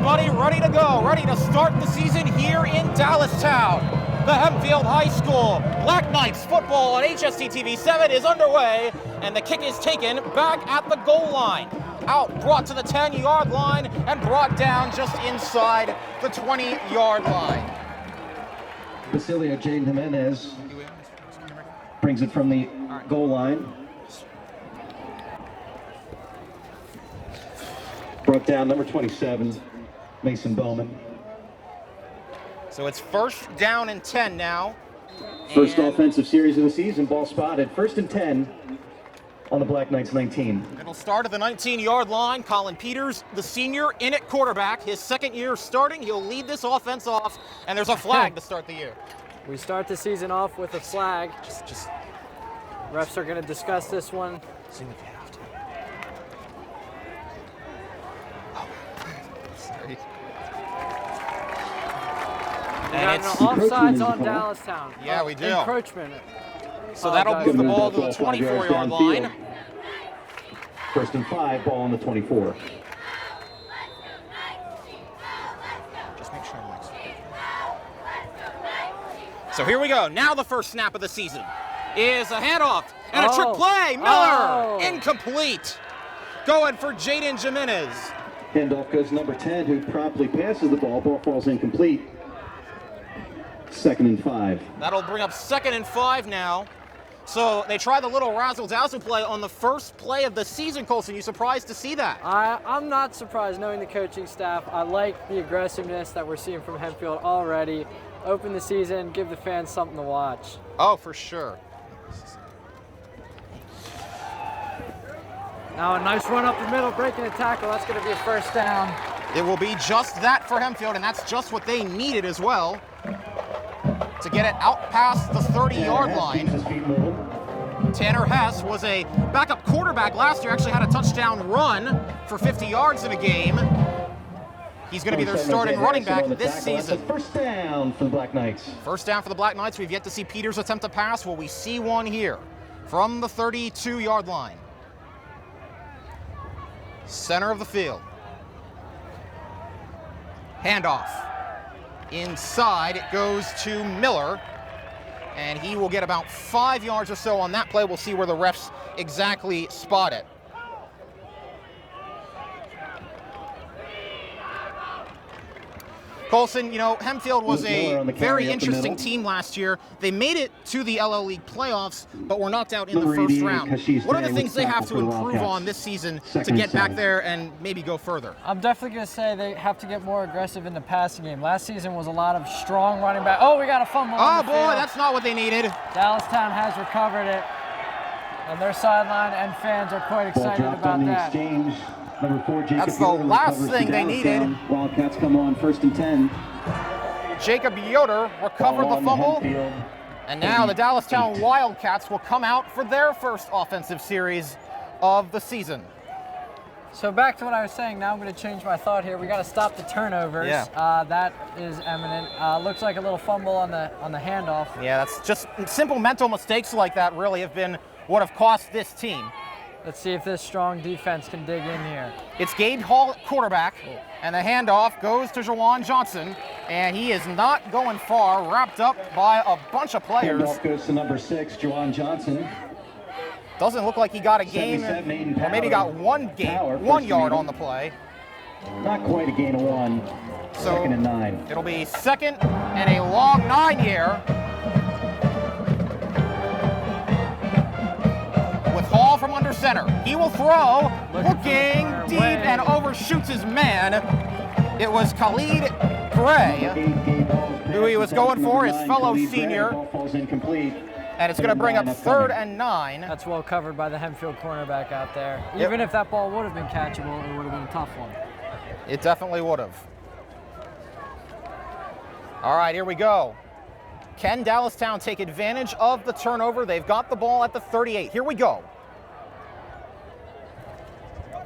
everybody ready to go, ready to start the season here in Dallastown. The Hempfield High School Black Knights football on HST TV 7 is underway, and the kick is taken back at the goal line. Out, brought to the 10-yard line, and brought down just inside the 20-yard line. Basilio Jaden Jimenez brings it from the goal line. Brought down number 27, Mason Bowman. So it's first down and 10 now. First offensive series of the season, ball spotted. First and 10 on the Black Knights 19. It'll start at the 19-yard line. Colin Peters, the senior, in at quarterback. His second year starting. He'll lead this offense off, and there's a flag to start the year. We start the season off with a flag. Just Refs are going to discuss this one. zoom if you have to. Oh, sorry. We got an offsides on Dallastown. Yeah, we do. Encroachment. So that'll move the ball to the 24-yard line. First and 5, ball on the 24. Just make sure I'm next. So here we go. Now the first snap of the season is a handoff and a trick play. Miller, incomplete. Going for Jaden Jimenez. Handoff goes number 10, who promptly passes the ball. Ball falls incomplete. Second and 5. That'll bring up 2nd and 5 now. So they try the little razzle-dazzle play on the first play of the season, Colson. You surprised to see that? I'm not surprised knowing the coaching staff. I like the aggressiveness that we're seeing from Hempfield already. Open the season, give the fans something to watch. Oh, for sure. Now a nice run up the middle, breaking a tackle. That's going to be a first down. It will be just that for Hempfield, and that's just what they needed as well to get it out past the 30-yard line. Tanner Hess was a backup quarterback last year, actually had a touchdown run for 50 yards in a game. He's going to be their starting running back this season. First down for the Black Knights. First down for the Black Knights. We've yet to see Peters attempt a pass. Well, we see one here from the 32-yard line. Center of the field. Handoff. Inside, it goes to Miller, and he will get about 5 yards or so on that play. We'll see where the refs exactly spot it. Colson, you know, Hempfield was a very interesting team last year. They made it to the LL League playoffs, but were knocked out in the first round. What are the things they have to improve on this season to get back there and maybe go further? I'm definitely going to say they have to get more aggressive in the passing game. Last season was a lot of strong running back. Oh, we got a fumble. Oh, boy, that's not what they needed. Dallastown has recovered it, and their sideline and fans are quite excited about that. Number 4, Jacob That's the last thing they needed. Wildcats come on first and 10. Jacob Yoder recovered the fumble. And now the Dallastown Wildcats will come out for their first offensive series of the season. So back to what I was saying, now I'm going to change my thought here. We got to stop the turnovers. Yeah. That is imminent. Looks like a little fumble on the handoff. Yeah, that's just simple mental mistakes like that really have been what have cost this team. Let's see if this strong defense can dig in here. It's Gabe Hall, quarterback, and the handoff goes to Jawan Johnson, and he is not going far, wrapped up by a bunch of players. Handoff goes to number 6, Jawan Johnson. Doesn't look like he got a gain, or maybe got one yard on the play. Not quite a gain of 1. So second and 9. It'll be second and a long 9 here. Hall from under center. He will throw, looking deep and overshoots his man. It was Khalid Gray, who he was going for, his fellow senior. And it's going to bring up 3rd and 9. That's well covered by the Hempfield cornerback out there. Even if that ball would have been catchable, it would have been a tough one. It definitely would have. All right, here we go. Can Dallastown take advantage of the turnover? They've got the ball at the 38. Here we go.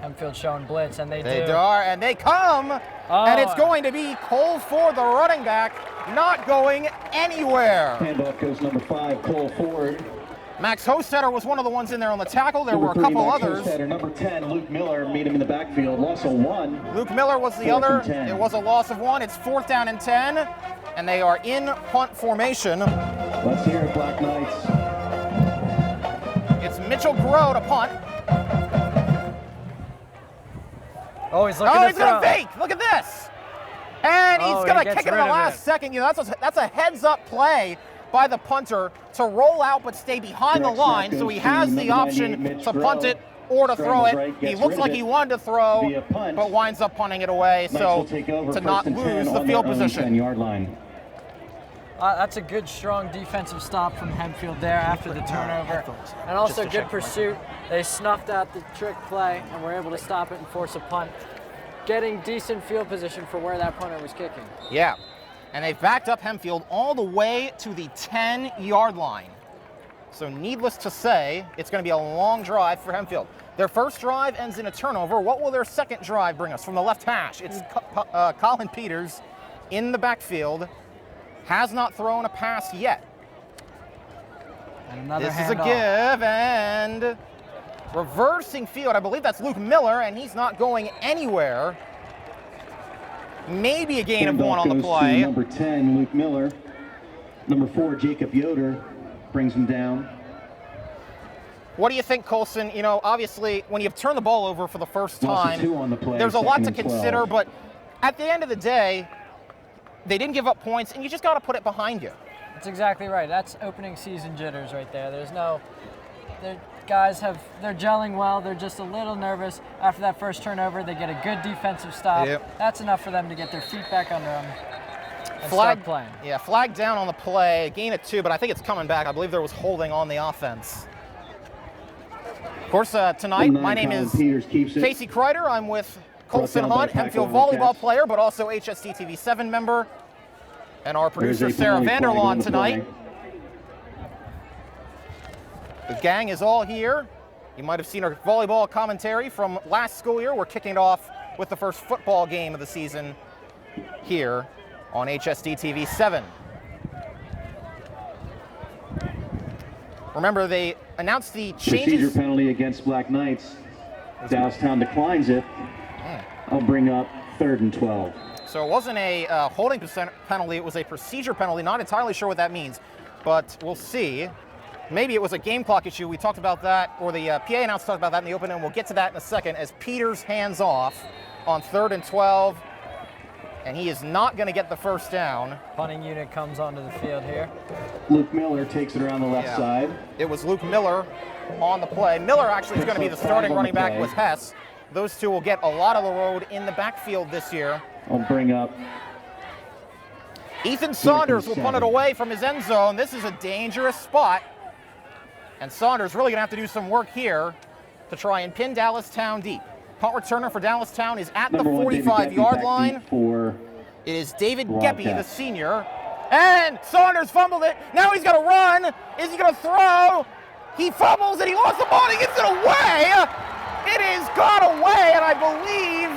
Hempfield showing blitz, and they do. They are, and they come, and it's going to be Cole Ford, the running back, not going anywhere. Handoff goes number 5, Cole Ford. Max Hostetter was one of the ones in there on the tackle. There were a Number 3, couple Max others. Hostetter. Number 10, Luke Miller, meet him in the backfield. Loss of 1. Luke Miller was the 4th other. and 10. It was a loss of 1. It's 4th down and 10, and they are in punt formation. Let's hear it, Black Knights. It's Mitchell Groh to punt. Oh, he's looking He's going to fake. Look at this. And he's going to kick it in the last second. You know, that's a heads-up play by the punter to roll out but stay behind the line, so he has the option to punt it or to throw it. He looks like he wanted to throw, but winds up punting it away, so to not lose the field position. That's a good, strong defensive stop from Hempfield there after the turnover. And also good pursuit. They snuffed out the trick play and were able to stop it and force a punt, getting decent field position for where that punter was kicking. Yeah, and they've backed up Hempfield all the way to the 10-yard line. So needless to say, it's going to be a long drive for Hempfield. Their first drive ends in a turnover. What will their second drive bring us from the left hash? It's Colin Peters in the backfield. Has not thrown a pass yet. And another This is a give, and reversing field. I believe that's Luke Miller, and he's not going anywhere. Maybe a gain of 1 on the play. Number 10, Luke Miller. Number 4, Jacob Yoder, brings him down. What do you think, Colson? You know, obviously, when you've turned the ball over for the first time, there's a lot to consider, but at the end of the day, they didn't give up points, and you just got to put it behind you. That's exactly right. That's opening season jitters right there. There's no, they're gelling well. They're just a little nervous after that first turnover. They get a good defensive stop. Yep. That's enough for them to get their feet back under them and start playing. Yeah, flag down on the play, gain of 2, but I think it's coming back. I believe there was holding on the offense. Of course, tonight, my name is Kasey Kreider. I'm with Colson Hunt, Hempfield volleyball player, but also HST TV 7 member, and our producer Sarah Vanderlaan tonight. The gang is all here. You might have seen our volleyball commentary from last school year. We're kicking it off with the first football game of the season here on HST TV 7. Remember, they announced the changes. Procedure penalty against Black Knights. Dallastown declines it. I'll bring up 3rd and 12. So it wasn't a holding penalty, it was a procedure penalty. Not entirely sure what that means, but we'll see. Maybe it was a game clock issue. We talked about that, or the PA announcer talked about that in the open, and we'll get to that in a second as Peters hands off on 3rd and 12, and he is not going to get the first down. Punting unit comes onto the field here. Luke Miller takes it around the left side. It was Luke Miller on the play. Miller actually is going to be the starting running back with Hess. Those two will get a lot of the road in the backfield this year. I'll bring up Ethan Saunders will punt it away from his end zone. This is a dangerous spot. And Saunders really going to have to do some work here to try and pin Dallastown deep. Punt returner for Dallastown is at the 45-yard line. It is David Geppe, the senior. And Saunders fumbled it. Now he's going to run. Is he going to throw? He fumbles and he lost the ball and he gets it away. It is got away, and I believe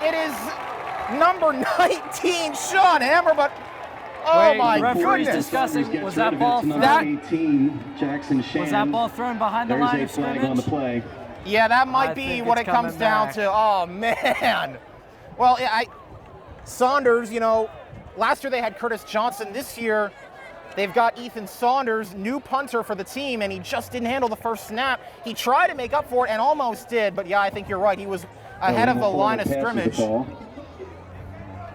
it is number 19, Sean Hammer, but oh my goodness. Discussing, was that ball thrown? Jackson Shan. Was that ball thrown behind the line of scrimmage? On the play. Yeah, that might be what it comes down to. Oh, man. Well, Saunders, you know, last year they had Curtis Johnson. This year they've got Ethan Saunders, new punter for the team, and he just didn't handle the first snap. He tried to make up for it and almost did, but yeah, I think you're right. He was ahead of the line of scrimmage.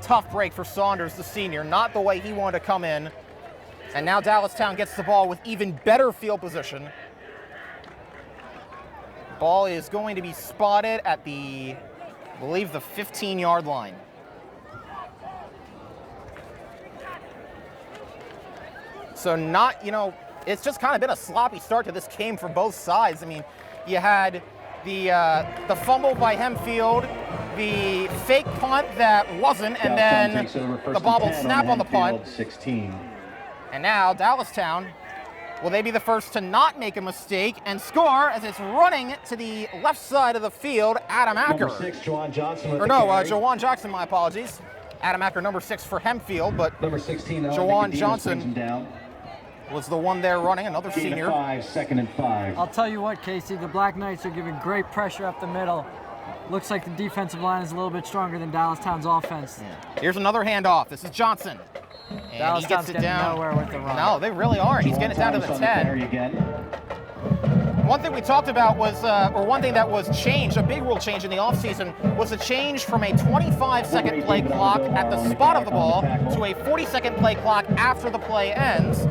Tough break for Saunders, the senior, not the way he wanted to come in. And now Dallastown gets the ball with even better field position. Ball is going to be spotted at the, I believe, the 15-yard line. So not, you know, it's just kind of been a sloppy start to this game for both sides. I mean, you had the fumble by Hempfield, the fake punt that wasn't, and then the bobbled snap on the punt. 16. And now Dallastown, will they be the first to not make a mistake and score as it's running to the left side of the field? Adam Acker. Number 6, Jawan Johnson. Jawan Jackson, my apologies. Adam Acker, number 6 for Hempfield, but number 16, Jawan Johnson. Down. was the one there running, another Gain of senior. 5, 2nd and 5. I'll tell you what, Kasey, the Black Knights are giving great pressure up the middle. Looks like the defensive line is a little bit stronger than Dallastown's offense. Yeah. Here's another handoff. This is Johnson. And he gets it down. Nowhere with the run. No, they really aren't. He's getting it down to the 10. One thing we talked about was, or one thing that was changed, a big rule change in the offseason, was a change from a 25-second play clock at the spot of the ball to a 40-second play clock after the play ends.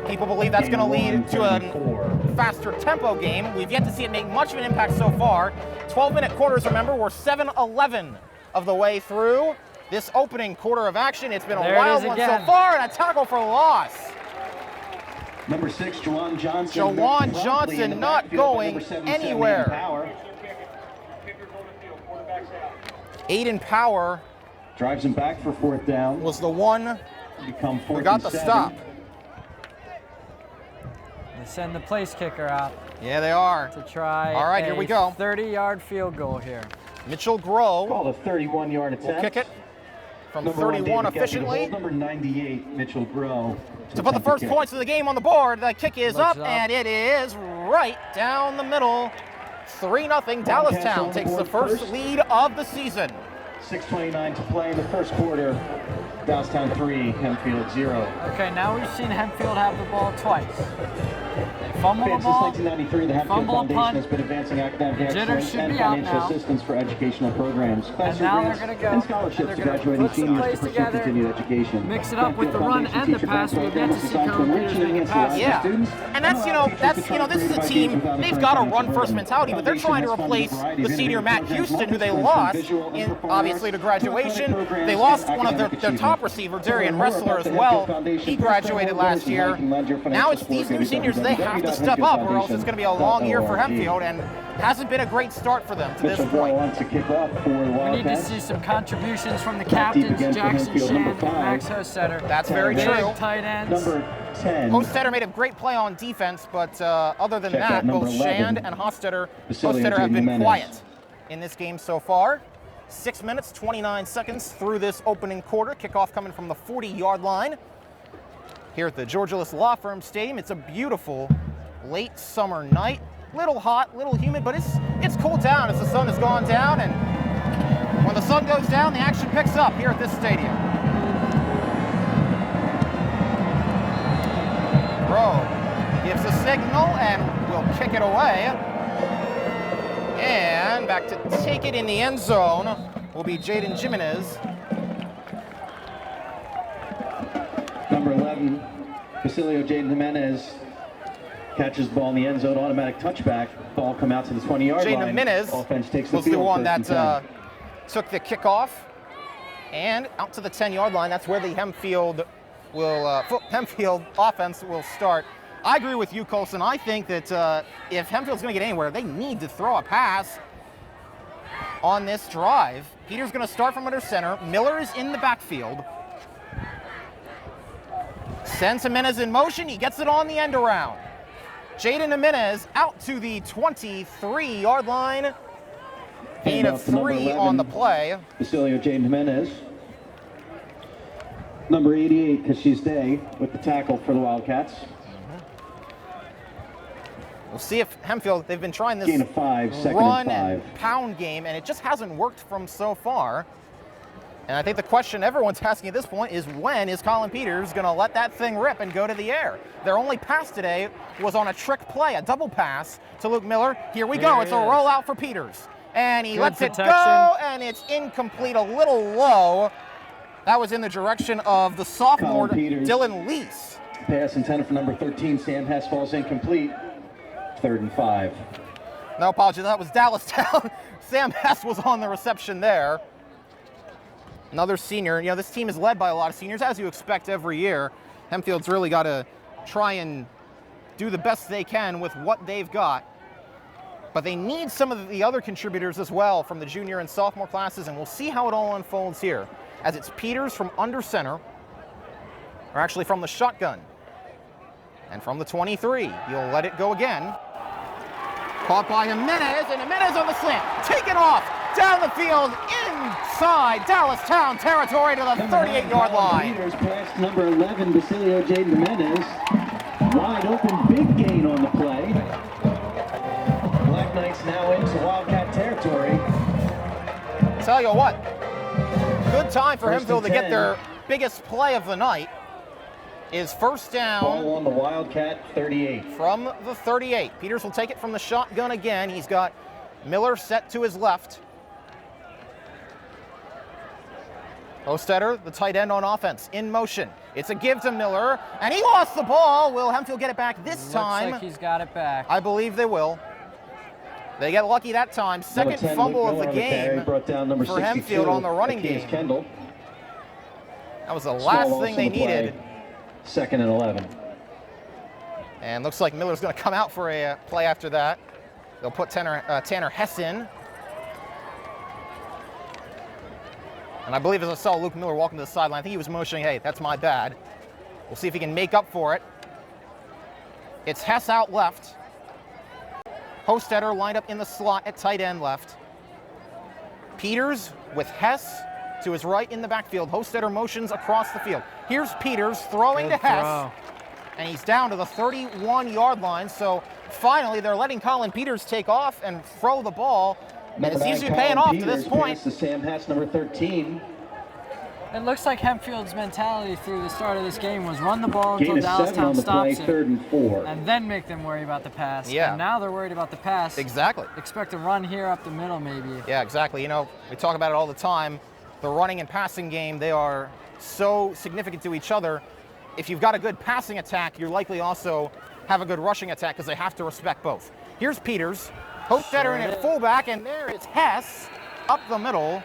People believe that's going to lead to a faster tempo game. We've yet to see it make much of an impact so far. 12-minute quarters, remember, we're 7-11 of the way through this opening quarter of action. It's been a wild one so far, and a tackle for loss. Number 6, Jawan Johnson. Jawan Johnson not going anywhere. Aiden Power drives him back for 4th down. Was the one who got the stop. They send the place kicker out. Yeah, they are. To try All right, here we go. 30-yard field goal here. Mitchell Groh called a 31-yard attempt. Will kick it from 31 efficiently. Number 98, Mitchell Groh. To put the first points of the game on the board, the kick is up, and it is right down the middle. 3-0. Dallastown takes the first lead of the season. 6:29 to play in the first quarter. Dallastown 3, Hempfield 0. Okay, now we've seen Hempfield have the ball twice. They fumble the ball. Since 1993, the Hempfield Foundation has been advancing academic excellence and financial assistance for educational programs. And now they're going to go. And scholarships to graduating seniors to pursue continued education. Mix it up with the run and the pass. We've yet to see Colson make the pass. Yeah, and this is a team, they've got a run-first mentality, but they're trying to replace the senior Matt Houston, who they lost, obviously, to graduation. They lost one of their top receiver, Darian Ressler, as well. He graduated last year. Now it's these new seniors, they have to step up, or else it's going to be a long year for Hempfield, and hasn't been a great start for them to this point. We need to see some contributions from the captains, Jackson Shand and Max Hostetter. That's very true. Tight ends. Hostetter made a great play on defense, but other than that, both Shand and Hostetter have been quiet in this game so far. 6 minutes, 29 seconds through this opening quarter. Kickoff coming from the 40-yard line here at the Georgia List Law Firm Stadium. It's a beautiful late summer night. Little hot, little humid, but it's cooled down as the sun has gone down, and when the sun goes down, the action picks up here at this stadium. Groh gives a signal and will kick it away. And back to take it in the end zone will be Jaden Jimenez. Number 11, Basilio Jaden Jimenez catches the ball in the end zone, automatic touchback. Ball come out to the 20-yard line. Jaden Jimenez Offense takes the was field, the one that took the kickoff and out to the 10-yard line. That's where the Hempfield offense will start. I agree with you, Colson. I think that if Hempfield's going to get anywhere, they need to throw a pass on this drive. Peter's going to start from under center. Miller is in the backfield. Sends Jimenez in motion. He gets it on the end around. Jaden Jimenez out to the 23-yard line. Gain of 3 on the play. Basilio Jaden Jimenez. Number 88, Kasey with the tackle for the Wildcats. We'll see if Hempfield, they've been trying this Gain of 5, run and pound game, and it just hasn't worked from so far. And I think the question everyone's asking at this point is, when is Colin Peters going to let that thing rip and go to the air? Their only pass today was on a trick play, a double pass to Luke Miller. Here we go. It's a rollout for Peters. And he lets it go, and it's incomplete, a little low. That was in the direction of the sophomore, Dylan Lease. Pass intended for number 13, Sam Hess, falls incomplete. 3rd and 5. No apologies, that was Dallastown. Sam Hess was on the reception there. Another senior. You know, this team is led by a lot of seniors, as you expect every year. Hempfield's really got to try and do the best they can with what they've got. But they need some of the other contributors as well from the junior and sophomore classes, and we'll see how it all unfolds here. As it's Peters from under center, or actually from the shotgun, and from the 23. He'll let it go again. Caught by Jimenez, and Jimenez on the slant. Taken off down the field inside Dallastown territory to the 38-yard line. Peters past number 11, Basilio Jaden Jimenez. Wide open, big gain on the play. Black Knights now into Wildcat territory. Tell you what, good time for First Hempfield to and get 10. their biggest play of the night. Is first down. Ball on the Wildcat 38. From the 38. Peters will take it from the shotgun again. He's got Miller set to his left. Hostetter, the tight end on offense, in motion. It's a give to Miller, and he lost the ball. Will Hempfield get it back this time? Looks like he's got it back. I believe they will. They get lucky that time. Second 10, fumble Luke of the Miller on game carry, brought down number for 62, Hempfield on the running Akis game. Kendall. That was the Small last loss thing on they the play. needed. Second and 11. And looks like Miller's going to come out for a play after that. They'll put Tanner Hess in. And I believe as I saw Luke Miller walking to the sideline, I think he was motioning, hey, that's my bad. We'll see if he can make up for it. It's Hess out left. Hostetter lined up in the slot at tight end left. Peters with Hess to his right in the backfield. Hostetter motions across the field. Here's Peters throwing Good to Hess. throw. And he's down to the 31-yard line. So finally, they're letting Colin Peters take off and throw the ball. And it seems to be paying off to this point. To Sam Hess, number 13. It looks like Hempfield's mentality through the start of this game was run the ball until Gain of 7 on Dallastown the play, stops it, 3rd and 4. and then make them worry about the pass. Yeah. And now they're worried about the pass. Exactly. Expect a run here up the middle, maybe. Yeah, exactly. You know, we talk about it all the time. The running and passing game, they are so significant to each other. If you've got a good passing attack, you're likely also have a good rushing attack because they have to respect both. Here's Peters, Hostetter in at fullback, and there is Hess up the middle.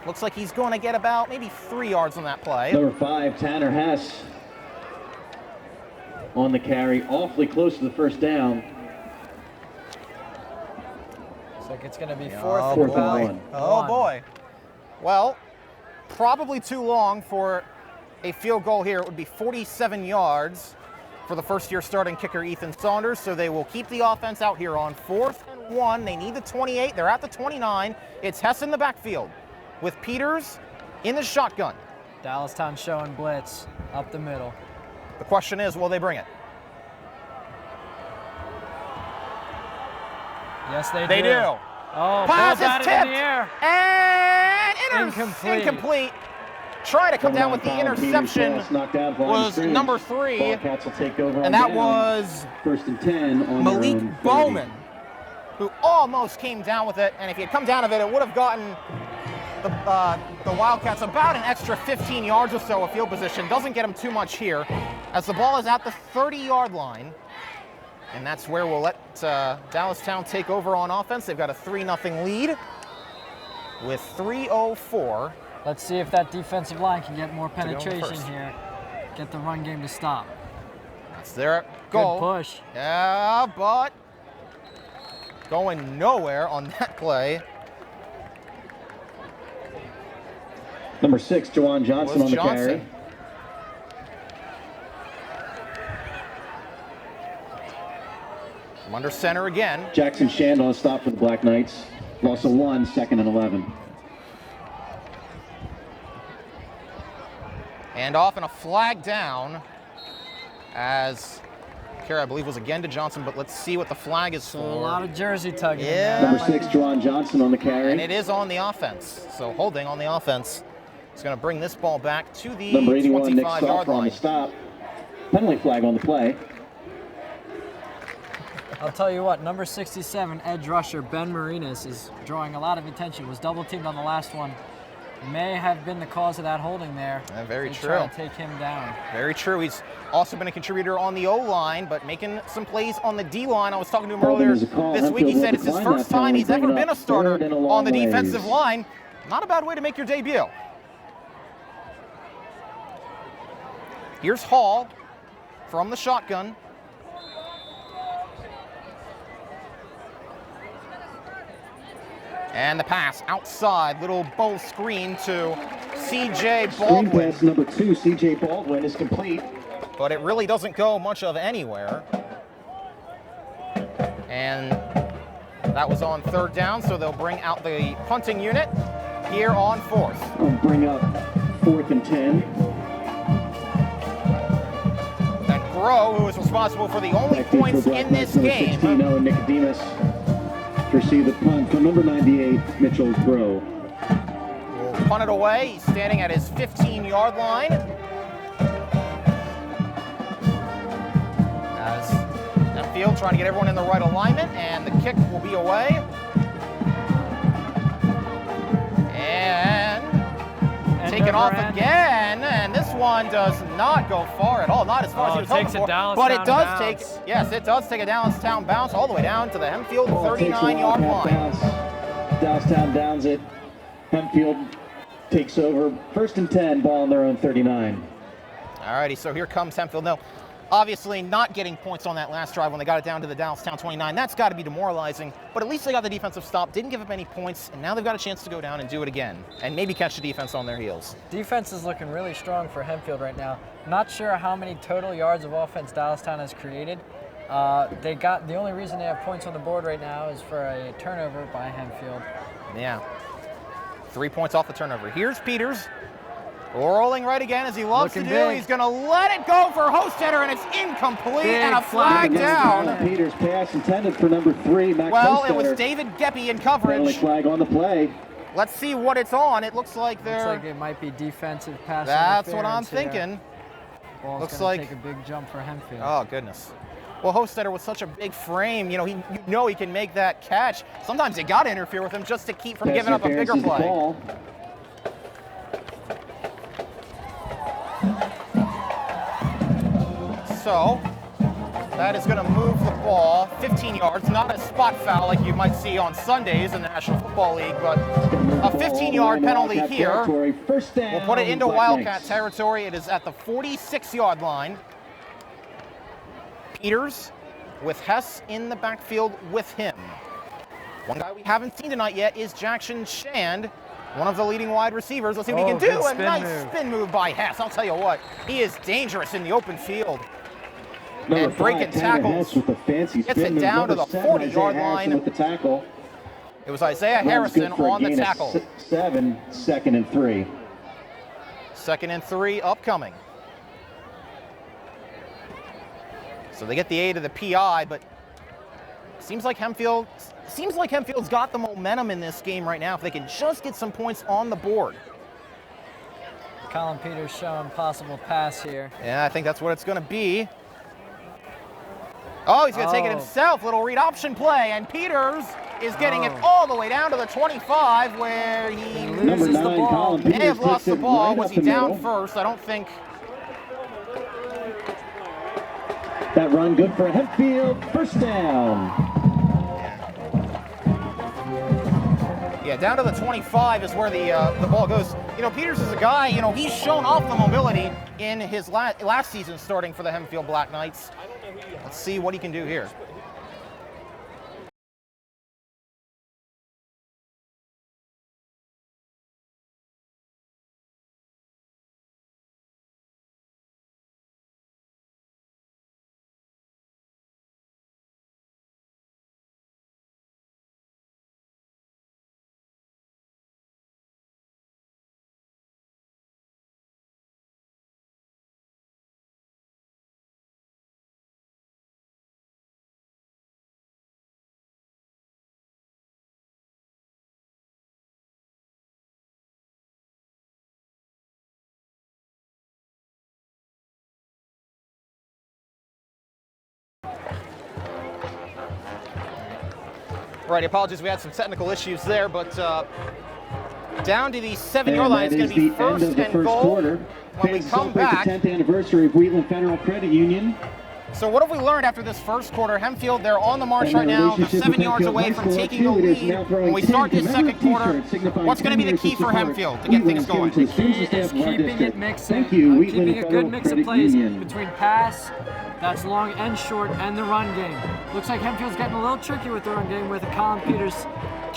Looks like he's going to get about maybe 3 yards on that play. Number 5, Tanner Hess on the carry, awfully close to the first down. Looks like it's going to be Oh, fourth Fourth and and one. one. Oh boy. Well, probably too long for a field goal here. It would be 47 yards for the first-year starting kicker Ethan Saunders, so they will keep the offense out here on 4th and 1. They need the 28. They're at the 29. It's Hess in the backfield with Peters in the shotgun. Dallastown showing blitz up the middle. The question is, will they bring it? Yes, they do. They do. Oh, Pass ball batted is tipped. in the air. And Incomplete. incomplete. Trying to come down with the interception was number 3. Wildcats will take over and that was 1st and 10 on Malik their own 30. Bowman, who almost came down with it, and if he had come down with it, it would have gotten the Wildcats about an extra 15 yards or so of field position. Doesn't get them too much here, as the ball is at the 30-yard line, and that's where we'll let Dallastown take over on offense. They've got a 3-0 lead with 3:04. Let's see if that defensive line can get more go in penetration first. here. Get the run game to stop. That's their goal. Good push. Yeah, but going nowhere on that play. Number 6, Jawan Johnson Was on the Johnson. carry. From under center again. Jackson Shand on a stop for the Black Knights. Loss of 1, 2nd and 11. And off and a flag down as carry, I believe, was again to Johnson, but let's see what the flag is So for. a lot of jersey tugging. in Yeah. there. Number 6, Jawan Johnson on the carry. And it is on the offense. So holding on the offense. It's going to bring this ball back to the Number 81, Nick 25-yard Stauffer on line. the stop. Penalty flag on the play. I'll tell you what, number 67, edge rusher Ben Marinas is drawing a lot of attention. Was double teamed on the last one. May have been the cause of that holding there. Yeah, very They true. try to take him down. Very true. He's also been a contributor on the O-line, but making some plays on the D-line. I was talking to him Holding earlier is a call. this week. He Hempfield said will it's his decline first that time he's penalty, ever bringing been a up starter 3rd and a on long the defensive ways. line. Not a bad way to make your debut. Here's Hall from the shotgun. And the pass outside, little bowl screen to C.J. Screen Baldwin. pass number 2, C.J. Baldwin is complete. But it really doesn't go much of anywhere. And that was on 3rd down, so they'll bring out the punting unit here on 4th. We'll bring up 4th and 10. And Groh, who was responsible for the only points in this game. 16-0 Nicodemus to receive the punt from number 98, Mitchell Groh. Will punt it away. He's standing at his 15-yard line. As Hempfield trying to get everyone in the right alignment, and the kick will be away. And taken off again, and this one does not go far at all, not as far as he was hoping for, but it does take, yes, it does take a Dallastown bounce all the way down to the Hempfield 39-yard line. Dallastown downs it. Hempfield takes over. 1st and 10, ball on their own 39. Alrighty, so here comes Hempfield. No, obviously not getting points on that last drive when they got it down to the Dallastown 29. That's got to be demoralizing, but at least they got the defensive stop, didn't give up any points, and now they've got a chance to go down and do it again, and maybe catch the defense on their heels. Defense is looking really strong for Hempfield right now. Not sure how many total yards of offense Dallastown has created. The only reason they have points on the board right now is for a turnover by Hempfield. Yeah, 3 points off the turnover. Here's Peters. Rolling right again as he loves to do. Big. He's going to let it go for Hostetter, and it's incomplete, and a flag down. Peters pass intended for number 3, Max Well, Hostetter. It was David Geppy in coverage. Only flag on the play. Let's see what it's on. It looks like they're... Looks like it might be defensive pass That's what I'm thinking. Ball's looks like take a big jump for Hempfield. Oh, goodness. Well, Hostetter with such a big frame, you know he can make that catch. Sometimes you got to interfere with him just to keep from giving up a bigger play. So, that is going to move the ball 15 yards, not a spot foul like you might see on Sundays in the National Football League, but a 15-yard penalty here. We'll put it into Wildcat territory. It is at the 46-yard line. Peters with Hess in the backfield with him. One guy we haven't seen tonight yet is Jackson Shand, one of the leading wide receivers. Let's see what he can do. A nice spin move by Hess. I'll tell you what, he is dangerous in the open field. And breaking tackles, gets it down to the 40-yard line. With the tackle. It was Isaiah Harrison on the tackle. 7, 2nd and 3. 2nd and 3 upcoming. So they get the aid of the PI, but seems like Hempfield's got the momentum in this game right now. If they can just get some points on the board. Colin Peters showing possible pass here. Yeah, I think that's what it's going to be. Oh, he's going to take it himself. Little read option play, and Peters is getting it all the way down to the 25, where he loses the ball. May have lost the ball. Was he down first? I don't think. That run good for Hempfield. 1st down. Yeah, down to the 25 is where the ball goes. Peters is a guy, he's shown off the mobility in his last season starting for the Hempfield Black Knights. Let's see what he can do here. Right, apologies, we had some technical issues there, but down to the 7-yard line, it's going to be first and goal when we come back. The 10th anniversary of Wheatland Federal Credit Union. So what have we learned after this first quarter? Hempfield, they're on the march right now. They're 7 yards away from taking the lead. When we start this second quarter, what's going to be the key for Hempfield to get things going? The key is keeping it mixing, keeping a good mix of plays between pass, that's long and short, and the run game. Looks like Hempfield's getting a little tricky with the run game with Colin Peters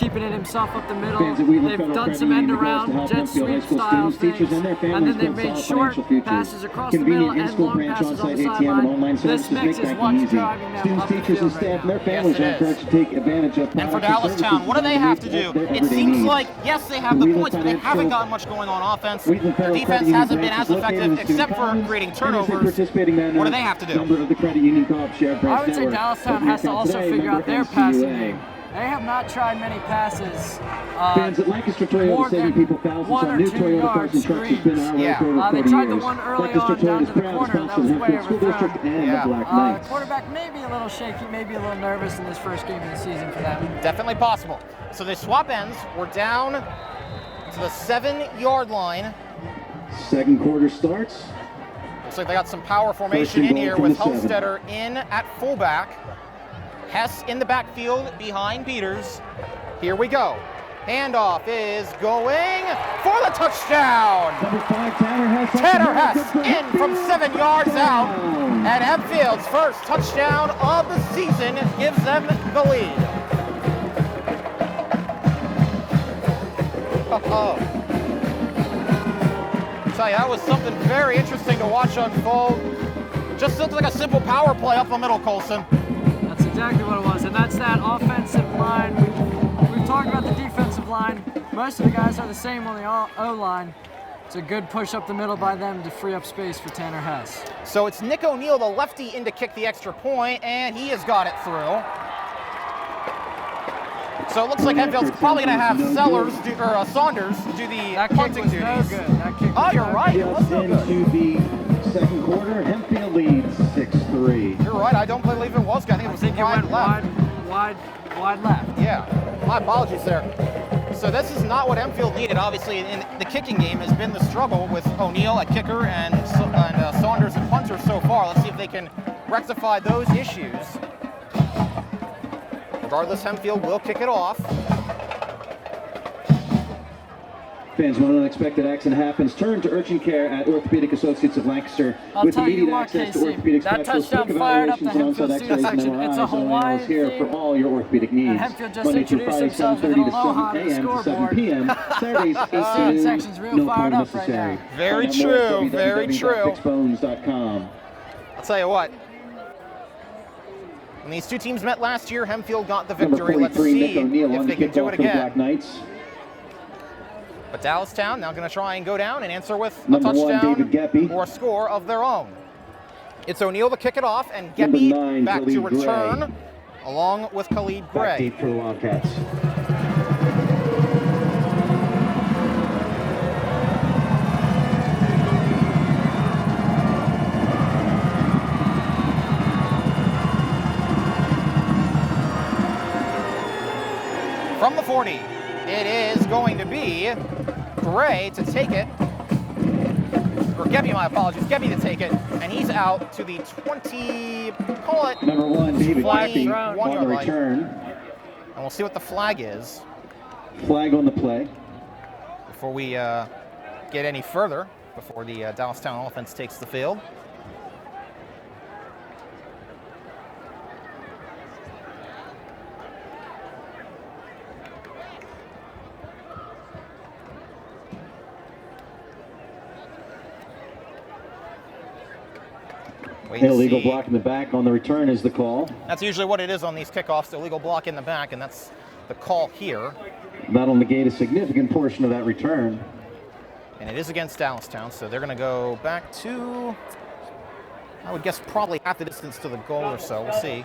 keeping it himself up the middle. Fans at Wheatland They've Federal done Credit some Union end around, goes to help jet Hempfield High sweep School style students, teachers, things, and their and families then they've build made solid short financial futures. passes across the Convenient middle and in-school long branch passes on on-site the ATM and online sideline. This services mix make is banking what's easy. driving them Students, up the teachers, and field staff, right and their now. families Yes, are it is. encouraged to take advantage of And for products and Dallastown, what do they services have to designed do? to meet It everyday seems needs. like, yes, they have the Wheatland points, but they Financial- haven't gotten much going on offense. Wheatland Their Federal defense Credit Union hasn't been branch as is located effective, in Student except for Commons creating and is a turnovers. participating member- What do they have to do? Member of the Credit Union Co-op Shared Branch I would say Network. Dallastown has to also Today, figure out member their passing NCUA. game. They have not tried many passes. Fans at Lancaster Toyota more saving than people thousands 1 on or new 2 Toyota yards Carson trucks has been our screens. way for over They 40 tried the years. one early Lancaster on down Toyota's to the proud corner. That sponsor was of way Hempfield School overthrown. District and Yeah. the Black Knights. Quarterback maybe a little shaky, maybe a little nervous in this first game of the season for them. Definitely possible. So they swap ends. We're down to the 7-yard line. Second quarter starts. Looks like they got some power First formation and in goal here from with the 7. Helmstetter in at fullback. Hess in the backfield behind Peters. Here we go. Handoff is going for the touchdown. Number 5, Tanner Hess. Tanner Hess in from 7 yards out. And Hempfield's first touchdown of the season gives them the lead. Oh. Tell you, that was something very interesting to watch unfold. Just looked like a simple power play up the middle, Colson. That's exactly what it was, and that's that offensive line. We've talked about the defensive line. Most of the guys are the same on the O-line. It's a good push up the middle by them to free up space for Tanner Hess. So it's Nick O'Neill, the lefty, in to kick the extra point, and he has got it through. So it looks like Hempfield's probably going to have Saunders do the That kick punting was duties. no good. That kick Oh, was you're no right. good. It was no Just good. into the second quarter. Hempfield leads 6-3. You're right. I don't believe it was good. I think it I was think it wide went left. wide left. Yeah. My apologies there. So this is not what Hempfield needed. Obviously, in the kicking game has been the struggle with O'Neill at kicker and Saunders at punter so far. Let's see if they can rectify those issues. Regardless, Hempfield will kick it off. Fans, when an unexpected accident happens, turn to urgent care at Orthopedic Associates of Lancaster. I'll with tell you immediate what, access to Casey, orthopedic that specialists, touchdown quick fired up the evaluations, and Hempfield on-site student X-rays and section. It's a MRIs. Hawaiian is here theme. for all your orthopedic needs. Hempfield just Monday through introduced Friday, themselves with 7:30 an to aloha 7 to the a.m. to 7 scoreboard. p.m. Saturdays 8 to Student noon. section's real No fired appointment up right necessary. now. Very Find out more at true, very true. www.fixbones.com. I'll tell you what. When these two teams met last year, Hempfield got the Number victory. Let's 43, see Nick O'Neill if on they the can do kickoff it for the Black again. Knights. But Dallastown now going to try and go down and answer with a Number 1, touchdown David Geppy. or a score of their own. It's O'Neill to kick it off, and Number Geppy 9, back to Khalid Gray. return, along with Khalid Back Gray. deep for the Wildcats. From the 40, it is going to be Gray to take it. Or Geppy, my apologies. Geppy to take it, and he's out to the 20, call it, Number 1, David Geppy 21 on yard the line. return. And we'll see what the flag is Flag on the play. before we get any further, before the Dallastown offense takes the field. Wait and Illegal see. block in the back on the return is the call. That's usually what it is on these kickoffs, the illegal block in the back, and that's the call here. That'll negate a significant portion of that return. And it is against Dallastown, so they're going to go back to, I would guess, probably half the distance to the goal or so. We'll see.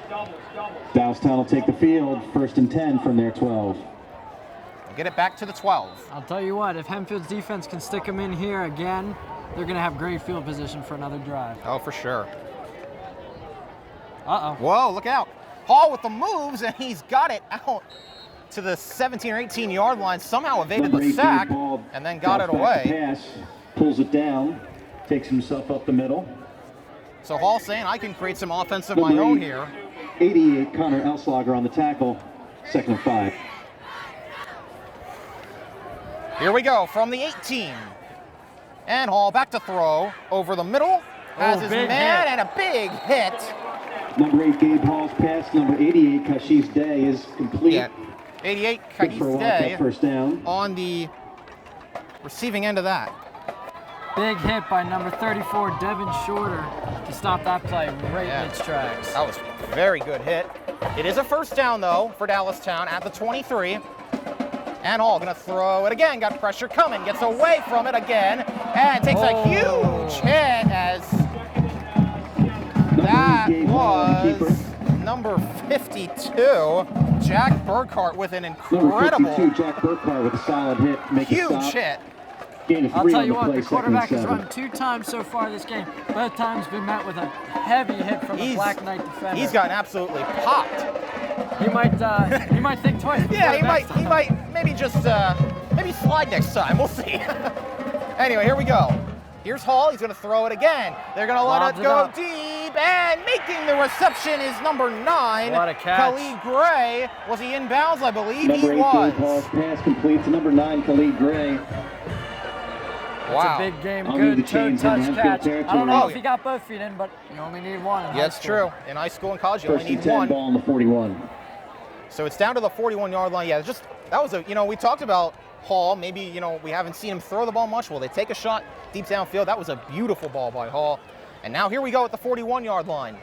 Dallastown will take the field, 1st and 10 from their 12. We'll get it back to the 12. I'll tell you what, if Hempfield's defense can stick them in here again, they're going to have great field position for another drive. Oh, for sure. Uh-oh. Whoa, look out. Hall with the moves, and he's got it out to the 17 or 18 yard line, somehow evaded Number the 18 sack, ball and then got it drops back to away. pass, pulls it down, takes himself up the middle. So Hall saying, I can create some offense of my Number own 8, here. 88, Connor Elslager on the tackle, 2nd and 5. Here we go from the 18. And Hall back to throw over the middle. Has his big man hit. and a big hit. Number 8, Gabe Hall's pass. Number 88, Kasey's Day is complete. Yeah. 88, Good for a Wildcat Kasey first down. on the receiving end of that. Big hit by number 34, Devin Shorter, to stop that play right in its tracks. That was a very good hit. It is a first down, though, for Dallastown at the 23. And Hall gonna throw it again. Got pressure coming. Gets away from it again. And takes a huge hit as that was number 52, Jack Burkhart, with an incredible, number 52, Jack Burkhart with a solid hit. Make a huge stop. hit. Gain of I'll 3 tell on you the what, play, the quarterback second has and run 2 times so far this game. Both times been met with a heavy hit from the Black Knight defender. He's gotten absolutely popped. He might think twice. Yeah, he might maybe just maybe slide next time. We'll see. Anyway, here we go. Here's Hall. He's going to throw it again. They're going to let it go deep, and making the reception is number 9. What a catch. Khalid Gray. Was he inbounds? I believe number he 8, was. Hall's pass complete to number 9, Khalid Gray. That's a big game. I'll need Good the toe chains touch in Hempfield catch. I territory. don't know if he got both feet in, but you only need one. Yeah, that's true. In high school and college, you First only and need 10, one. ball on the 41. So it's down to the 41-yard line. Yeah, that was we talked about Hall. Maybe, we haven't seen him throw the ball much. Will they take a shot deep downfield? That was a beautiful ball by Hall. And now here we go at the 41-yard line.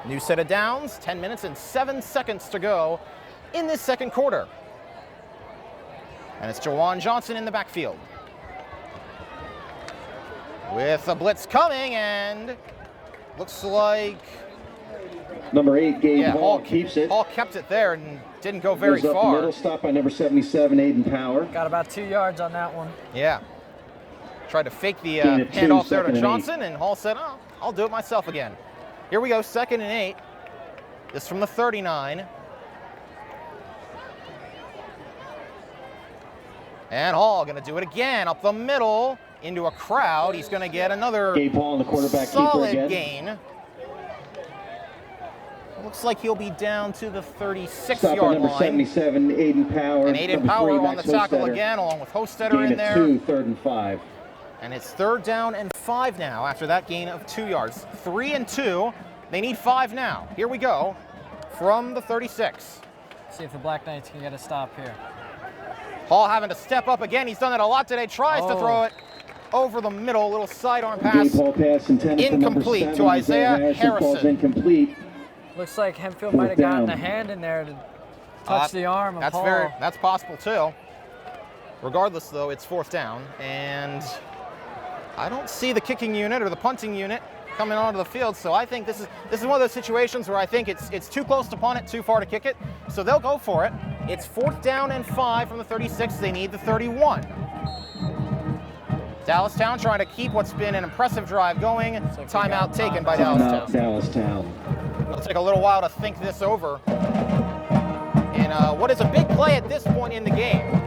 New set of downs, 10 minutes and 7 seconds to go in this second quarter. And it's Jawan Johnson in the backfield, with a blitz coming, and looks like number 8, Gabe Hall keeps it. Hall kept it there and didn't go very Goes up far. Middle, stop by number 77, Aiden Power. Got about 2 yards on that one. Yeah. Tried to fake the Gain of 2, handoff there to second and Johnson, and Hall said, "Oh, I'll do it myself again." Here we go, 2nd and 8. This from the 39. And Hall gonna do it again, up the middle, into a crowd. He's gonna get another Gabe Hall, the quarterback keeper solid again. gain. Looks like he'll be down to the 36-yard Stop by number line. 77, Aiden Power. And Aiden Number Power 3, on the Max tackle Hostetter. again, along with Hostetter Gain in of there. 2, 3rd and 5. And it's 3rd down and 5 now after that gain of 2 yards. 3 and 2. They need 5 now. Here we go from the 36. See if the Black Knights can get a stop here. Hall having to step up again. He's done that a lot today. Tries to throw it over the middle. Little sidearm pass. Gabe Hall pass intended for number Incomplete 7, to Isaiah Falls Harrison. incomplete. Looks like Hempfield might have gotten a hand in there to touch the arm of Hall. That's possible too. Regardless, though, it's 4th down, and I don't see the kicking unit or the punting unit coming onto the field. So I think this is one of those situations where I think it's too close to punt it, too far to kick it. So they'll go for it. It's 4th down and 5 from the 36. They need the 31. Dallastown trying to keep what's been an impressive drive going. Timeout taken by Dallastown. Dallastown. It'll take a little while to think this over. And what is a big play at this point in the game.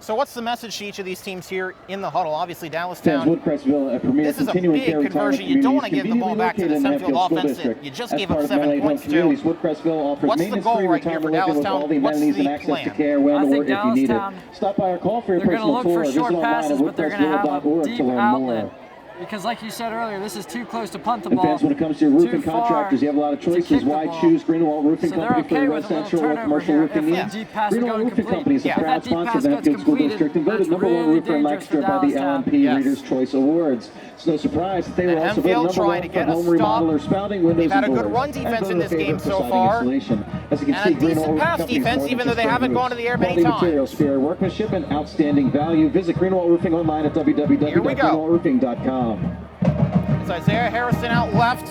So what's the message to each of these teams here in the huddle? Obviously, Dallastown. Woodcrestville, a premier This is a continuing big care conversion. retirement You don't want to community give the ball back to the located in Hempfield Hempfield offense School that District. you just As gave part up of 7 Valley points Health to. Communities, Woodcrestville offers What's the maintenance-free goal right here for retirement living with Dallastown? all the What's amenities and the access to plan? care when I or think if you need it. Dallastown, Stop by our call for your they're going to personal look tour for or visit short online passes, at but they're going to have a woodcrestville.org deep to learn outlet. more. Because like you said earlier, this is too close to punt the And ball. fans, when it comes to your roofing too far contractors, you have a lot of to choices. kick the Why ball. choose Greenwald Roofing So they're Company for okay your with a little residential or turnover commercial here roofing if that needs? deep pass is Greenwald going Roofing complete. Company is a If that proud deep sponsor pass of the gets Hempfield School completed, District and voted that's number 1 really roofer and dangerous for extra by the Dallastown. LMP Yes. Reader's Choice Awards. It's no surprise that they were And also Hempfield voted number trying 1 to for get a home stop. remodel or spouting windows They've had a and good doors. run defense And in this voted game favorite so for siding far. installation. As you can And see, a decent Greenwald pass Roofing Company is defense, more than even though just they haven't roofs. gone to the air many Quality times. materials, superior workmanship, and outstanding value. Visit Greenwald Roofing online at www.greenwaldroofing.com. It's Isaiah Harrison out left,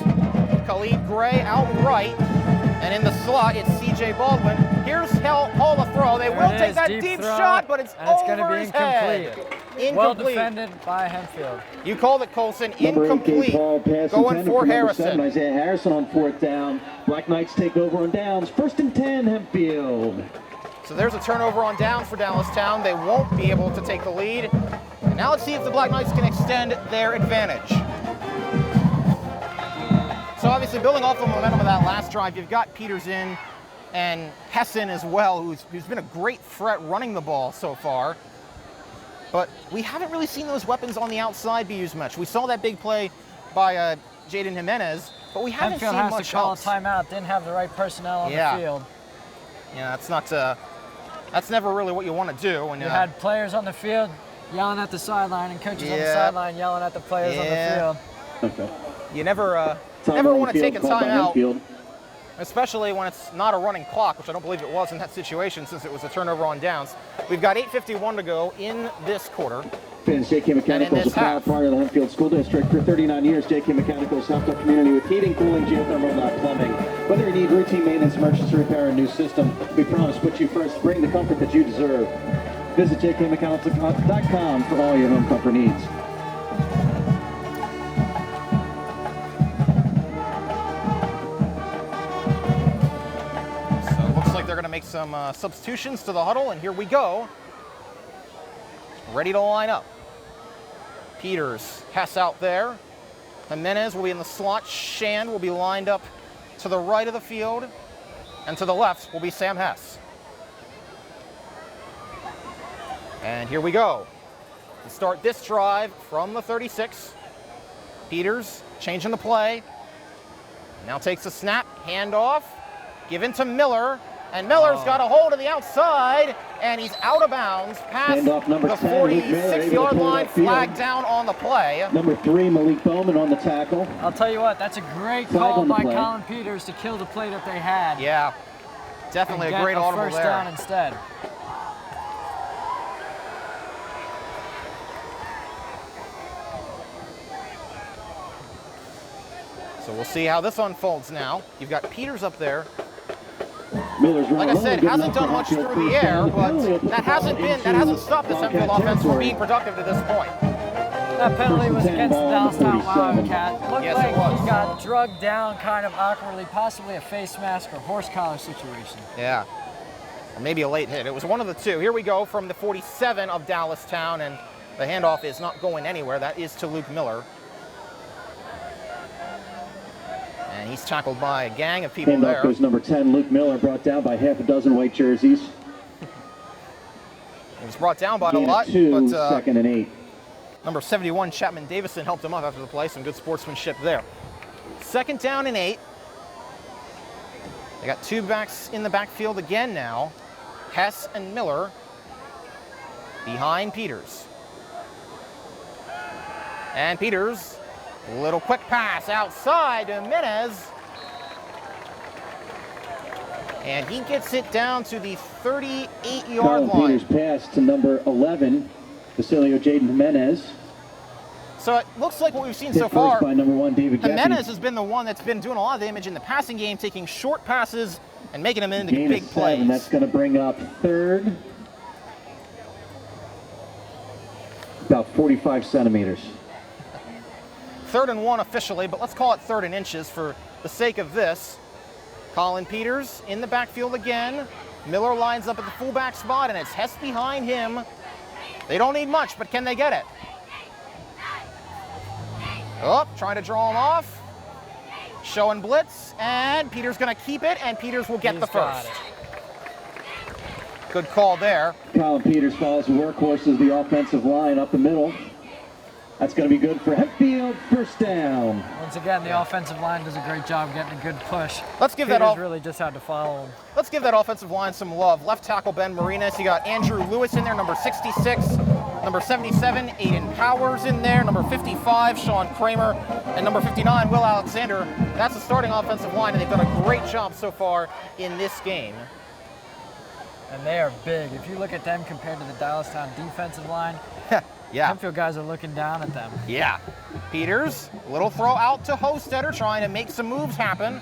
Khalid Gray out right, and in the slot it's C.J. Baldwin. Here's Hall to throw. They will take that deep shot, but it's and it's over gonna be his head. incomplete. Well defended by Hempfield. You called it, Colson. Number 8, Incomplete. Gabe Hall, pass Going intended for number Harrison. 7, Isaiah Harrison on 4th down. Black Knights take over on downs. 1st and 10, Hempfield. So there's a turnover on downs for Dallastown. They won't be able to take the lead. And now let's see if the Black Knights can extend their advantage. So obviously, building off the momentum of that last drive, you've got Peters in and Hessen as well, who's been a great threat running the ball so far. But we haven't really seen those weapons on the outside be used much. We saw that big play by Jaden Jimenez, but we haven't Hempfield seen has much to call else. a timeout. Didn't have the right personnel on Yeah. the field. Yeah, that's never really what you want to do. When You had players on the field yelling at the sideline and coaches on the Yeah. sideline yelling at the players on the field. Okay. you never Time want on to the take field a called by timeout, Hempfield. especially when it's not a running clock, which I don't believe it was in that situation since it was a turnover on downs. We've got 8:51 to go in this quarter. Fans, JK Mechanical is a this proud half. part of the Hempfield School District. For 39 years, JK Mechanical has helped our community with heating, cooling, geothermal, and plumbing. Whether you need routine maintenance, emergency repair, or a new system, we promise to put you first. Bring the comfort that you deserve. Visit jkmechanical.com for all your home comfort needs. So it looks like they're going to make some substitutions to the huddle, and here we go. Ready to line up. Peters, Hess out there. Jimenez will be in the slot. Shand will be lined up to the right of the field. And to the left will be Sam Hess. And here we go. To start this drive from the 36. Peters changing the play. Now takes a snap, handoff, given to Miller. And Miller's got a hold of the outside, and he's out of bounds past Handoff number the 10, Luke Miller, able to 46-yard pull it line, upfield. flag down on the play. Number 3, Malik Bowman on the tackle. I'll tell you what, that's a great Flag call on the by play. Colin Peters to kill the play that they had. Yeah, definitely and a get great audible first there. down instead. So we'll see how this unfolds now. You've got Peters up there. Miller's Like I said, hasn't done much through the air, but that hasn't stopped this Hempfield offense from being productive to this point. That penalty was First and against 10 the ball on the Dallastown 47. Wildcat. Looked Yes, like it was. he got drugged down kind of awkwardly, possibly a face mask or horse collar situation. Yeah, or maybe a late hit. It was one of the two. Here we go from the 47 of Dallastown, and the handoff is not going anywhere. That is to Luke Miller. And he's tackled by a gang of people Handoff there. goes number 10, Luke Miller, brought down by half a dozen white jerseys. He was brought down by a Gain of lot, 2, but second and 8. number 71, Chapman Davison, helped him up after the play. Some good sportsmanship there. Second down and 8. They got two backs in the backfield again now. Hess and Miller behind Peters. And Peters, little quick pass outside to Jimenez. And he gets it down to the 38-yard Colin line. Peters pass to number 11, Basilio Jaden Jimenez. So it looks like what we've seen Hit so first far. by number 1, David Jimenez Geffen. has been the one that's been doing a lot of damage in the passing game, taking short passes and making them into Gain big of 7. plays. That's going to bring up third. About 45 centimeters. 3rd and 1 officially, but let's call it 3rd and inches for the sake of this. Colin Peters in the backfield again. Miller lines up at the fullback spot, and it's Hess behind him. They don't need much, but can they get it? Oh, trying to draw him off. Showing blitz, and Peters going to keep it, and Peters will get He's the got first. it. Good call there. Colin Peters follows the workhorses, the offensive line up the middle. That's going to be good for Hempfield, first down. Once again, the offensive line does a great job getting a good push. Let's give Peters that really just had to follow him. Let's give that offensive line some love. Left tackle Ben Marinas. You got Andrew Lewis in there, number 66. Number 77, Aiden Powers in there. Number 55, Sean Kramer. And number 59, Will Alexander. That's the starting offensive line, and they've done a great job so far in this game. And they are big. If you look at them compared to the Dallastown defensive line, Yeah. Hempfield guys are looking down at them. Yeah. Peters, little throw out to Hostetter, trying to make some moves happen.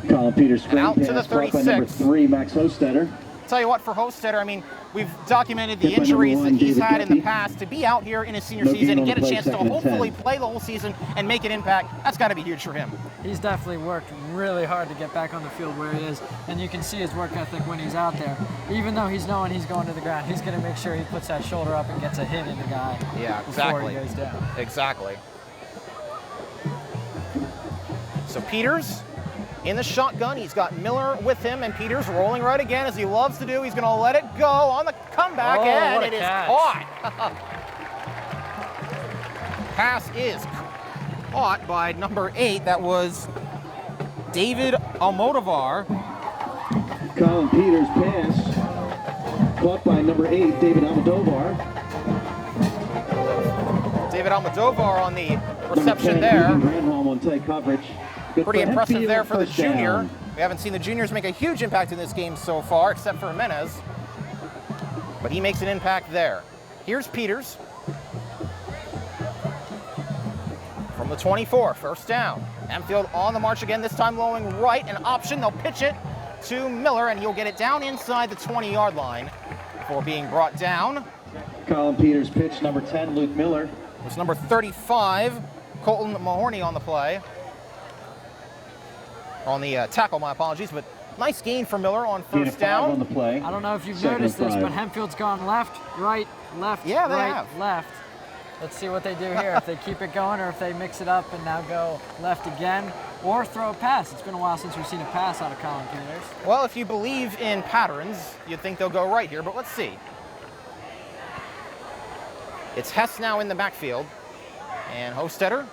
Colin Peters screen out to the pass caught by number 36. 3, Max Hostetter. Tell you what, for Hostetter, I mean, we've documented the Hit by number injuries that 1, he's David had in the Geffen. past. To be out here in his senior No season gain and on get a the play, chance to 2nd and 10. hopefully play the whole season and make an impact, that's got to be huge for him. He's definitely worked really hard to get back on the field where he is, and you can see his work ethic when he's out there. Even though he's knowing he's going to the ground, he's going to make sure he puts that shoulder up and gets a hit in the guy Yeah, before exactly. he goes down. Exactly. So Peters in the shotgun. He's got Miller with him, and Peters rolling right again as he loves to do. He's going to let it go on the comeback, Oh, and what a it is catch. caught. Pass is caught by number 8. That was David Almodovar. Colin Peters' pass caught by number 8, David Almodovar. David Almodovar on the reception 10, there. Granholm on tight coverage. Good Pretty for impressive Hempfield, there for the first junior. down. We haven't seen the juniors make a huge impact in this game so far, except for Jimenez. But he makes an impact there. Here's Peters. From the 24, first down. Hempfield on the march again, this time lowing right, an option. They'll pitch it to Miller, and he'll get it down inside the 20-yard line before being brought down. Colin Peters pitch, number 10, Luke Miller. It was number 35, Colton Mahorny on the play. On the tackle, my apologies, but nice gain for Miller on first down. On the play. I don't know if you've Second noticed this, 5. but Hempfield's gone left, right, left, Yeah, they right, have. left. Let's see what they do here. If they keep it going or if they mix it up and now go left again or throw a pass. It's been a while since we've seen a pass out of Colin Peters. Well, if you believe in patterns, you'd think they'll go right here, but let's see. It's Hess now in the backfield, and Hostetter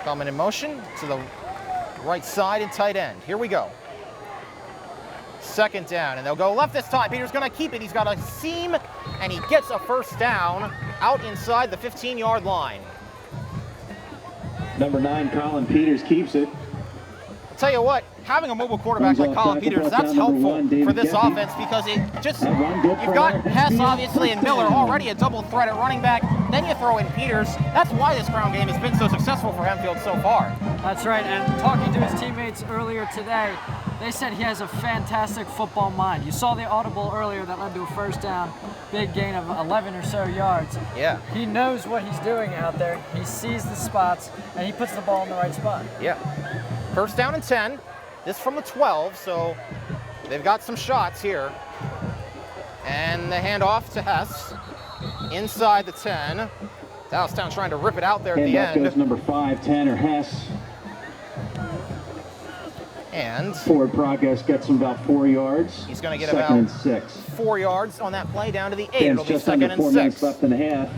coming in motion to the right side and tight end. Here we go. Second down, and they'll go left this time. Peters gonna keep it. He's got a seam, and he gets a first down out inside the 15-yard line. Number 9, Colin Peters keeps it. I'll tell you what, having a mobile quarterback like Colin Peters, that's helpful for this offense because it just, you've got Hess obviously and Miller already a double threat at running back, then you throw in Peters. That's why this ground game has been so successful for Hempfield so far. That's right, and talking to his teammates earlier today, they said he has a fantastic football mind. You saw the audible earlier that led to a first down, big gain of 11 or so yards. Yeah. He knows what he's doing out there. He sees the spots, and he puts the ball in the right spot. Yeah. First down and 10. This from the 12, so they've got some shots here. And the handoff to Hess inside the 10. Dallastown trying to rip it out there at the Handoff end. goes number 5, Tanner Hess. And Forward progress gets him about 4 yards. he's going to get Second about and 6. 4 yards on that play down to the 8. Stands It'll be just second under and 4 minutes 6. left in the half.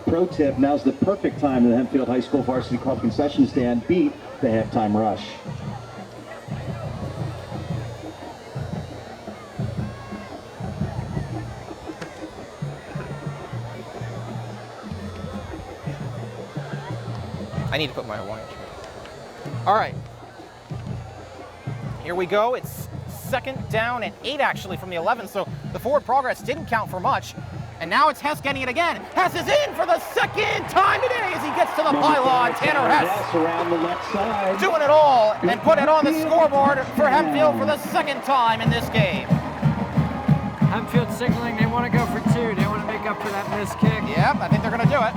Pro tip, now's the perfect time in the Hempfield High School Varsity Club concession stand. Beat the halftime rush. I need to put my watch. All right. Here we go. It's second down and 8 actually from the 11, so the forward progress didn't count for much. And now it's Hess getting it again. Hess is in for the second time today as he gets to the pylon. Tanner Hess around the left side. doing it all and put it on the scoreboard for Hempfield for the second time in this game. Hempfield signaling they want to go for 2. They want to make up for that missed kick. Yep, I think they're going to do it.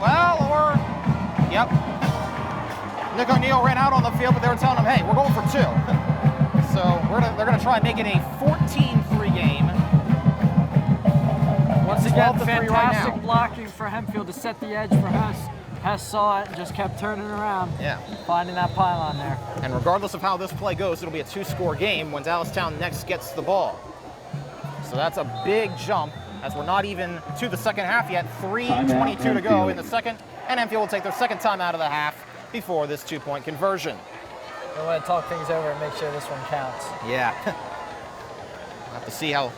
Well, or, yep. Nick O'Neill ran out on the field, but they were telling him, hey, we're going for 2. So they're going to try and make it a 14-3 game. Once again, 12-3 fantastic right now. blocking for Hempfield to set the edge for Hess. Hess saw it and just kept turning around, Yeah. finding that pylon there. And regardless of how this play goes, it'll be a 2-score game when Dallastown next gets the ball. So that's a big jump as we're not even to the second half yet. 3:22 to go in the second, and Hempfield will take their second time out of the half before this 2-point conversion. We want to talk things over and make sure this one counts. Yeah. We'll have to see how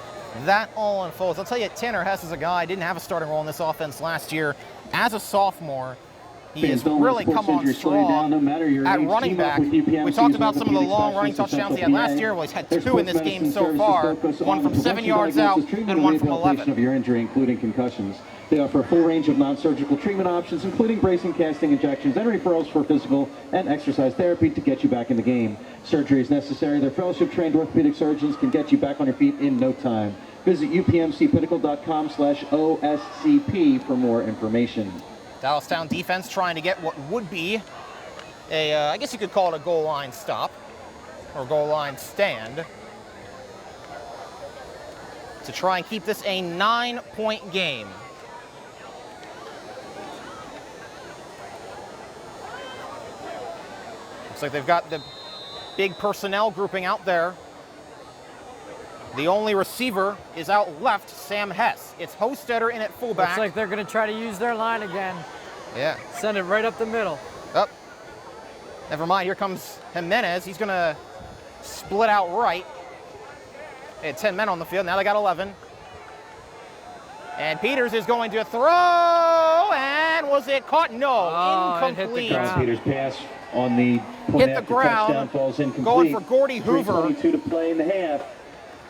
that all unfolds. I'll tell you, Tanner Hess is a guy didn't have a starting role in this offense last year. As a sophomore, he has really come on strong at running back. We talked about some of the long running touchdowns he had last year. Well, he's had 2 in this game so far, one from 7 yards out and one from 11. Of your injury, including concussions. They offer a full range of non-surgical treatment options, including bracing, casting, injections, and referrals for physical and exercise therapy to get you back in the game. Surgery is necessary. Their fellowship-trained orthopedic surgeons can get you back on your feet in no time. Visit upmcpinnacle.com/OSCP for more information. Dallastown defense trying to get what would be a, I guess you could call it a goal line stop or goal line stand to try and keep this a 9-point game. Looks like they've got the big personnel grouping out there. The only receiver is out left, Sam Hess. It's Hostetter in at fullback. Looks like they're going to try to use their line again. Yeah. Send it right up the middle. Up. Never mind, here comes Jimenez. He's gonna split out right. They had 10 men on the field, now they got 11. And Peters is going to throw, and was it caught? No, incomplete. Peters' pass on the point hit the after ground, touchdown falls incomplete. going for Gordy Hoover. 3:22 to play in the half.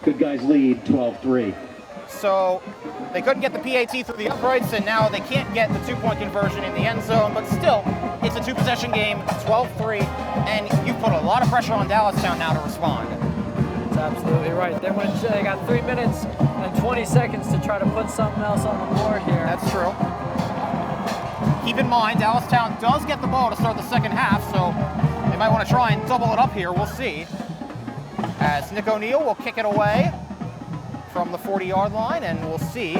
Good guys lead 12-3. So they couldn't get the PAT through the uprights, and now they can't get the 2-point conversion in the end zone, but still, it's a 2-possession game, 12-3, and you put a lot of pressure on Dallastown now to respond. That's absolutely right. They got 3 minutes and 20 seconds to try to put something else on the board here. That's true. Keep in mind, Dallastown does get the ball to start the second half, so they might want to try and double it up here. We'll see. As Nick O'Neill will kick it away from the 40-yard line, and we'll see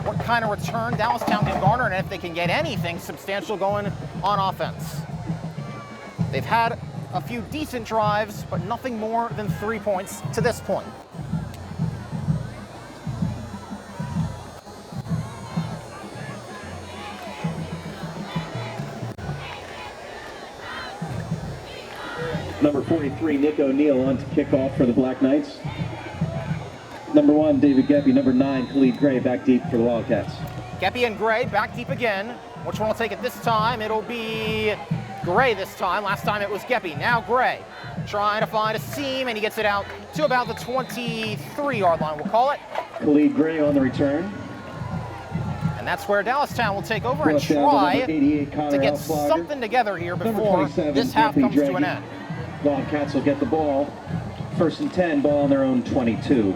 what kind of return Dallastown can garner and if they can get anything substantial going on offense. They've had a few decent drives, but nothing more than 3 points to this point. Number 43, Nick O'Neill on to kick off for the Black Knights. Number 1, David Geppy. Number 9, Khalid Gray, back deep for the Wildcats. Geppy and Gray back deep again. Which one will take it this time? It'll be Gray this time. Last time it was Geppy. Now Gray trying to find a seam, and he gets it out to about the 23-yard line, we'll call it. Khalid Gray on the return. And that's where Dallastown will take over and try to get something together here before this half comes to an end. Wildcats will get the ball. 1st and 10, ball on their own 22.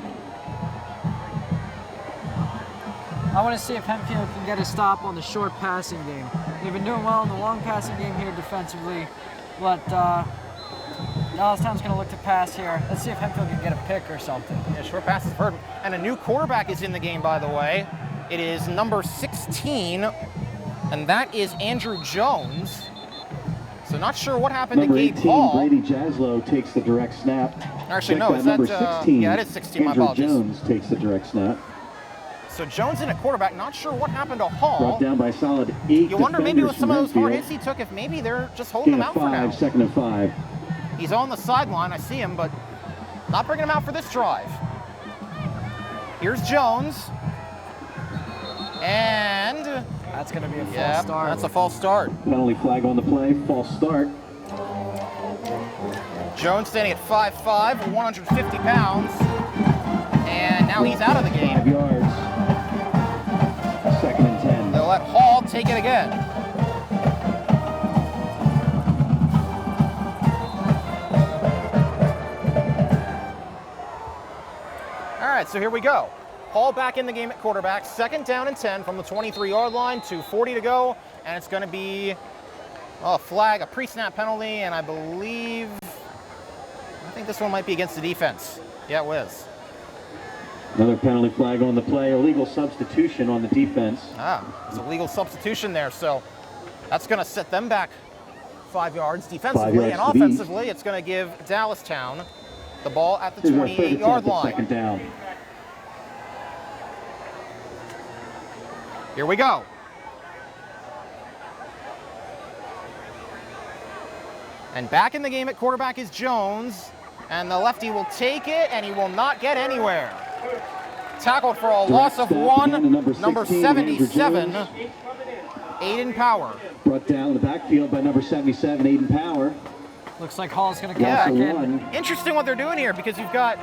I want to see if Hempfield can get a stop on the short passing game. They've been doing well in the long passing game here defensively, but Dallastown's going to look to pass here. Let's see if Hempfield can get a pick or something. Yeah, short pass is hurt. And a new quarterback is in the game, by the way. It is number 16, and that is Andrew Jones. So not sure what happened number to Gabe 18, Hall. Brady Jaslow takes the direct snap. Actually, no, is number that 16? Yeah, it is 16, Andrew my apologies. Jones takes the direct snap. So Jones in at quarterback, not sure what happened to Hall. Brought down by solid 8 You wonder maybe with some of those hard Hempfield. hits he took, if maybe they're just holding him out for now. 2nd and 5. He's on the sideline, I see him, but not bringing him out for this drive. Here's Jones. And that's going to be a false start. That's a false start. Penalty flag on the play, false start. Jones standing at 5'5", 150 pounds. And now he's out of the game. 5 yards. 2nd and 10. They'll let Hall take it again. All right, so here we go. Hall back in the game at quarterback. 2nd down and 10 from the 23-yard line, 2:40 to go. And it's going to be a flag, a pre-snap penalty, and I think this one might be against the defense. Yeah, it was. Another penalty flag on the play. Illegal substitution on the defense. It's a legal substitution there, so that's going to set them back 5 yards defensively. 5 yards and offensively, it's going to give Dallastown the ball at the 28-yard line. 2nd down. Here we go. And back in the game at quarterback is Jones. And the lefty will take it, and he will not get anywhere. Tackled for a loss of 1, number 77, Aiden Power. Brought down in the backfield by number 77, Aiden Power. Looks like Hall's going to come back in. Interesting what they're doing here, because you've had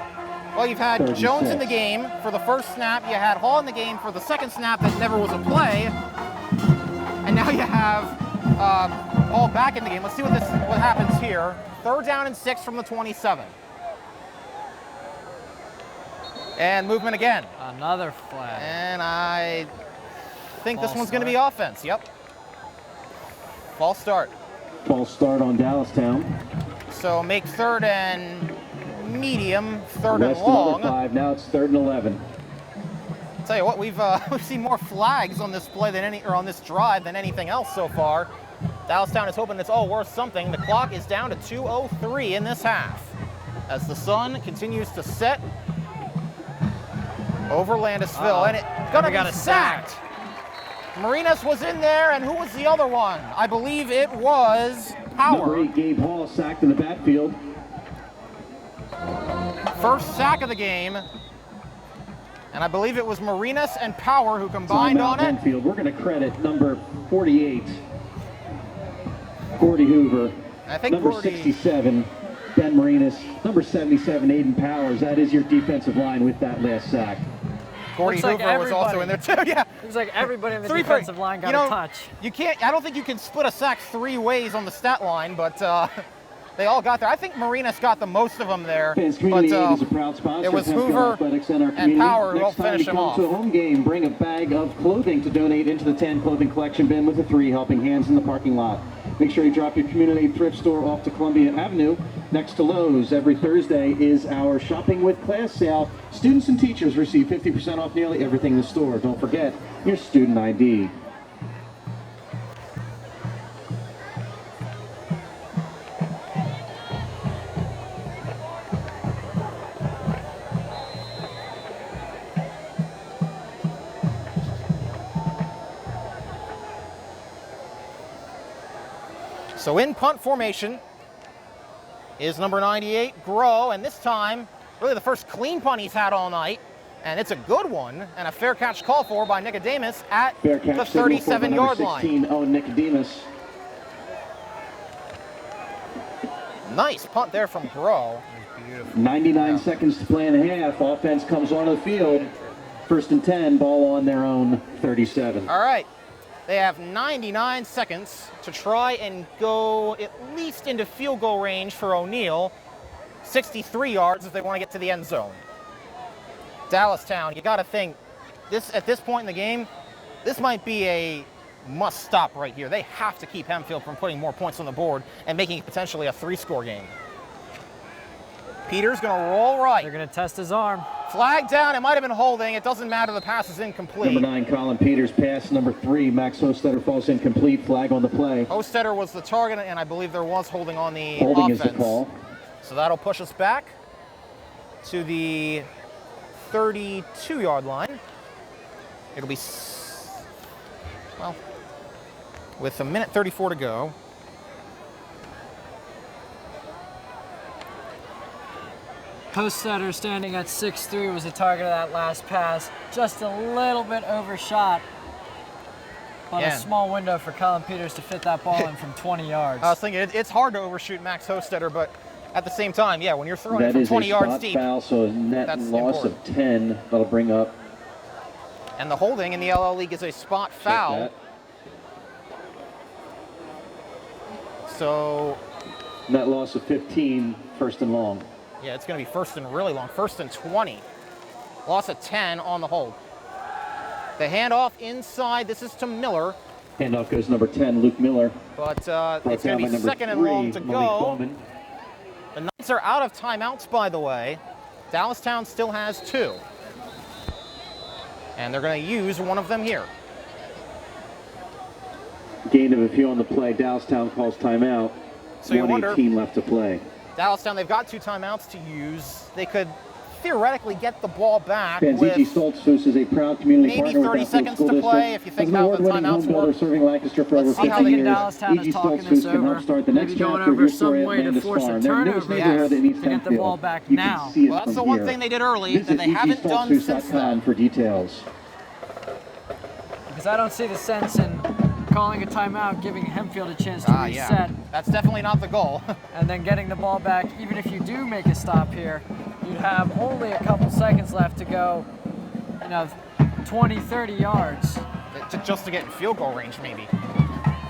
Jones in the game for the first snap, you had Hall in the game for the second snap that never was a play, and now you have Hall back in the game. Let's see what happens here. 3rd down and 6 from the 27. And movement again. Another flag. And I think this one's going to be offense. Yep. False start. False start on Dallastown. So make 3rd and medium, 3rd and long. 5. Now it's 3rd and 11. I'll tell you what, we've seen more flags on this play on this drive than anything else so far. Dallastown is hoping it's all worth something. The clock is down to 2:03 in this half as the sun continues to set over Landisville, and it's gonna be sacked. Marinas was in there, and who was the other one? I believe it was Power. Number 8, Gabe Hall, sacked in the backfield. First sack of the game. And I believe it was Marinas and Power who combined on it. Hempfield. We're going to credit number 48, Gordy Hoover. I think number Gordy... 67, Ben Marinas. Number 77, Aiden Powers. That is your defensive line with that last sack. Gordy Hoover was also in there too. Yeah. Looks like everybody in the defensive line got a touch. You can't. I don't think you can split a sack 3 ways on the stat line, but they all got there. I think Marinas got the most of them there. But it was Hoover and Power who helped finish him off. To a home game, bring a bag of clothing to donate into the 10 clothing collection bin with the 3 helping hands in the parking lot. Make sure you drop your community thrift store off to Columbia Avenue next to Lowe's. Every Thursday is our Shopping with Class sale. Students and teachers receive 50% off nearly everything in the store. Don't forget your student ID. So in punt formation is number 98, Grow, and this time, really the first clean punt he's had all night, and it's a good one, and a fair catch called for by Nicodemus at the 37-yard line. 16, Owen Nicodemus. Nice punt there from Grow. 99 seconds to play in the half. Offense comes onto the field. 1st and 10, ball on their own 37. All right. They have 99 seconds to try and go at least into field goal range for O'Neill. 63 yards if they want to get to the end zone. Dallastown, you got to think, at this point in the game, this might be a must stop right here. They have to keep Hempfield from putting more points on the board and making it potentially a 3-score game. Peters going to roll right. They're going to test his arm. Flag down. It might have been holding. It doesn't matter. The pass is incomplete. Number 9, Colin Peters, pass. Number 3, Max Hostetter falls incomplete. Flag on the play. Hostetter was the target, and I believe there was holding on the holding offense. Is the call. So that'll push us back to the 32-yard line. It'll be, well, with a minute 34 to go. Hostetter, standing at 6'3", was the target of that last pass. Just a little bit overshot, but a small window for Colin Peters to fit that ball in from 20 yards. I was thinking it's hard to overshoot Max Hostetter, but at the same time, yeah, when you're throwing it from 20 yards deep, foul, so a net loss of 10. That'll bring up. And the holding in the LL League is a spot foul. So net loss of 15, 1st and long. Yeah, it's going to be 1st and really long. 1st and 20. Loss of 10 on the hold. The handoff inside. This is to Miller. Handoff goes number 10, Luke Miller. But it's going to be 2nd and long to go. The Knights are out of timeouts, by the way. Dallastown still has 2. And they're going to use one of them here. Gain of a few on the play. Dallastown calls timeout. So you wonder, 1:18 left to play. Dallastown, they've got 2 timeouts to use. They could theoretically get the ball back Banzigi Stoltzfus is a proud community maybe partner 30 seconds to play if you think how the timeouts work. Serving Lancaster for over 50 years. Dallastown is talking this over. Start the next maybe going over some way to force a turnover to get the ball back now. Well, that's the one thing they did early that they haven't done since then. For details. Because I don't see the sense in calling a timeout, giving Hempfield a chance to reset. Yeah. That's definitely not the goal. And then getting the ball back. Even if you do make a stop here, you'd have only a couple seconds left to go, 20, 30 yards. Just to get in field goal range, maybe.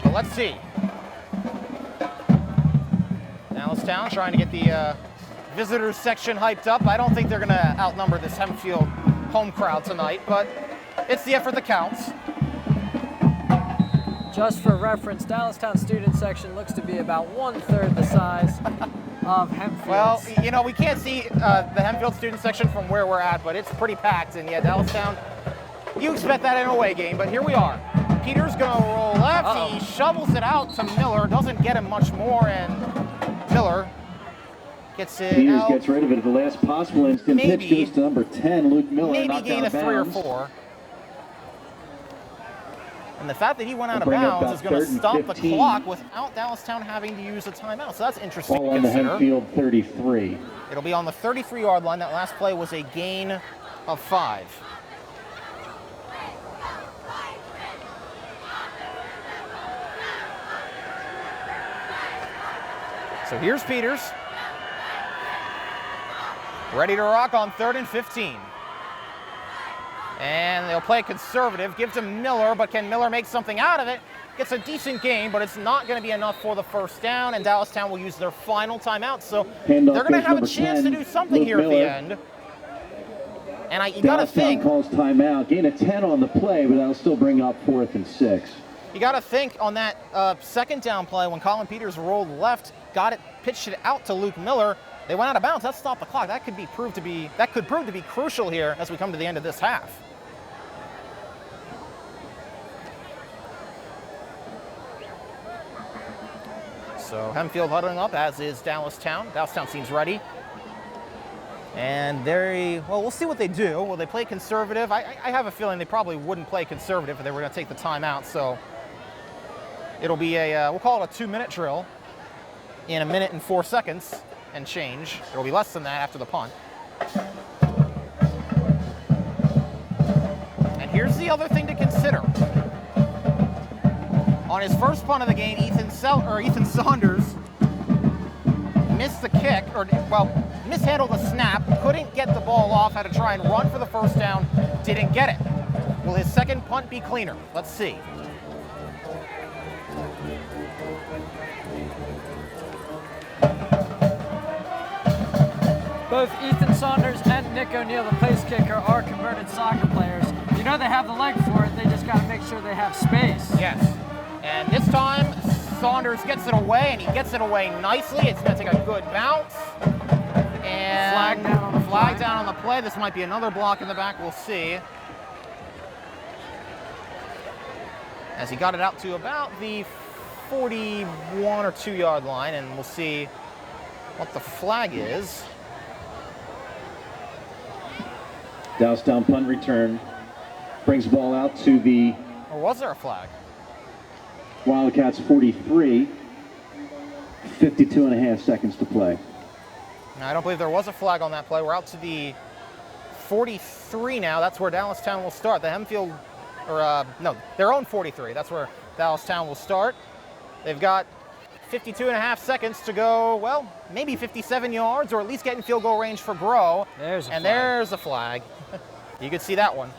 But let's see. Dallastown trying to get the visitors section hyped up. I don't think they're going to outnumber this Hempfield home crowd tonight, but it's the effort that counts. Just for reference, Dallastown student section looks to be about 1/3 the size of Hempfield. Well, we can't see the Hempfield student section from where we're at, but it's pretty packed. And yeah, Dallastown, you expect that in an away game, but here we are. Peters gonna roll left. He shovels it out to Miller. Doesn't get him much more, and Miller gets it Peters out. gets rid of it at the last possible instant. Maybe, pitch goes to number 10, Luke Miller. Maybe gain of 3 or 4. And the fact that he went out of Bring up bounds about is going to 3rd and stop the 15. clock without Dallastown having to use a timeout. So that's interesting Ball to on the consider. Hempfield 33. It'll be on the 33-yard line. That last play was a gain of 5. So here's Peters. Ready to rock on 3rd and 15. And they'll play conservative. Gives him Miller, but can Miller make something out of it? Gets a decent gain, but it's not going to be enough for the first down, and Dallastown will use their final timeout. So they're going to have a chance to do something here at the end. And you got to think. Dallastown calls timeout. Gain of 10 on the play, but that'll still bring up 4th and 6. You got to think on that second down play when Colin Peters rolled left, pitched it out to Luke Miller. They went out of bounds. That stopped the clock. That could prove to be crucial here as we come to the end of this half. So Hempfield huddling up, as is Dallastown. Dallastown seems ready. And we'll see what they do. Will they play conservative? I have a feeling they probably wouldn't play conservative if they were going to take the timeout. So it'll be we'll call it a 2-minute drill in 1 minute and 4 seconds and change. It'll be less than that after the punt. And here's the other thing to consider. On his first punt of the game, Ethan Saunders missed the kick, mishandled the snap, couldn't get the ball off, had to try and run for the first down, didn't get it. Will his second punt be cleaner? Let's see. Both Ethan Saunders and Nick O'Neill, the place kicker, are converted soccer players. You know they have the leg for it, they just got to make sure they have space. Yes. And this time, Saunders gets it away, and he gets it away nicely. It's going to take a good bounce. And flag down on the play. This might be another block in the back. We'll see. As he got it out to about the 41 or 2-yard line, and we'll see what the flag is. Dallastown punt return. Brings the ball out to the Or was there a flag? Wildcats 43. 52.5 seconds to play. No, I don't believe there was a flag on that play. We're out to the 43 now. That's where Dallastown will start. The Hempfield, their own 43. That's where Dallastown will start. They've got 52.5 seconds to go, well, maybe 57 yards, or at least get in field goal range for Grow. There's a flag. You could see that one.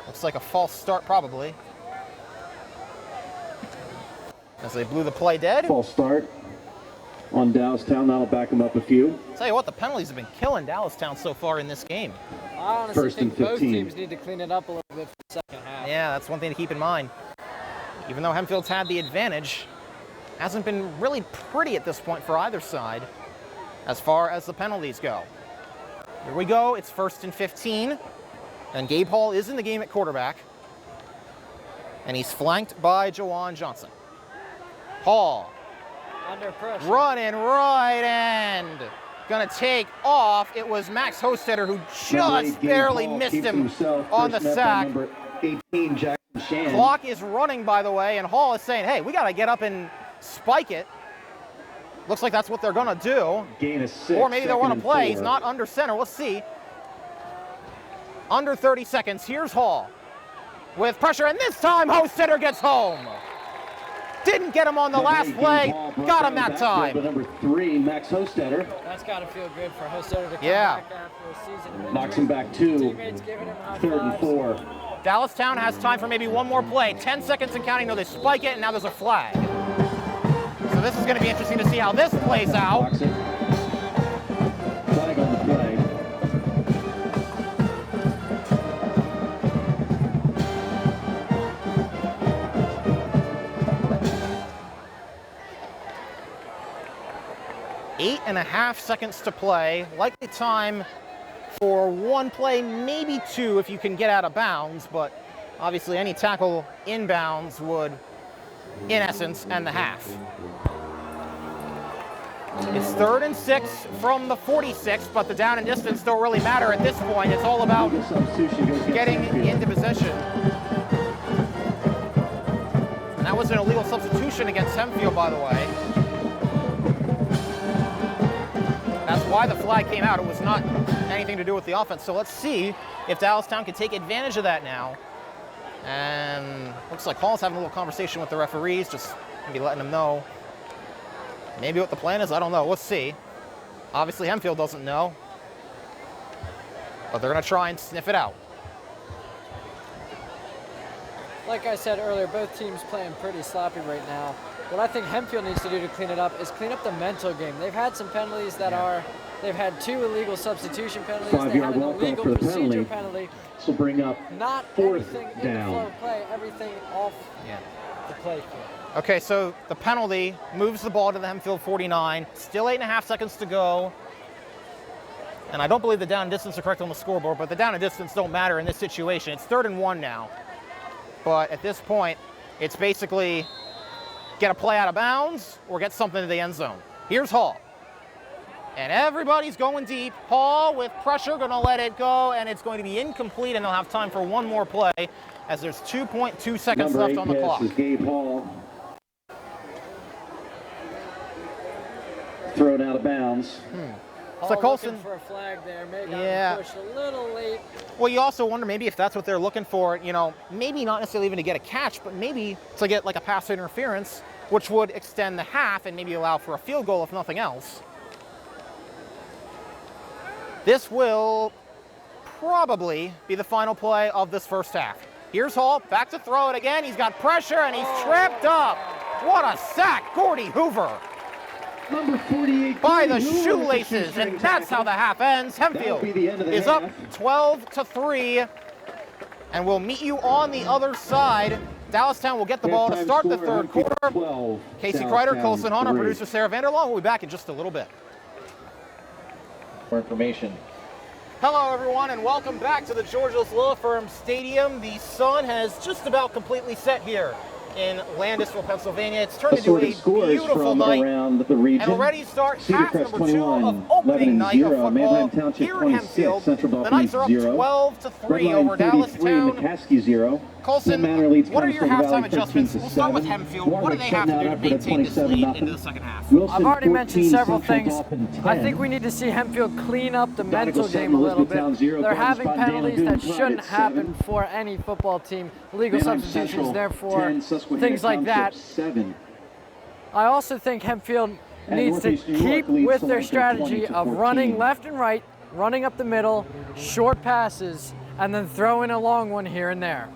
Looks like a false start, probably. As they blew the play dead. False start on Dallastown. That'll back them up a few. Tell you what, the penalties have been killing Dallastown so far in this game. I honestly think both teams need to clean it up a little bit for the second half. Yeah, that's one thing to keep in mind. Even though Hempfield's had the advantage, hasn't been really pretty at this point for either side as far as the penalties go. Here we go. It's 1st and 15. And Gabe Hall is in the game at quarterback. And he's flanked by Jawan Johnson. Hall. Under pressure. Running right end. Gonna take off. It was Max Hostetter who just barely missed him on the sack. Number 18, Jackson Shan. Clock is running, by the way, and Hall is saying, hey, we gotta get up and spike it. Looks like that's what they're gonna do. Gain of 6. Or maybe they'll run a play. 4. He's not under center. Let's see. Under 30 seconds. Here's Hall with pressure, and this time Hostetter gets home. Didn't get him on the last play. Got him that time. Number 3, Max Hostetter. That's got to feel good for Hostetter to come Yeah. back after a season of injury. Knocks him back 2. Teammates giving him high 3rd and fives. 4. Dallastown has time for maybe one more play. 10 seconds and counting. No, they spike it, and now there's a flag. So this is going to be interesting to see how this plays out. Blocks it. Flag on the play. Eight and a half seconds to play. Likely time for one play, maybe two if you can get out of bounds, but obviously any tackle inbounds would, in essence, end the half. It's 3rd and 6 from the 46, but the down and distance don't really matter at this point. It's all about getting into position. was an illegal substitution against Hempfield, by the way. That's why the flag came out. It was not anything to do with the offense. So let's see if Dallastown can take advantage of that now. And looks like Hall's having a little conversation with the referees, just maybe letting them know maybe what the plan is. I don't know. Let's see. Obviously, Hempfield doesn't know, but they're going to try and sniff it out. Like I said earlier, both teams playing pretty sloppy right now. What I think Hempfield needs to do to clean it up is clean up the mental game. They've had some penalties that are, they've had 2 illegal substitution penalties. They had an illegal procedure penalty. This will bring up not everything in the flow of play, everything off the play field. Okay, so the penalty moves the ball to the Hempfield 49. Still 8.5 seconds to go. And I don't believe the down and distance are correct on the scoreboard, but the down and distance don't matter in this situation. It's 3rd and 1 now. But at this point, it's basically get a play out of bounds or get something to the end zone. Here's Hall. And everybody's going deep. Hall with pressure, going to let it go, and it's going to be incomplete, and they'll have time for one more play as there's 2.2 seconds left on the clock. Is Gabe Hall. Thrown out of bounds. So Colson, for a flag there, maybe pushed a little late. Well, you also wonder maybe if that's what they're looking for, you know, maybe not necessarily even to get a catch, but maybe to get like a pass interference, which would extend the half and maybe allow for a field goal if nothing else. This will probably be the final play of this first half. Here's Hall, back to throw it again. He's got pressure and he's tripped up. What a sack, Gordy Hoover. Number 48 By the shoelaces, and that's how the half ends. Hempfield is up 12-3, and we'll meet you on the other side. Dallastown will get the ball to start the 3rd quarter. Kasey, Kreider, Colson, our producer Sarah Vanderlaan will be back in just a little bit. For information. Hello, everyone, and welcome back to the Georgios Law Firm Stadium. The sun has just about completely set here in Landisville, Pennsylvania. It's turned into a beautiful night, and already start half number 2 of opening night of football here in Hempfield. The Knights are up 12-3 over Dallastown. Colson, what are your halftime adjustments? We'll start with Hempfield. What do they have to do to maintain this lead into the second half? I've already mentioned several things. I think we need to see Hempfield clean up the mental game a little bit. They're having penalties that shouldn't happen for any football team. Legal substitutions, therefore, things like that. I also think Hempfield needs to keep with their strategy of running left and right, running up the middle, short passes, and then throw in a long one here and there.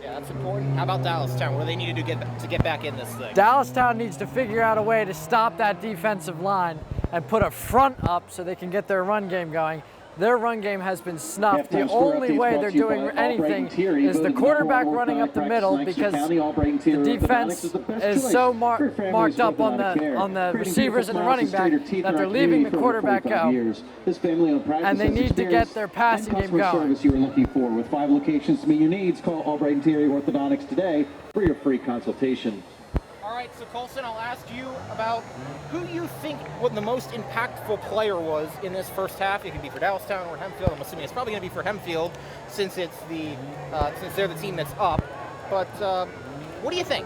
Yeah, that's important. How about Dallastown? What do they need to do to get back in this thing? Dallastown needs to figure out a way to stop that defensive line and put a front up so they can get their run game going. Their run game has been snuffed. The only way they're doing anything is the quarterback running up the middle, because the defense is so marked up on the receivers and the running back that they're leaving the quarterback go. And they need to get their passing game going. You are looking for. With 5 locations to meet your needs, call Albright Interior Orthodontics today for your free consultation. All right, so Colson, I'll ask you about who you think what the most impactful player was in this first half. It could be for Dallastown or Hempfield. I'm assuming it's probably going to be for Hempfield since it's since they're the team that's up. But what do you think?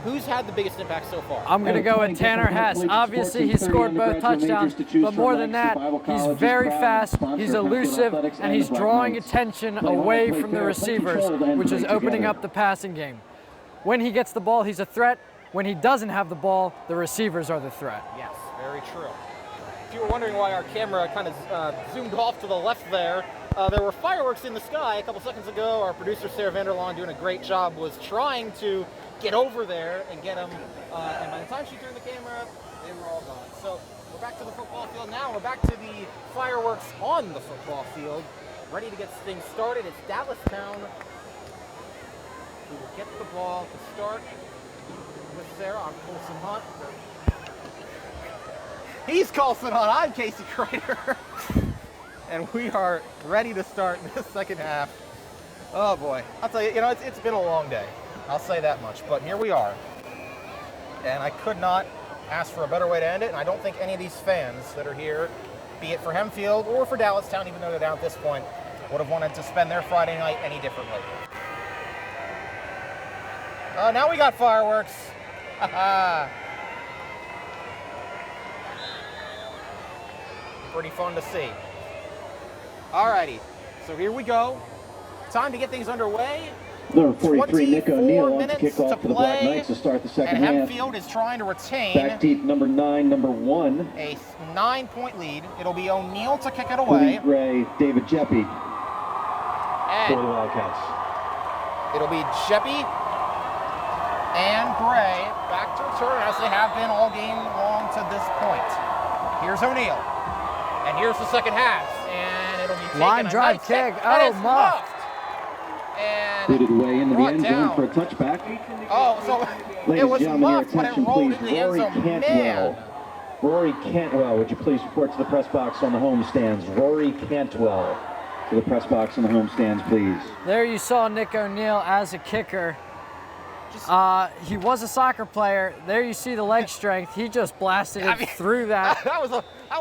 Who's had the biggest impact so far? I'm going to go with Tanner Hess. Obviously, he scored both touchdowns, but more than that, he's very fast, he's elusive, and he's drawing attention away from the receivers, which is opening up the passing game. When he gets the ball, he's a threat. When he doesn't have the ball, the receivers are the threat. Yes, very true. If you were wondering why our camera kind of zoomed off to the left there were fireworks in the sky a couple seconds ago. Our producer, Sarah Vanderlaan, doing a great job, was trying to get over there and get them. And by the time she turned the camera, they were all gone. So we're back to the football field now. We're back to the fireworks on the football field, ready to get things started. It's Dallastown who will get the ball to start with Sarah on Colson Hunt. He's Colson Hunt. I'm Kasey Kreider. And we are ready to start this second half. Oh boy. I'll tell you, it's been a long day. I'll say that much. But here we are. And I could not ask for a better way to end it. And I don't think any of these fans that are here, be it for Hempfield or for Dallastown, even though they're down at this point, would have wanted to spend their Friday night any differently. Oh, now we got fireworks. Pretty fun to see. Alrighty, so here we go. Time to get things underway. Number 43, Nick 24 O'Neill on to minutes kick off for the Black play, Knights to start the second and half. Hempfield is trying to retain Back deep, number 9, number 1. a 9-point lead. It'll be O'Neill to kick it away. Gray, David Jeppy for the And Wildcats. it'll be Jeppy and Gray back to return as they have been all game long to this point. Here's O'Neill. And here's the second half. And it'll be taken Line a drive nice kick. hit, Oh, and it's muffed. And Booted way into the brought end zone down. for a touchback. Oh, so Ladies it was and gentlemen, your muffed, but it attention, rolled please. into the end Rory zone. Man. Cantwell. Rory Cantwell, would you please report to the press box on the home stands? Rory Cantwell to the press box on the home stands, please. There you saw Nick O'Neill as a kicker. He was a soccer player. There you see the leg strength. He just blasted it through that. That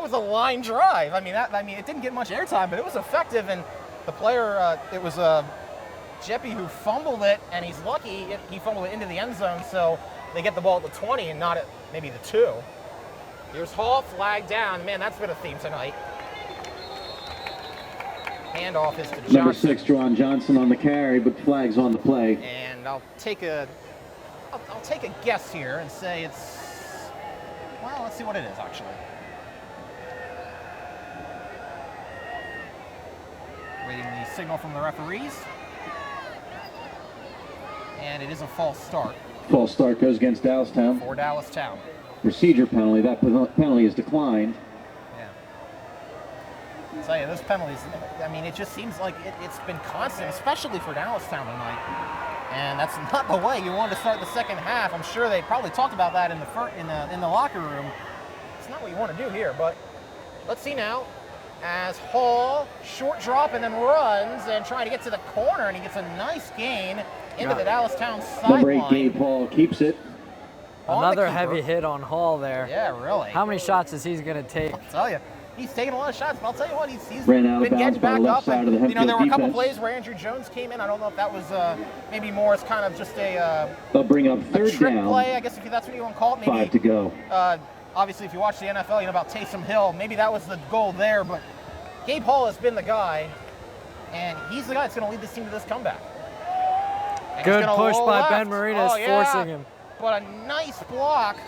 was a line drive. I mean, it didn't get much airtime, but it was effective. And the player, it was Jeppy who fumbled it, and he's lucky he fumbled it into the end zone, so they get the ball at the 20 and not at maybe the 2. Here's Hall, flag down. Man, that's been a theme tonight. Handoff is to Johnson. Number 6, Juwan Johnson on the carry, but flags on the play. And I'll take a guess here and say it's, well, let's see what it is actually. Waiting the signal from the referees. And it is a false start False start goes against Dallastown. for Dallastown. Procedure penalty. That penalty is declined. Yeah. I'll tell you, those penalties, I mean, it just seems like it's been constant, especially for Dallastown tonight. And that's not the way you want to start the second half. I'm sure they probably talked about that in the locker room. It's not what you want to do here, but let's see now. As Hall, short drop and then runs and trying to get to the corner, and he gets a nice gain into the Dallastown Number 8, sideline. Gabe Hall keeps it. Another heavy hit on Hall there. Yeah, really. How many shots is he going to take? I'll tell you, he's taking a lot of shots, but I'll tell you what, he's Ran out of been bounds getting by the back left up. side And, of the you know, there were a Hempfield couple defense. plays where Andrew Jones came in. I don't know if that was maybe more as kind of just a They'll bring up a third trick down. play, I guess if that's what you want to call it. Maybe 5 to go. obviously, if you watch the NFL, you know about Taysom Hill. Maybe that was the goal there, but Gabe Hall has been the guy, and he's the guy that's going to lead this team to this comeback. And Good he's gonna push roll by left. Ben Marinas, Oh, yeah. forcing him. But a nice block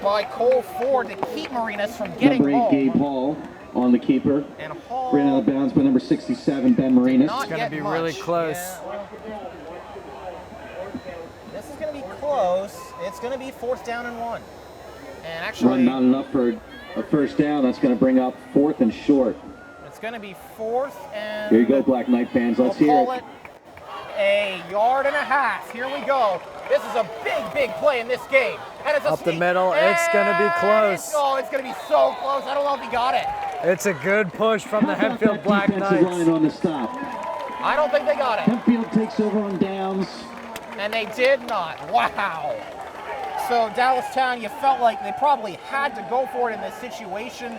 by Cole Ford to keep Marinas from getting Number 8, home. Gabe Hall on the keeper. And Hall Ran out of bounds by number 67, Ben Marinas. not It's gonna get be much. really close. Yeah, well, this is going to be close. It's going to be 4th down and 1. And actually, Run not enough for a first down. That's going to bring up 4th and short. it's going to be 4th and... Here you go, Black Knight fans. Let's we'll hear call it. it a yard and a half. Here we go. This is a big play in this game. And it's a Up the sneak. middle, it's gonna be And close. it's going to be so close. I don't know if he got it. It's a good push from the How about Hempfield that Black defensive line Knights. on the stop? I don't think they got it. Hempfield takes over on downs. And they did not. Wow. So Dallastown, you felt like they probably had to go for it in this situation.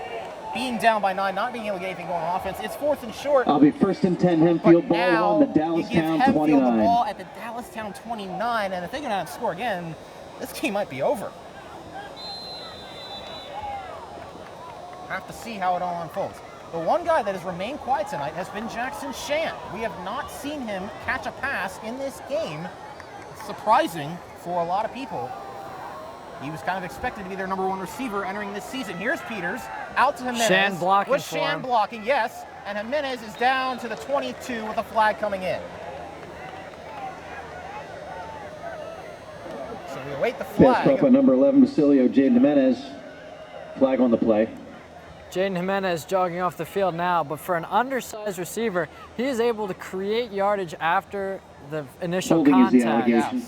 Being down by 9, not being able to get anything going on offense. It's 4th and short. I'll be 1st and 10, Hempfield. But now Ball on the he gives Dallastown Hempfield 29. the ball at the Dallastown 29, and if they go down and score again, this game might be over. Have to see how it all unfolds. The one guy that has remained quiet tonight has been Jackson Shant. We have not seen him catch a pass in this game. It's surprising for a lot of people. He was kind of expected to be their number 1 receiver entering this season. Here's Peters, out to Jimenez. Shan blocking with for Shan him. blocking, yes. And Jimenez is down to the 22 with a flag coming in. So we await the Pass caught by flag. number 11, Basilio, Jaden Jimenez. Flag on the play. Jaden Jimenez jogging off the field now, but for an undersized receiver, he is able to create yardage after the initial Holding is the contact. allegation.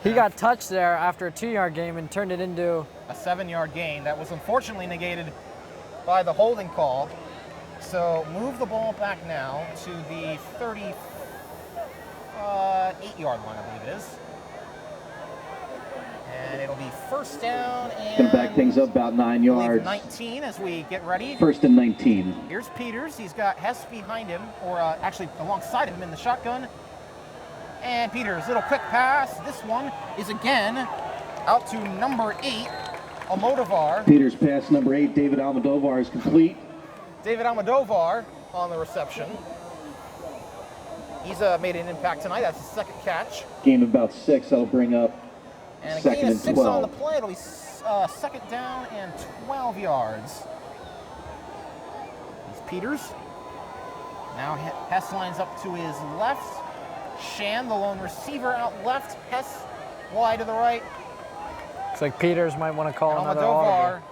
He got touched there after a 2-yard game and turned it into A 7-yard gain that was unfortunately negated by the holding call. So move the ball back now to the 38-yard line, I believe it is. And it'll be 1st down and Going to back things up about 9 I believe yards. 19 as we get ready. 1st and 19. Here's Peters. He's got Hess behind him, or actually alongside of him in the shotgun. And Peters, little quick pass. This one is again out to number 8, Almodovar. Peters pass number 8, David Almodovar, is complete. David Almodovar on the reception. He's made an impact tonight. That's his second catch. Gain of about 6. That'll bring up And a second gain of and 6 12. on the play. It'll be second down and 12 yards. It's Peters. Now Hess lines up to his left. Shan, the lone receiver, out left. Hess wide to the right. Looks like Peters might want to call And another Almodovar audible.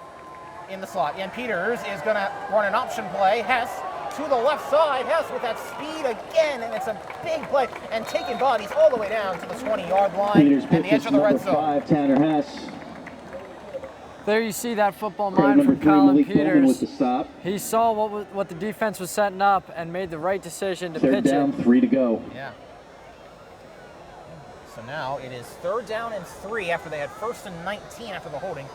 in the slot. And Peters is going to run an option play. Hess to the left side. Hess with that speed again, and it's a big play. And taking bodies all the way down to the 20-yard line Peters and the edge of the red zone. 5, Tanner Hess. There you see that football Card mind number from 3, Colin Malik Bowman Peters. with the stop. He saw what the defense was setting up and made the right decision to Third pitch down, it. 3 to go. Yeah. So now it is 3rd down and 3 after they had 1st and 19 after the holding.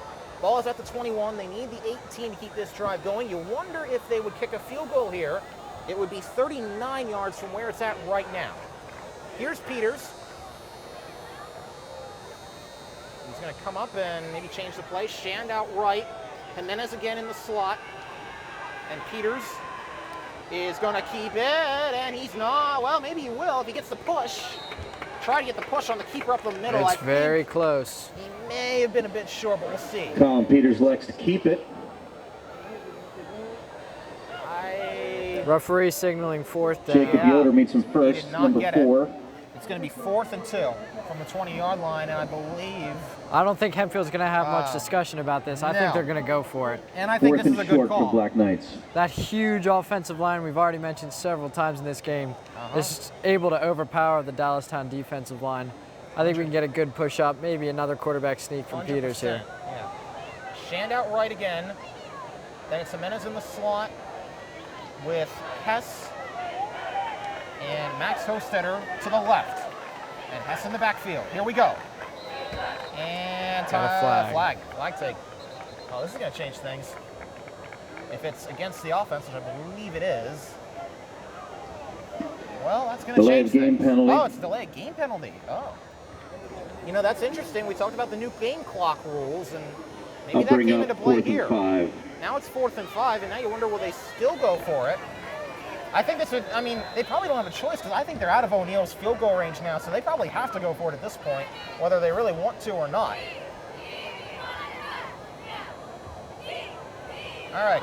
Ball is at the 21. They need the 18 to keep this drive going. You wonder if they would kick a field goal here. It would be 39 yards from where it's at right now. Here's Peters. He's going to come up and maybe change the play. Shand out right. Jimenez again in the slot. And Peters is going to keep it, and he's not. Well, maybe he will if he gets the push. Try to get the push on the keeper up the middle. It's very close. He may have been a bit short, but we'll see. Colin Peters elects to keep it. Referee signaling 4th down. Jacob Yoder meets him first, did not number get 4. It's going to be 4th and 2 from the 20-yard line, and I believe. I don't think Hempfield's going to have much discussion about this. I think no. they're going to go for it. And I think 4th this is and a good short call. for Black Knights. That huge offensive line we've already mentioned several times in this game is able to overpower the Dallastown defensive line. I think we can get a good push up, maybe another quarterback sneak from 100%, Peters here. Yeah. Shand out right again. Then it's Jimenez in the slot with Hess and Max Hostetter to the left. And Hess in the backfield. Here we go. And Got a flag. Flag take. Oh, this is going to change things. If it's against the offense, which I believe it is, well, that's going to change Delayed game things. penalty. Oh, it's a delayed game penalty. Oh. You know, that's interesting. We talked about the new game clock rules, and maybe I'll that bring came up into play 4th here. and 5. Now it's 4th and 5, and now you wonder, will they still go for it? I think this would, I mean, they probably don't have a choice because I think they're out of O'Neill's field goal range now, so they probably have to go for it at this point, whether they really want to or not. All right.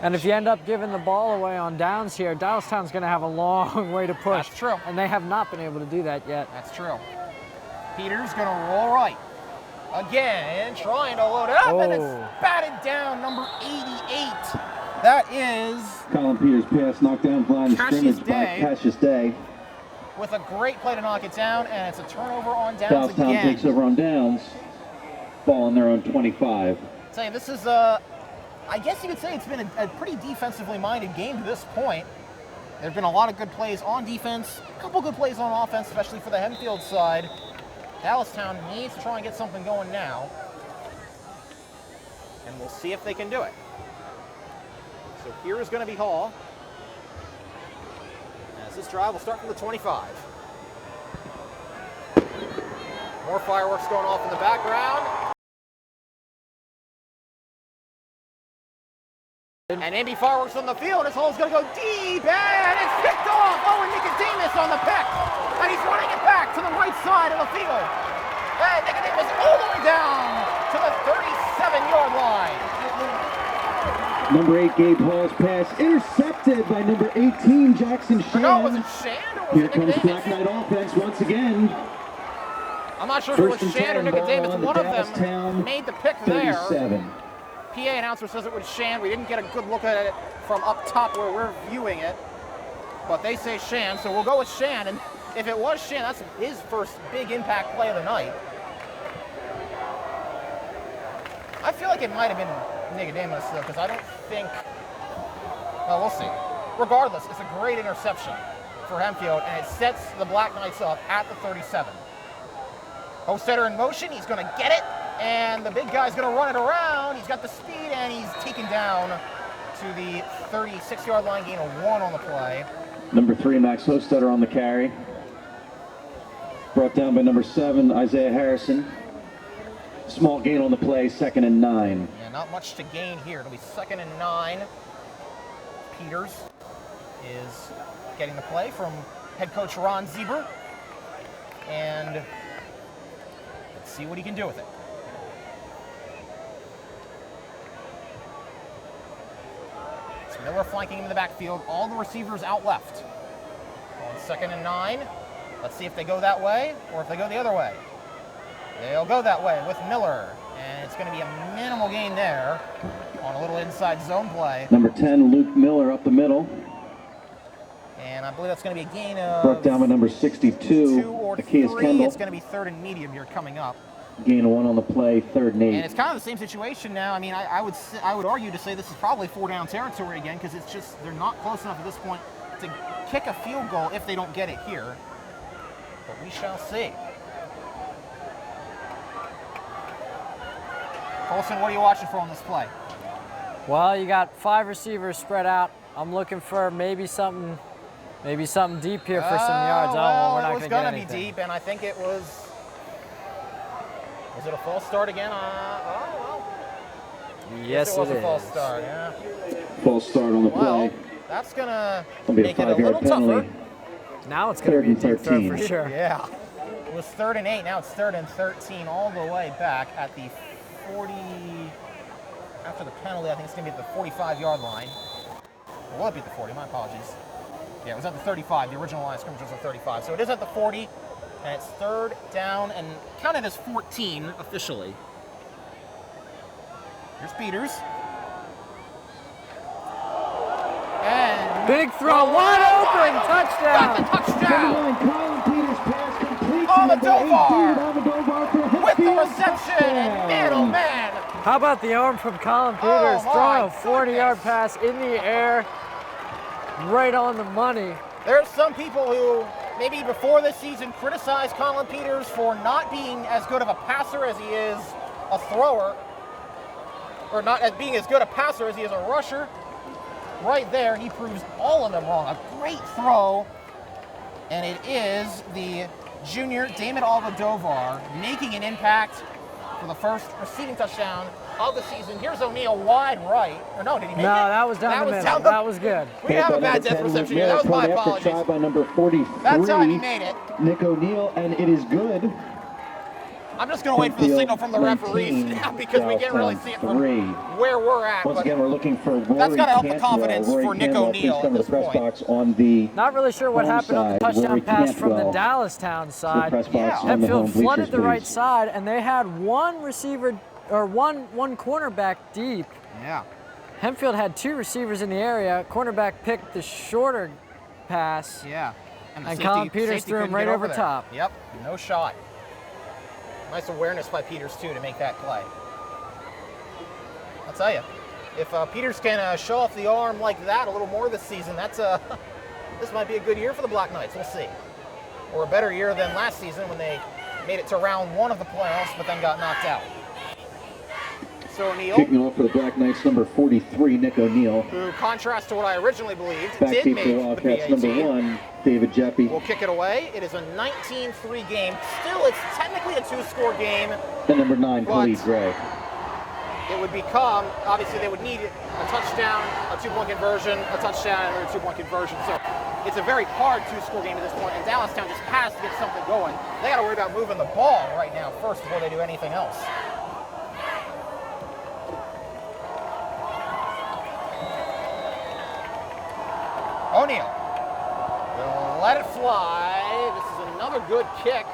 And if you end up giving the ball away on downs here, Dallastown's going to have a long way to push. That's true. And they have not been able to do that yet. That's true. Peters going to roll right. Again, trying to load it up, and it's batted down, number 88. That is Colin Peters pass knocked down line of Cassius scrimmage by Day. Cassius Day. with a great play to knock it down, and it's a turnover on downs Dallastown again. takes over on downs. Ball on their own 25. Saying this is I guess you could say it's been a pretty defensively minded game to this point. There have been a lot of good plays on defense, a couple good plays on offense, especially for the Hempfield side. Dallastown needs to try and get something going now, and we'll see if they can do it. So here is going to be Hall, as this drive will start from the 25. More fireworks going off in the background. And Indy fireworks on the field as Hall's going to go deep, and it's picked off. Oh, and Nicodemus on the pick. And he's running it back to the right side of the field. And Nicodemus all the way down to the 37-yard line. Number 8, Gabe Hall's pass intercepted by number 18, Jackson Shan. No, was it Shand or was Here it comes Nicodemus? Black Knight offense once again. I'm not sure if it was First and Shand or 10, ball Nicodemus. on the One of Dallastown them made the pick there. 37. PA announcer says it was Shand. We didn't get a good look at it from up top where we're viewing it, but they say Shand, so we'll go with Shand. And if it was Shand, that's his first big impact play of the night. I feel like it might have been Nicodemus though, because I don't think. Well, we'll see. Regardless, it's a great interception for Hempfield, and it sets the Black Knights up at the 37. Hostetter in motion. He's going to get it. And the big guy's going to run it around. He's got the speed, and he's taken down to the 36-yard line, gain of 1 on the play. Number 3, Max Hostetter on the carry. Brought down by number 7, Isaiah Harrison. Small gain on the play, 2nd and 9. Yeah, not much to gain here. It'll be 2nd and 9. Peters is getting the play from head coach Ron Zieber. And let's see what he can do with it. It's Miller flanking him in the backfield. All the receivers out left. On 2nd and 9. Let's see if they go that way or if they go the other way. They'll go that way with Miller. And it's going to be a minimal gain there on a little inside zone play. Number 10, Luke Miller up the middle. And I believe that's going to be a gain of... Brought down by number 62, 2 or 3. Kendall. It's going to be 3rd and medium here coming up. Gain of 1 on the play, 3rd and 8. And it's kind of the same situation now. I mean, I would argue to say this is probably 4-down territory again because it's just they're not close enough at this point to kick a field goal if they don't get it here. But we shall see. Colson, what are you watching for on this play? Well, you got 5 receivers spread out. I'm looking for maybe something deep here for some yards. Well, we're not it was going to to be deep, and I think it was. Was it a false start again? Yes, it was it a is. false start. Yeah. False start on the Well, play. that's gonna It'll be a make it a 5-yard little penalty. tougher. Now it's going to be a 3rd and deep throw 13. for sure. Yeah. It was 3rd and 8. Now it's 3rd and 13, all the way back at the 40. After the penalty, I think it's going to be at the 45-yard line. Or will it be at the 40? My apologies. Yeah, it was at the 35. The original line of scrimmage was at 35. So it is at the 40, and it's 3rd down and counted as 14 officially. Here's Peters. And Big throw, wide open, touchdown. got the touchdown. Colin Peters pass complete On the to number 18, Dovar. for With the Hempfield. reception and middle man. How about the arm from Colin Peters Oh, throwing a my 40-yard goodness. pass in the air, right on the money. There's some people who maybe before this season criticized Colin Peters for not being as good of a passer as he is a thrower, or not as being as good a passer as he is a rusher. Right there, he proves all of them wrong. A great throw, and it is the junior Damon Alvadovar making an impact for the first receiving touchdown of the season. Here's O'Neal wide right. Or no, did he make it? No, that was down the middle. That was good. We didn't have a bad depth reception here. That was my apologies. Try by number 43, That time he made it. Nick O'Neal, and it is good. I'm just going to wait for the signal from the referees now because we can't really see it from where we're at. Once but again, we're looking for Rory that's gotta help the Cantwell. confidence Rory for Nick Cantwell, O'Neal please come at to this the press point. box on the Not really sure what home happened on the side. touchdown Rory pass from the Cantwell. Dallastown side. Press box Yeah. on the Hempfield home bleachers, flooded the right please. side, and they had one receiver or one cornerback deep. Yeah. Hempfield had 2 receivers in the area. Cornerback picked the shorter pass. Yeah. the And Colin Peters safety threw him couldn't right get over there. top. Yep. No shot. Nice awareness by Peters, too, to make that play. I'll tell you, if Peters can show off the arm like that a little more this season, that's this might be a good year for the Black Knights. We'll see. Or a better year than last season when they made it to round 1 of the playoffs, but then got knocked out. So O'Neal, Kicking off for the Black Knights, number 43, Nick O'Neal. who, contrast to what I originally believed, Back did deep make for the the Wildcats, BAT. number 1, David Jeppe. We'll kick it away. It is a 19-3 game. Still, it's technically a 2-score game. And number 9, But- Khalid Gray. It would become, obviously they would need a touchdown, a 2-point conversion, a touchdown, and another 2-point conversion. So it's a very hard 2-score game at this point, and Dallastown just has to get something going. They got to worry about moving the ball right now first before they do anything else. O'Neal will let it fly. This is another good kick,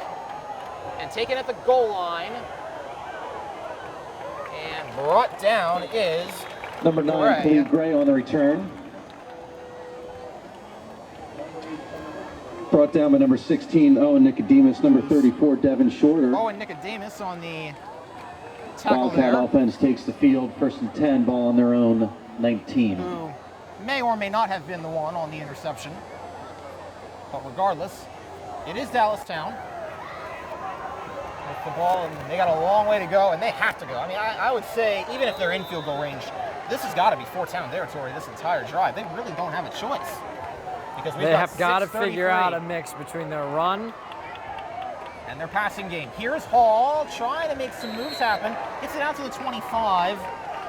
and taken at the goal line. And brought down is Number 9, Gray. Khalid Gray on the return. Brought down by number 16, Owen Nicodemus. Number 34, Devin Shorter. Owen Nicodemus on the tackle Wildcat there, offense takes the field, 1st and 10, ball on their own 19. who may or may not have been the one on the interception. But regardless, it is Dallastown with the ball, and they got a long way to go, and they have to go. I mean, I would say, even if they're in field goal range, this has got to be 4-down territory this entire drive. They really don't have a choice. because we've They have got to 6:33 figure out a mix between their run. and their passing game. Here's Hall trying to make some moves happen. Gets it out to the 25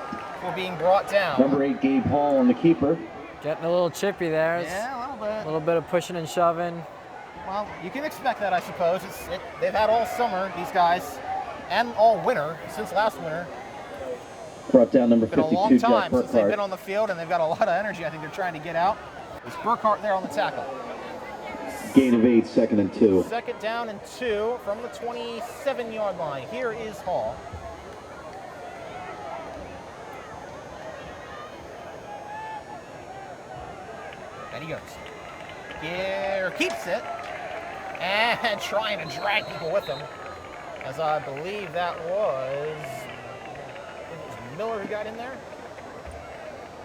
before being brought down. Number 8, Gabe Hall on the keeper. Getting a little chippy there. Yeah, a little bit. A little bit of pushing and shoving. Well, you can expect that, I suppose. They've had all summer, these guys, and all winter, since last winter. Brought down number It's been a 52, long Jack time since they've Burkhart. been on the field, and they've got a lot of energy. I think they're trying to get out. It's Burkhart there on the tackle. Gain of 8, 2nd and 2. 2nd down and 2 from the 27-yard line. Here is Hall. And he goes. Here, keeps it. And trying to drag people with him. As I believe that was Miller who got in there.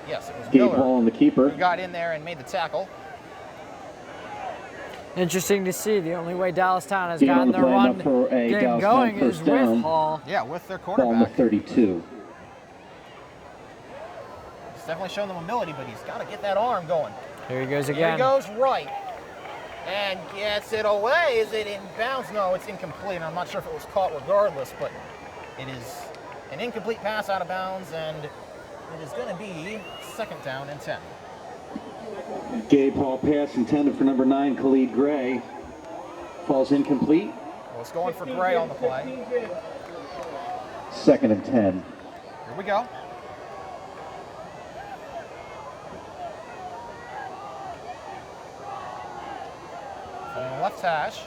Yes, it was Gabe Miller Hall on the keeper. who got in there and made the tackle. Interesting to see. The only way Dallastown has Being on gotten the their play, run enough for a game Dallastown going is first with down. Hall. Yeah, with their Ball on the quarterback. 32. He's definitely shown them ability, but he's got to get that arm going. Here he goes Here again. he goes right. And gets it away. Is it in bounds? No, it's incomplete. I'm not sure if it was caught regardless, but it is an incomplete pass out of bounds, and it is going to be 2nd down and 10. Gabe Hall pass intended for number 9, Khalid Gray. Falls incomplete. Well, it's going for Gray on the play. 2nd and 10. Here we go. From the left hash.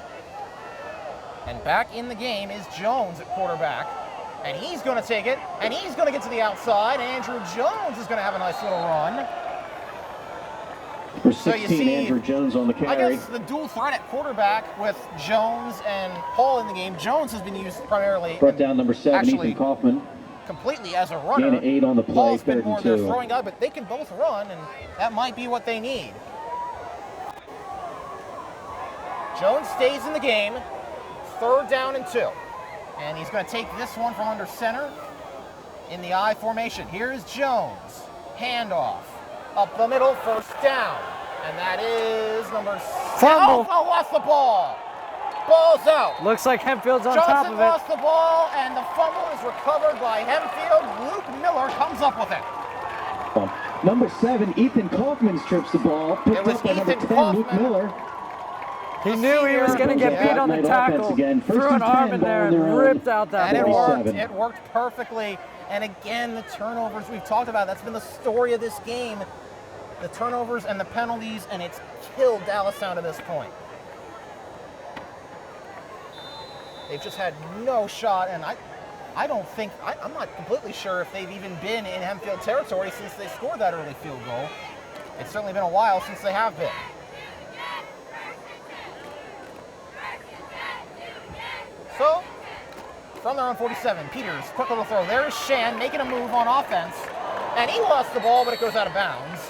And back in the game is Jones at quarterback. And he's going to take it, and he's going to get to the outside. Andrew Jones is going to have a nice little run. For So you 16, see, Andrew Jones on the I carry. guess the dual threat at quarterback with Jones and Hall in the game. Jones has been used primarily Brought down number 7, actually Ethan Kaufman. completely as a runner. Gain of 8 on the play, Hall's been 3rd more and their 2. throwing guy, but they can both run, and that might be what they need. Jones stays in the game, 3rd down and 2. And he's going to take this one from under center in the I formation. Here's Jones. Handoff. Up the middle, 1st down. And that is number 7. Fumble. Oh, lost the ball. Ball's out. Looks like Hempfield's on top Johnson of it. lost the ball, and the fumble is recovered by Hempfield. Luke Miller comes up with it. Number 7, Ethan Kaufman strips the ball. Picked It was up by number Ethan 10, Luke Kaufman. Miller. He knew he was going to get beat on the tackle. Threw an arm in there and ripped out that And it ball. worked. It worked perfectly. And again, the turnovers we've talked about, that's been the story of this game. The turnovers and the penalties, and it's killed Dallastown to this point. They've just had no shot, and I don't think, I'm not completely sure if they've even been in Hempfield territory since they scored that early field goal. It's certainly been a while since they have been. So, from their own 47, Peters, quick little throw. There's Shan making a move on offense, and he lost the ball, but it goes out of bounds.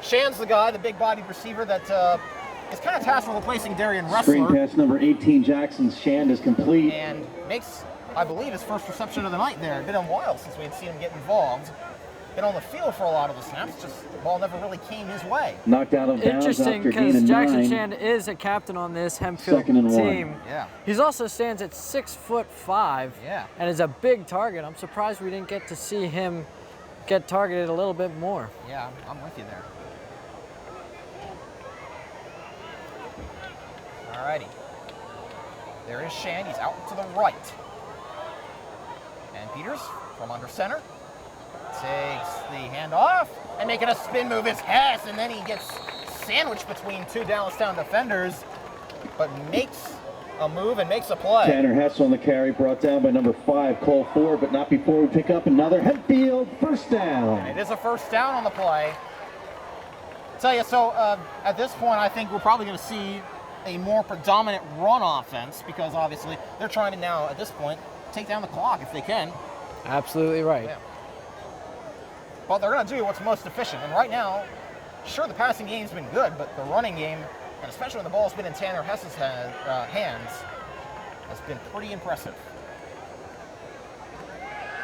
Shan's the guy, the big-bodied receiver that is kind of tasked with replacing Darian Screen Ressler, pass number 18, Jackson Shand is complete. and makes, I believe, his first reception of the night there. It's been a while since we had seen him get involved. Been on the field for a lot of the snaps, just the ball never really came his way. Knocked out of bounds Interesting, after because gaining Jackson 9. Shand is a captain on this Hempfield 2nd and 1. team. Yeah. He's also stands at 6'5", Yeah. and is a big target. I'm surprised we didn't get to see him get targeted a little bit more. Yeah, I'm with you there. Alrighty. There is Shan, he's out to the right. And Peters, from under center, takes the handoff, and making a spin move is Hess, and then he gets sandwiched between two Dallastown defenders, but makes a move and makes a play. Tanner Hess on the carry, brought down by number 5, Cole Ford, but not before we pick up another Hempfield first down. It is a 1st down on the play. Tell you, so at this point, I think we're probably going to see a more predominant run offense, because obviously they're trying to now, at this point, take down the clock if they can. Absolutely right. Yeah. But they're going to do what's most efficient. And right now, sure, the passing game's been good, but the running game, and especially when the ball's been in Tanner Hess's hands, has been pretty impressive.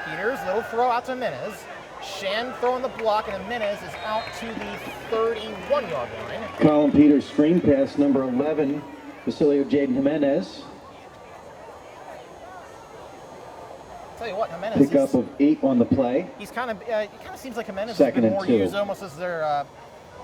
Peters, little throw out to Minez. Shan throwing the block, and Jimenez is out to the 31-yard line. Colin Peters screen pass, number 11, Basilio Jaden Jimenez. Tell you what, Jimenez. Pickup of 8 on the play. He's kind of. It kind of seems like Jimenez Second has been and more 2. used almost as their,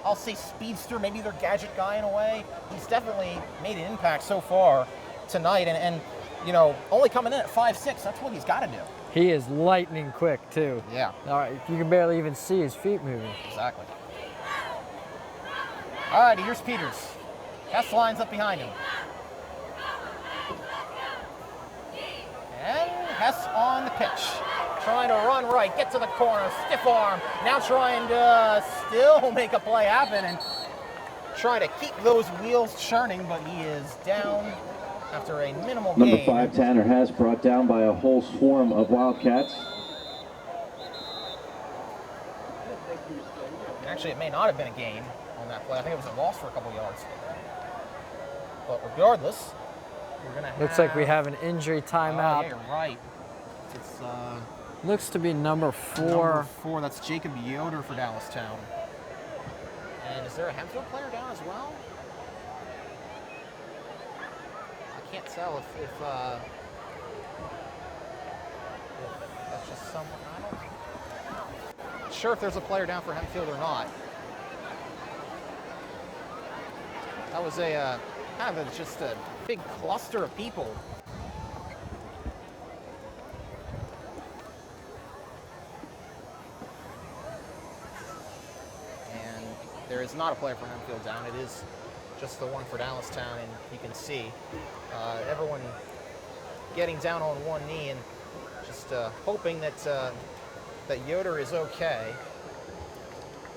I'll say, speedster, maybe their gadget guy in a way. He's definitely made an impact so far tonight, and you know, only coming in at 5'6". That's what he's got to do. He is lightning quick too. Yeah. All right, you can barely even see his feet moving. Exactly. All right, here's Peters. Hess lines up behind him. And Hess on the pitch. Trying to run right, get to the corner, stiff arm. Now trying to still make a play happen and trying to keep those wheels churning, but he is down after a minimal Number gain. 5, Tanner Hess, brought down by a whole swarm of Wildcats. Actually, it may not have been a gain on that play. I think it was a loss for a couple yards. But regardless, we're going to have... Looks like we have an injury timeout. Oh, yeah, you're right. It's Looks to be number 4. number 4. That's Jacob Yoder for Dallastown. And is there a Hempfield player down as well? I can't tell if that's just someone. I'm not sure if there's a player down for Hempfield or not. That was a kind of just a big cluster of people. And there is not a player for Hempfield down. It is just the one for Dallastown, and you can see everyone getting down on one knee and just hoping that that Yoder is okay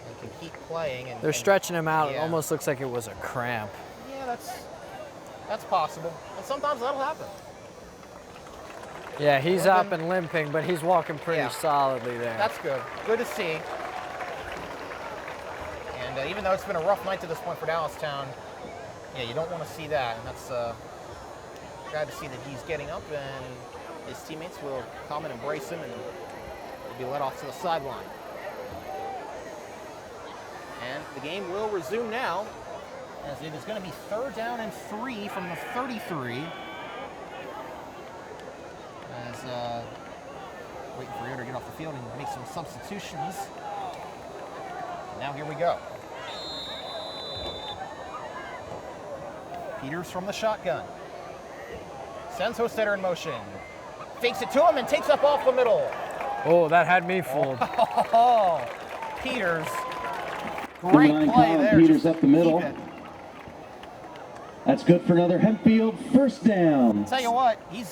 and can keep playing. And They're stretching him out. yeah. It almost looks like it was a cramp. Yeah, that's possible, and sometimes that'll happen. Yeah, he's Well, up then- and limping, but he's walking pretty Yeah. solidly there. That's good. Good to see. And even though it's been a rough night to this point for Dallastown, yeah, you don't want to see that. And that's glad to see that he's getting up and his teammates will come and embrace him and he'll be led off to the sideline. And the game will resume now as it is going to be 3rd down and 3 from the 33. As waiting for Yoder to get off the field and make some substitutions. Now here we go. Peters from the shotgun. Sends Hostetter in motion. Fakes it to him and takes up off the middle. Oh, that had me fooled. Oh, Peters. Number Great 9, play Colin there. Peters Just up the middle. keep it. That's good for another Hempfield first down. Tell you what, he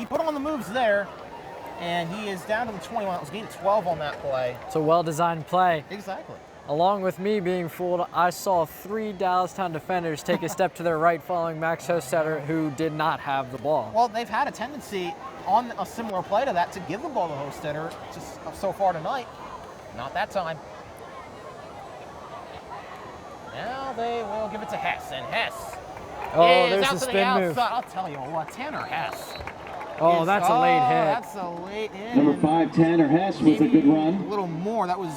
put on the moves there, and he is down to the 21. It was gain of 12 on that play. It's a well-designed play. Exactly. Along with me being fooled, I saw 3 Dallastown defenders take a step to their right following Max Hostetter, who did not have the ball. Well, they've had a tendency on a similar play to that to give the ball to Hostetter just so far tonight. Not that time. Now they will give it to Hess, and Hess Oh, is there's out the to the spin move. outside. I'll tell you what, Tanner Hess. Oh, that's a late hit. That's a late hit. Number 5, Tanner Hess with a good A run. little more. That was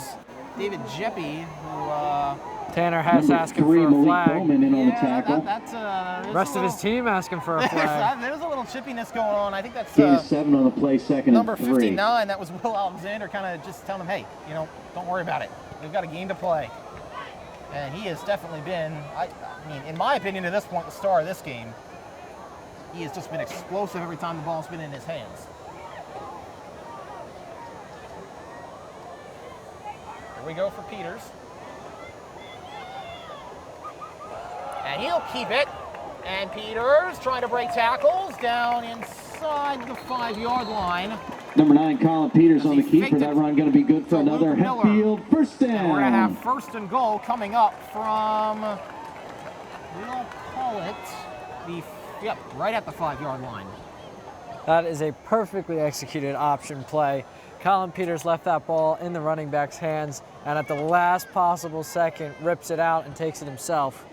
David Jeppy who. Tanner Hess Number asking 3, for a Malik flag. Bowman in on the Yeah, tackle. there's Rest a of his little- team asking for a flag. There's a little chippiness going on. I think that's Gain of 7 on the play, 2nd number and 3. 59. That was Will Alexander kind of just telling him, hey, don't worry about it. We've got a game to play. And he has definitely been, I mean, in my opinion, to this point, the star of this game. He has just been explosive every time the ball's been in his hands. Here we go for Peters. And he'll keep it. And Peters trying to break tackles down inside the 5-yard line. Number 9, Colin Peters on the He keeper. faked That it run going to be good for to another Luke Miller. Hempfield first down. And we're going to have 1st and goal coming up from, we'll call it, right at the 5-yard line. That is a perfectly executed option play. Colin Peters left that ball in the running back's hands, and at the last possible second, rips it out and takes it himself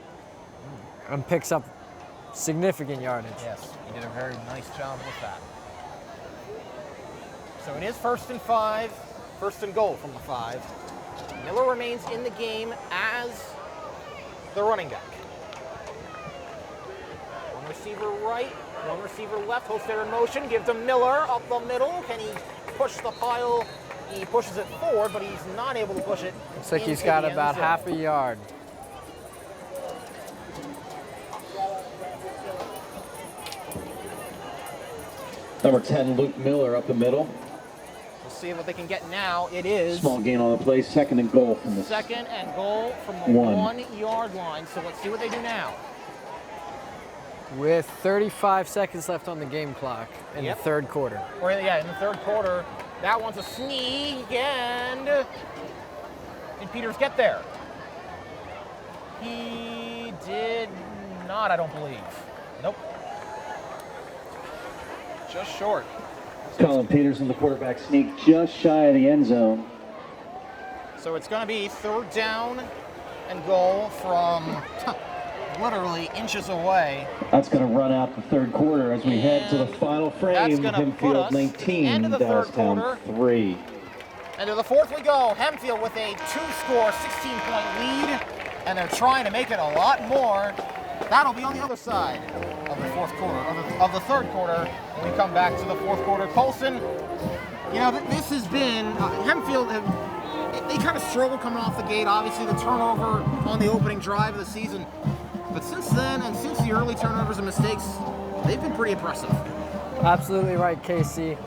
and picks up significant yardage. Yes, he did a very nice job with that. So it is 1st and 5 First and goal from the 5. Miller remains in the game as the running back. One receiver right, one receiver left. Holster in motion, gives to Miller up the middle. Can he push the pile? He pushes it forward, but he's not able to push it. Looks like he's got about half a yard. Number 10, Luke Miller up the middle. We'll see what they can get now. It is Small gain on the play, second and goal from the second and goal from the 1 yard line. So let's see what they do now. With 35 seconds left on the game clock in the third quarter. Or yeah, in the third quarter. That one's a sneak, and did Peters get there? He did not, I don't believe. Nope. Just short. Colin Peters in the quarterback sneak just shy of the end zone. So it's going to be third down and goal from literally inches away. That's going to run out the third quarter as we head to the final frame. Hempfield 19, Dallastown 3. And to the fourth we go. Hempfield with a 2-score, 16-point lead, and they're trying to make it a lot more. That'll be on the other side of the fourth quarter, of the third quarter, when we come back to the fourth quarter. Colson, you know, this has been, Hempfield, they kind of struggled coming off the gate. Obviously the turnover on the opening drive of the season. But since then, and since the early turnovers and mistakes, they've been pretty impressive. Absolutely right, Kasey.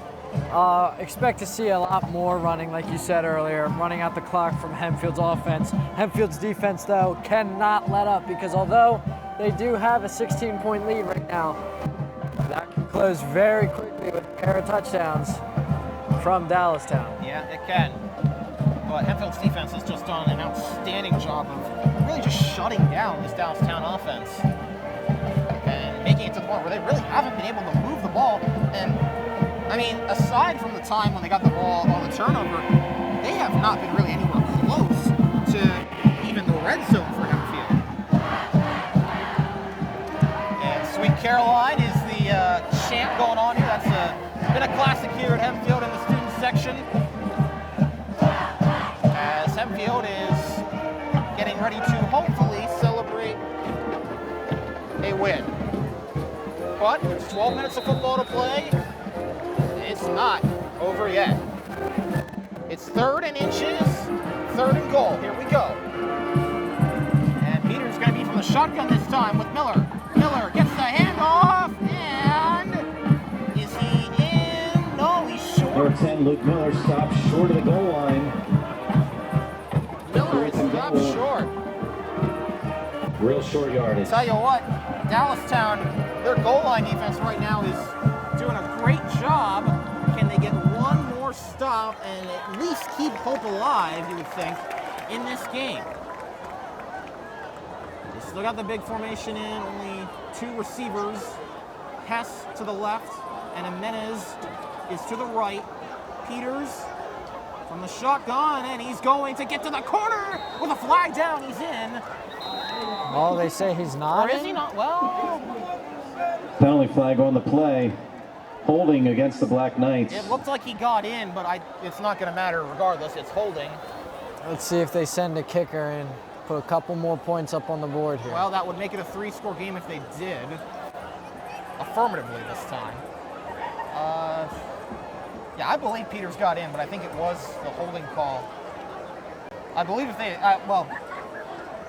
Expect to see a lot more running, like you said earlier, running out the clock from Hempfield's offense. Hempfield's defense, though, cannot let up, because although they do have a 16-point lead right now, that can close very quickly with a pair of touchdowns from Dallastown. Yeah, it can. But Hempfield's defense has just done an outstanding job of really just shutting down this Dallastown offense and making it to the point where they really haven't been able to move the ball. And I mean, aside from the time when they got the ball on the turnover, they have not been really anywhere close to even the red zone for Hempfield. And Sweet Caroline is the chant going on here. That's been a classic here at Hempfield in the student section. As Hempfield is getting ready to hopefully celebrate a win. But there's 12 minutes of football to play. It's not over yet. It's third and inches, third and goal. Here we go. And Peter's going to be from the shotgun this time with Miller. Miller gets the handoff, and is he in? No, he's short. Number 10, Luke Miller, stops short of the goal line. Miller is stopped short. Real short yardage. Tell you what, Dallastown, their goal line defense right now is doing a great job. Can they get one more stop and at least keep hope alive, you would think, in this game? They still got the big formation in, only 2 receivers. Hess to the left, and Jimenez is to the right. Peters from the shotgun, and he's going to get to the corner with a flag down. He's in. Oh, they say he's not. Or is he not? Well, Penalty flag on the play. Holding against the Black Knights. it looked like he got in, but it's not going to matter regardless. It's holding. Let's see if they send a kicker and put a couple more points up on the board here. Well, that would make it a 3-score game if they did. Affirmatively this time. Yeah, I believe Peters got in, but I think it was the holding call. I believe if they, well.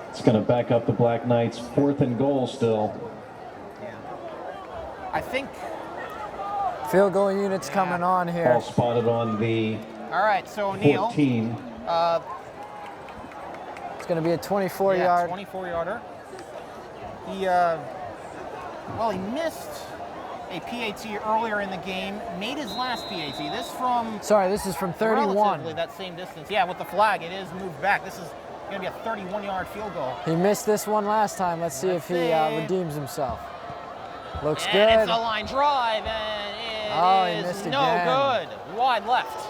It's going to back up the Black Knights. 4th and goal still. Yeah. I think. Field goal units coming on here. Ball spotted on the all right, so O'Neal. 14. It's going to be a 24-yard. 24-yarder. He, well, he missed a PAT earlier in the game, made his last PAT. This from... Sorry, this is from 31. Relatively that same distance. Yeah, with the flag, it is moved back. This is going to be a 31-yard field goal. He missed this one last time. Let's see if he redeems himself. Looks and good. It's a line drive, and it he is missed no again. good. Wide left.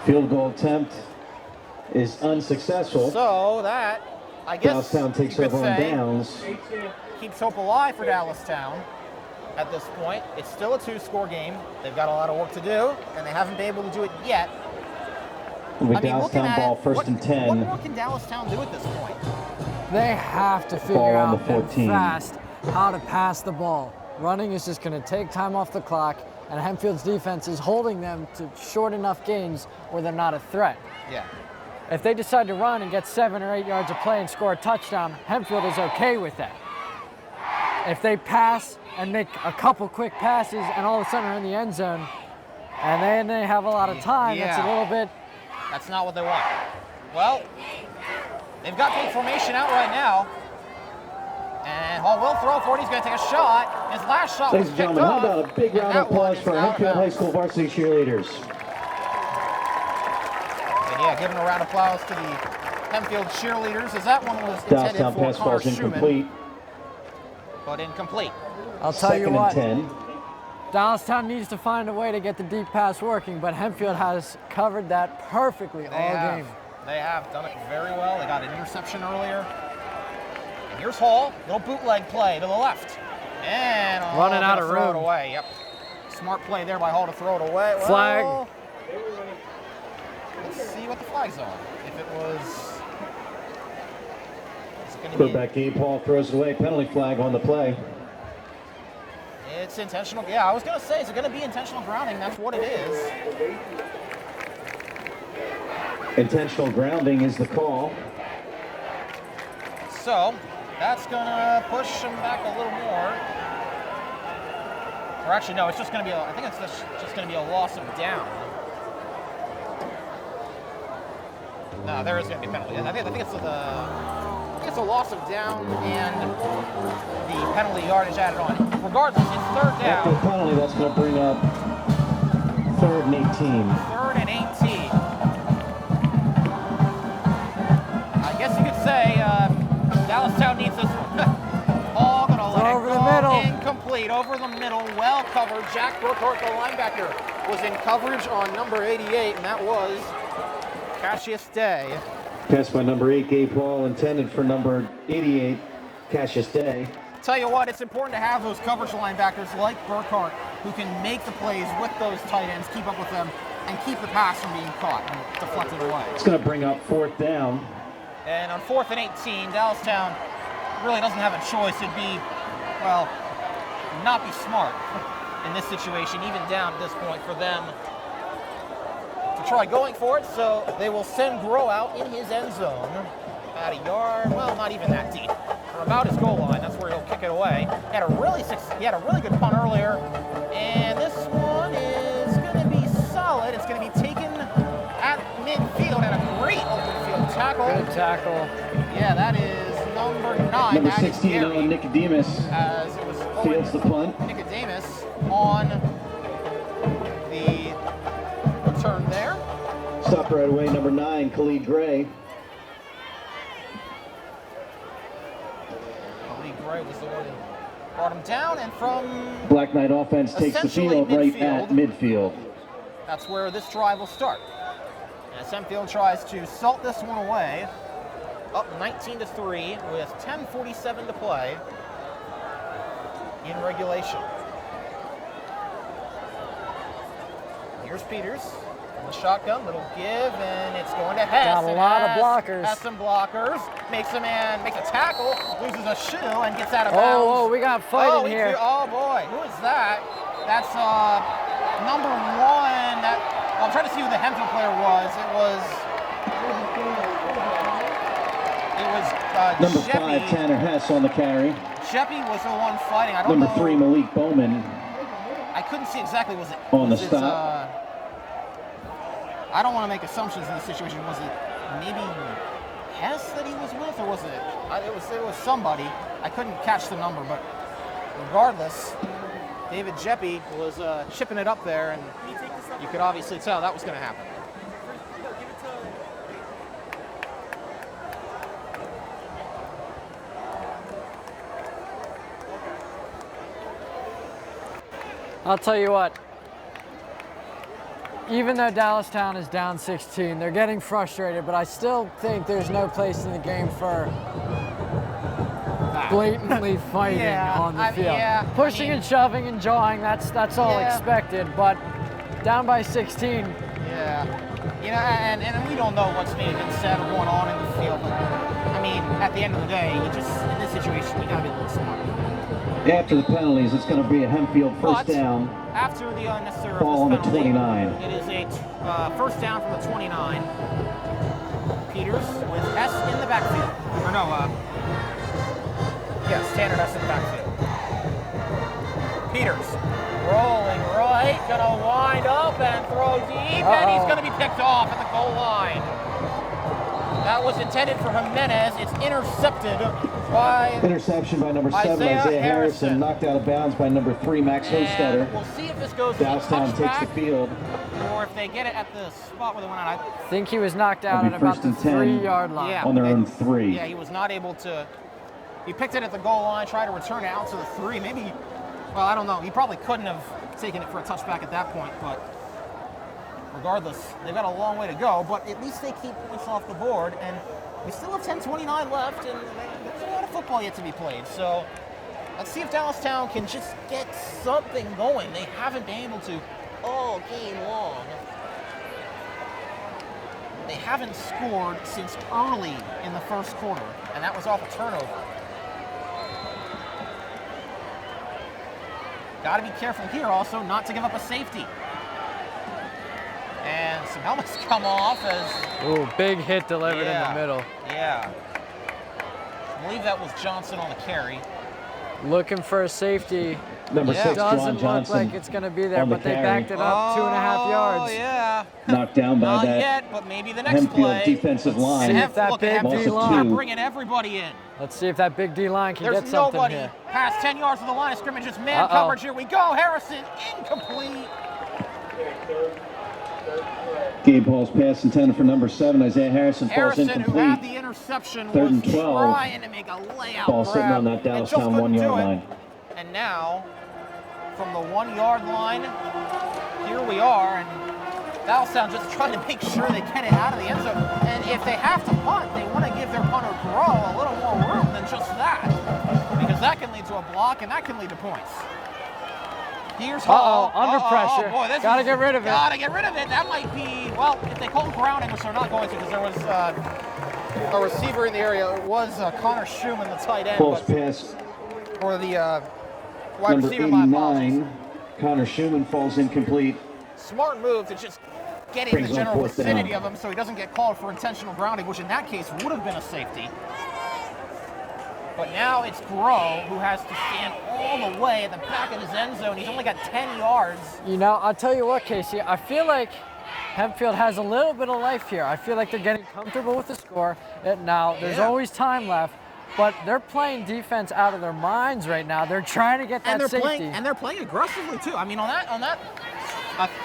Field goal attempt is unsuccessful. So that, I guess, Dallastown takes over on downs. Keeps hope alive for Dallastown at this point. It's still a 2-score game. They've got a lot of work to do, and they haven't been able to do it yet. With I mean, looking Dallastown at ball it, first and 10. What more can Dallastown do at this point? They have to figure Ball on out the and 14. fast how to pass the ball. Running is just going to take time off the clock, and Hempfield's defense is holding them to short enough gains where they're not a threat. Yeah. If they decide to run and get 7 or 8 yards of play and score a touchdown, Hempfield is okay with that. If they pass and make a couple quick passes and all of a sudden are in the end zone, and then they have a lot of time, that's a little bit... That's not what they want. Well, they've got the formation out right now. And Hall will throw for it. He's going to take a shot. His last shot was Ladies and picked gentlemen, how off. about a big round of applause for Hempfield High School varsity cheerleaders? And yeah, giving a round of applause to the Hempfield cheerleaders, as that one was intended Dallastown for pass Connor ball's incomplete. Schumann, but incomplete. I'll tell you Second what, and 10. Dallastown needs to find a way to get the deep pass working, but Hempfield has covered that perfectly all game. They have done it very well. They got an interception earlier. And here's Hall, little bootleg play to the left. And running out of throw room. it away. Yep. Smart play there by Hall to throw it away. Well, Flag. Let's see what the flag's on. If it was... Quarterback Gabe Hall throws it away. Penalty flag on the play. It's intentional. Yeah, I was going to say, is it going to be intentional grounding? That's what it is. Intentional grounding is the call. So, that's going to push him back a little more. Or actually, no, it's just going to be, I think it's just going to be a loss of down. No, there is going to be a penalty. I think it's a loss of down and the penalty yardage added on. Regardless, it's third down. After the penalty, that's going to bring up 3rd and 18. 3rd and 18. I guess you could say Dallastown needs this one. All going to let it over go. the middle. Incomplete. Over the middle. Well covered. Jack Burkhart, the linebacker, was in coverage on number 88, and that was Cassius Day. Pass by number 8, Gabe Hall, intended for number 88, Cassius Day. Tell you what, it's important to have those coverage linebackers like Burkhart who can make the plays with those tight ends, keep up with them, and keep the pass from being caught and deflected away. It's going to bring up 4th down. And on 4th and 18, Dallastown really doesn't have a choice. It'd be, well, not be smart in this situation, even down at this point, for them to try going for it. So they will send Groh out in his end zone about a yard, well, not even that deep, or about his goal line. That's where he'll kick it away. He had a really good punt earlier, and this one is going to be solid. It's going to be taken at midfield, and a great open field tackle. Good tackle. Yeah, that is number 9. Number that 16, Owen Nicodemus, as it was fields the punt. Nicodemus on the return there. Stopped right away, number 9, Khalid Gray. Khalid Gray was the one who brought him down, and from Black Knight offense takes the essentially field right midfield. at midfield. That's where this drive will start. As Hempfield tries to salt this one away, up 19-3 with 10:47 to play in regulation. Here's Peters from the shotgun, little give, and it's going to Hess. Got a lot of blockers. Has some blockers, makes a tackle, loses a shoe, and gets out of bounds. Oh, we got fighting here. Oh boy, who is that? That's number 1. I'm trying to see who the Hempfield player was. It was Number Sheppy. 5, Tanner Hess on the carry. Sheppy was the one fighting. I don't Number know. 3, Malik Bowman. I couldn't see exactly. Was it on the was it, stop. I don't want to make assumptions in this situation. Was it maybe Hess that he was with, or was it? It was somebody. I couldn't catch the number, but regardless, David Jeppy was chipping it up there, and you could obviously tell that was going to happen. I'll tell you what, even though Dallastown is down 16, they're getting frustrated, but I still think there's no place in the game for blatantly fighting on the field. Pushing and shoving and jawing, that's all expected, but down by 16. You know, and we don't know what's maybe been said or going on in the field, but I mean, at the end of the day, you just, in this situation, you gotta be a little smart. After the penalties, it's going to be a Hempfield first down. After the unnecessary Ball on the penalty, 29. it is a first down from the 29. Peters with S in the backfield. Or no, yes, Tanner S in the backfield. Peters rolling right, gonna wind up and throw deep, and he's gonna be picked off at the goal line. That was intended for Jimenez. It's intercepted by Interception by number 7, Isaiah Harrison. Knocked out of bounds by number 3, Max Hostetter. We'll see if this goes to Dallastown takes the field. or if they get it at the spot where they went out. I think he was knocked out at First about the and 10 3-yard line. Yeah, on their own 3. Yeah, he was not able to. He picked it at the goal line, tried to return it out to the 3. Maybe, well, I don't know. He probably couldn't have taken it for a touchback at that point, but regardless, they've got a long way to go, but at least they keep points off the board, and we still have 10:29 left, and there's a lot of football yet to be played. So let's see if Dallastown can just get something going. They haven't been able to all game long. They haven't scored since early in the first quarter, and that was off a turnover. Got to be careful here also not to give up a safety. And some helmets come off as... Ooh, big hit delivered in the middle. Yeah. I believe that was Johnson on the carry. Looking for a safety. Number 6, Doesn't John look Johnson. like it's going to be there, on the but they carry. backed it up 2.5 yards. Oh, yeah. Knocked down by Not that yet, but maybe the next Hempfield play. defensive line. See if that Look, big Hempfield, D-line. they're bringing everybody in. Let's see if that big D-line can There's get something nobody here. past 10 yards of the line of scrimmage. It's man coverage. Here we go. Harrison, incomplete. Gabe Hall's pass intended for number 7, Isaiah Harrison, falls Harrison, who had incomplete. the interception, Third and was 12. trying to make a layout Ball grab sitting on that and just Dallastown couldn't 1-yard do it. line. And now, from the 1-yard line, here we are, and Dallastown just trying to make sure they get it out of the end zone. And if they have to punt, they want to give their punter Grow a little more room than just that, because that can lead to a block and that can lead to points. Here's Hall. Under pressure. Boy, Gotta get rid of it. Gotta get rid of it. That might be, well, if they call grounding, which they're not going to, because there was a receiver in the area. It was Connor Schumann, the tight end. False pass. Or the wide Number receiver, my apologies. 89, Connor Schumann, falls incomplete. Smart move to just get in Brings the on general 4th vicinity down. of him so he doesn't get called for intentional grounding, which in that case would have been a safety. But now it's Grow who has to stand all the way at the back of his end zone. He's only got 10 yards. You know, I'll tell you what, Kasey, I feel like Hempfield has a little bit of life here. I feel like they're getting comfortable with the score. Now, there's always time left, but they're playing defense out of their minds right now. They're trying to get that safety. And they're playing aggressively too. I mean, on that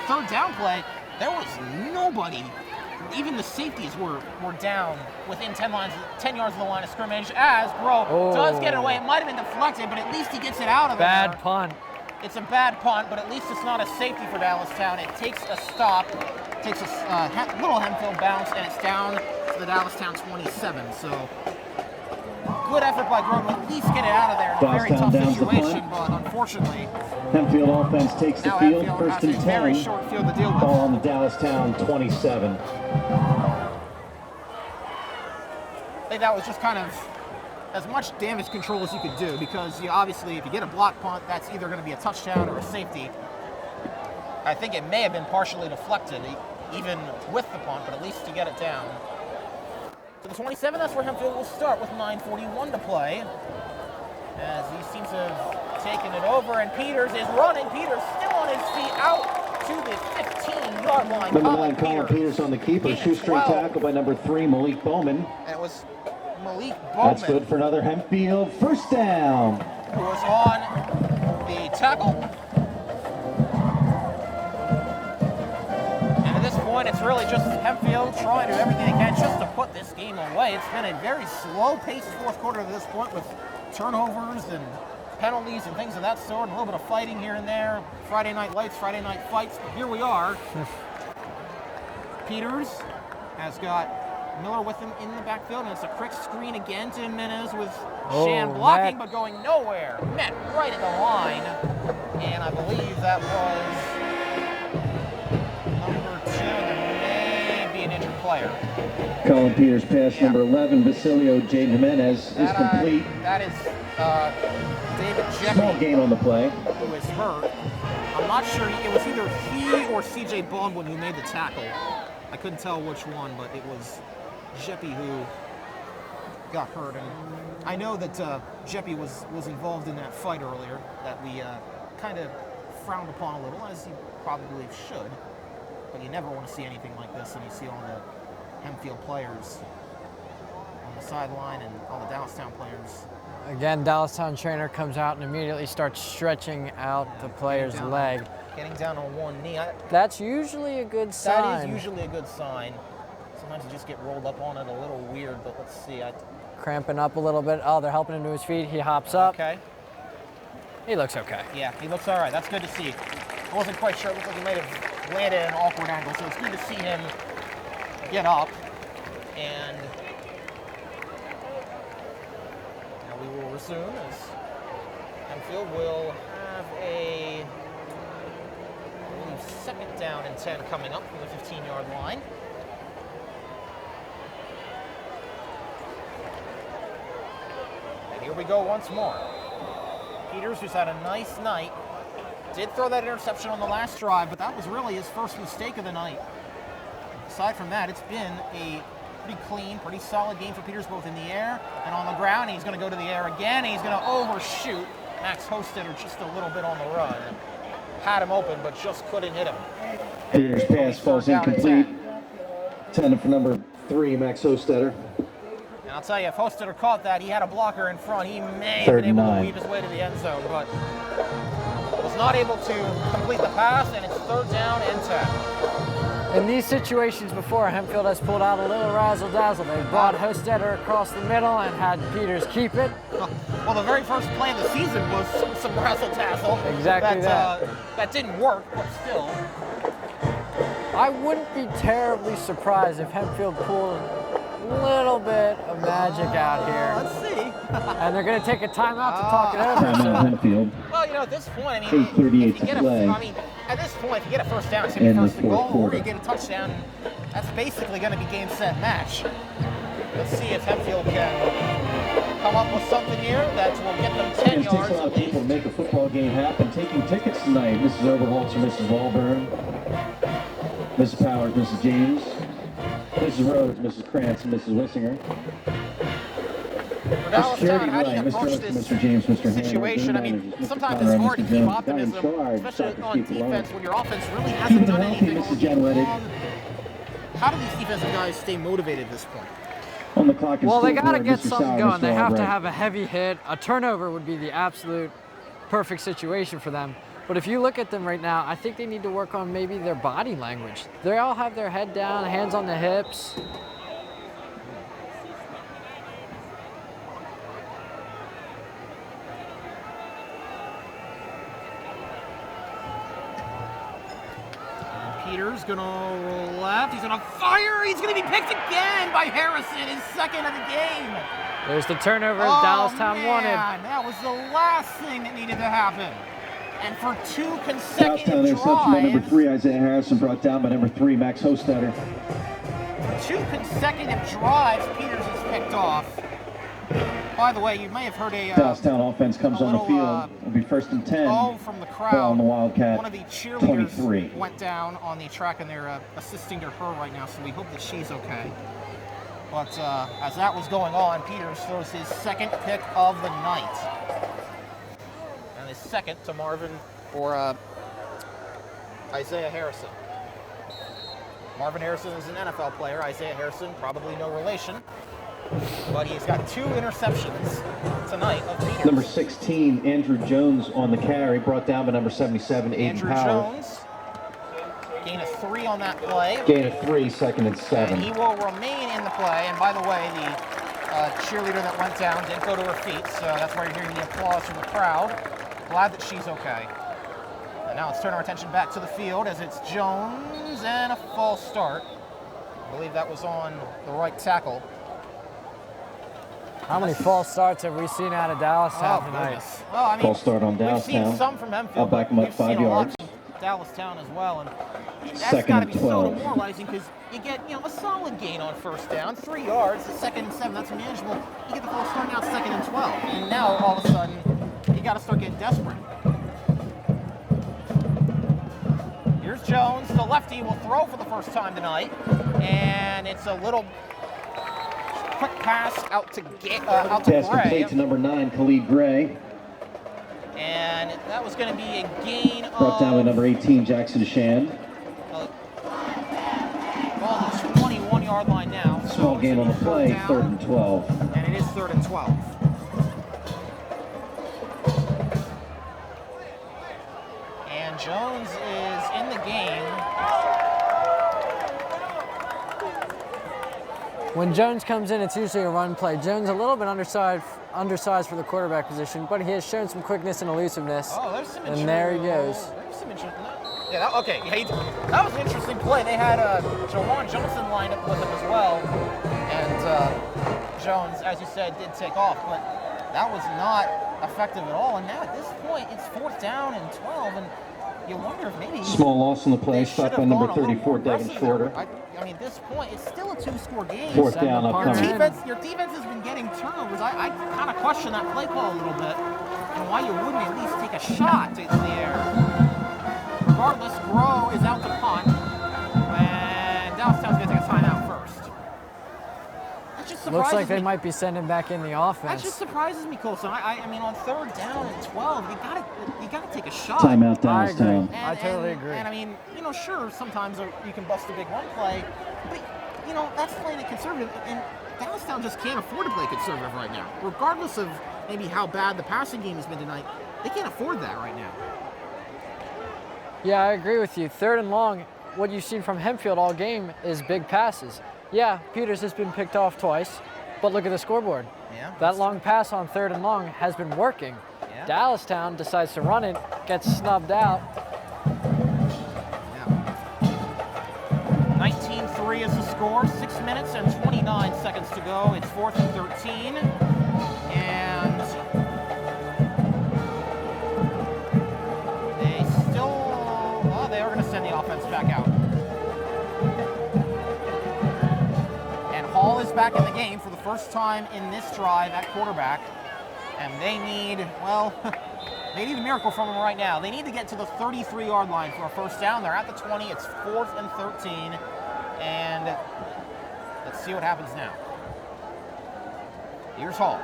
third down play, there was nobody. Even the safeties were down within 10 yards of the line of scrimmage as Grow does get it away. It might have been deflected, but at least he gets it out of there. Bad punt. It's a bad punt, but at least it's not a safety for Dallastown. It takes a stop, takes a little Hempfield bounce, and it's down to the Dallastown 27. So good effort by Grow to at least get it out of there in a very tough situation, but unfortunately, Hempfield offense takes the now field, Hempfield first has and a very 10. short field to deal with. Ball on the Dallastown 27. I think that was just kind of as much damage control as you could do, because obviously if you get a block punt, that's either going to be a touchdown or a safety. I think it may have been partially deflected even with the punt, but at least you get it down. To the 27, that's where Hempfield will start with 9:41 to play, as he seems to have taken it over, and Peters is running. Peters still on his feet out to the 15-yard line. Number 9, Colin Peters on the keeper. Shoestring tackle by number 3, Malik Bowman. And it was Malik Bowman. That's good for another Hempfield first down. Who was on the tackle. And at this point, it's really just Hempfield trying to do everything they can just to put this game away. It's been a very slow-paced fourth quarter to this point with turnovers and penalties and things of that sort, and a little bit of fighting here and there. Friday night lights, Friday night fights, but here we are. Peters has got Miller with him in the backfield, and it's a quick screen again to Jimenez with Shan blocking, but going nowhere. Met right at the line, and I believe that was number 2. There may be player. Colin Peters pass number 11, Basilio J. Jimenez is complete. That is David Small Jeppy, gain on the play. who is hurt. I'm not sure, it was either he or CJ Baldwin who made the tackle. I couldn't tell which one, but it was Jeppy who got hurt. And I know that Jeppy was involved in that fight earlier that we kind of frowned upon a little, as you probably should. But you never want to see anything like this, and you see all the Hempfield players on the sideline and all the Dallastown players. Again, Dallastown trainer comes out and immediately starts stretching out the player's leg. Getting down on one knee. That's usually a good sign. That is usually a good sign. Sometimes you just get rolled up on it a little weird, but let's see. Cramping up a little bit. Oh, they're helping him to his feet. He hops up. Okay. He looks okay. Yeah, he looks all right. That's good to see. I wasn't quite sure. It looked like he might have landed at an awkward angle, so it's good to see him get up. And now we will resume as Hempfield will have a, I believe, 2nd down and 10 coming up from the 15-yard line. And here we go once more. Peters, who's had a nice night, did throw that interception on the last drive, but that was really his first mistake of the night. Aside from that, it's been a pretty clean, pretty solid game for Peters, both in the air and on the ground. He's going to go to the air again, and he's going to overshoot Max Hostetter just a little bit on the run. Had him open, but just couldn't hit him. Peters' pass falls incomplete. 10 for number 3, Max Hostetter. And I'll tell you, if Hostetter caught that, he had a blocker in front. He may have been able to weave his way to the end zone, but was not able to complete the pass, and it's 3rd down and 10. In these situations before, Hempfield has pulled out a little razzle-dazzle. They brought Hostetter across the middle and had Peters keep it. Well, the very first play of the season was some razzle-dazzle. Exactly that. That didn't work, but still. I wouldn't be terribly surprised if Hempfield pulled a little bit of magic out here. Let's see. And they're going to take a timeout to talk it over. Hempfield. Well, you know, at this point, I mean, if you get at this point, if you get a 1st down, it's going to be 1st and goal, or you get a touchdown. That's basically going to be game, set, match. Let's see if Hempfield can come up with something here that will get them 10 yards. It takes a lot of people to make a football game happen. Taking tickets tonight, Mrs. Overholtz and Mrs. Walburn, Mrs. Powers, Mrs. James, Mrs. Rhodes, Mrs. Krantz, and Mrs. Wissinger. For Dallastown, how do you approach this situation? I mean, sometimes it's hard to keep optimism, especially on defense when your offense really hasn't done anything all long. How do these defensive guys stay motivated at this point? On the clock is well, they got to get something going. They have to have a heavy hit. A turnover would be the absolute perfect situation for them. But if you look at them right now, I think they need to work on maybe their body language. They all have their head down, hands on the hips. Peters gonna roll left. He's gonna fire. He's gonna be picked again by Harrison, his 2nd of the game. There's the turnover Dallastown wanted. That was the last thing that needed to happen. And for 2 consecutive drives. By number 3, Isaiah Harrison, brought down by number 3, Max Hostetter. 2 consecutive drives, Peters is picked off. By the way, you may have heard a Dallastown offense comes on the field. It'll be 1st and 10. Oh, from the crowd. Ball on the Wildcat. One of the cheerleaders went down on the track, and they're assisting to her right now, so we hope that she's okay. But as that was going on, Peters throws his 2nd pick of the night. And his 2nd to Marvin or Isaiah Harrison. Marvin Harrison is an NFL player. Isaiah Harrison, probably no relation. But he's got 2 interceptions tonight of Peters. Number 16, Andrew Jones on the carry, brought down by number 77, Aiden Andrew Powers. Jones, gain of 3 on that play. Gain of 3, 2nd and 7. And he will remain in the play. And by the way, the cheerleader that went down didn't go to her feet, so that's why you're hearing the applause from the crowd. Glad that she's okay. And now let's turn our attention back to the field as it's Jones and a false start. I believe that was on the right tackle. How many false starts have we seen out of Dallastown tonight? Well, I mean, false start on Dallastown. We've seen some from Hempfield. I'll back him up 5 yards. Dallastown as well, and that's Second got to and be so 12. demoralizing because you get a solid gain on first down, 3 yards, second and 7, that's manageable. You get the false start now, second and 12, and now all of a sudden you got to start getting desperate. Here's Jones, the lefty will throw for the first time tonight, and it's a little quick pass out to Pass Gray. complete to number 9, Khalid Gray. And that was going to be a gain Brought down by of number 18, Jackson Shand. ball to the 21-yard line now. Small gain on the play, down, 3rd and 12. and it is 3rd and 12. And Jones is in the game. When Jones comes in, it's usually a run play. Jones a little bit undersized for the quarterback position, but he has shown some quickness and elusiveness. Oh, there's some and there he goes. There's some interesting. Yeah, that was an interesting play. They had Jawan Johnson lined up with him as well, and Jones, as you said, did take off, but that was not effective at all. And now at this point, it's 4th down and 12, and you wonder if maybe Small loss on the play, they stopped should by have number gone a little 34, more Devin aggressive Shorter. there. I mean, at this point, it's still a 2-score game. 4th down upcoming. Your defense has been getting turnovers. I kind of question that play call a little bit, and why you wouldn't at least take a shot in the air. Regardless, Groh is out to punt, and Dallastown's going to take a timeout first. That just surprises Looks like they me. might be sending back in the That offense. just surprises me, Colson. I mean, on 3rd down and 12, you gotta take a shot. Timeout, I agree. Dallastown. I totally agree. And I mean, sure, sometimes you can bust a big run play, but that's playing it conservative, and Dallastown just can't afford to play conservative right now. Regardless of maybe how bad the passing game has been tonight, they can't afford that right now. Yeah, I agree with you. 3rd and long, what you've seen from Hempfield all game is big passes. Yeah, Peters has been picked off twice, but look at the scoreboard. Yeah. That long pass on 3rd and long has been working. Yeah. Dallastown decides to run it, gets snubbed out. 19-3 is the score, 6 minutes and 29 seconds to go. It's 4th and 13, and they are going to send the offense back out. And Hall is back in the game for the first time in this drive at quarterback, and they need a miracle from him right now. They need to get to the 33-yard line for a first down. They're at the 20. It's 4th and 13. And let's see what happens now. Here's Hall.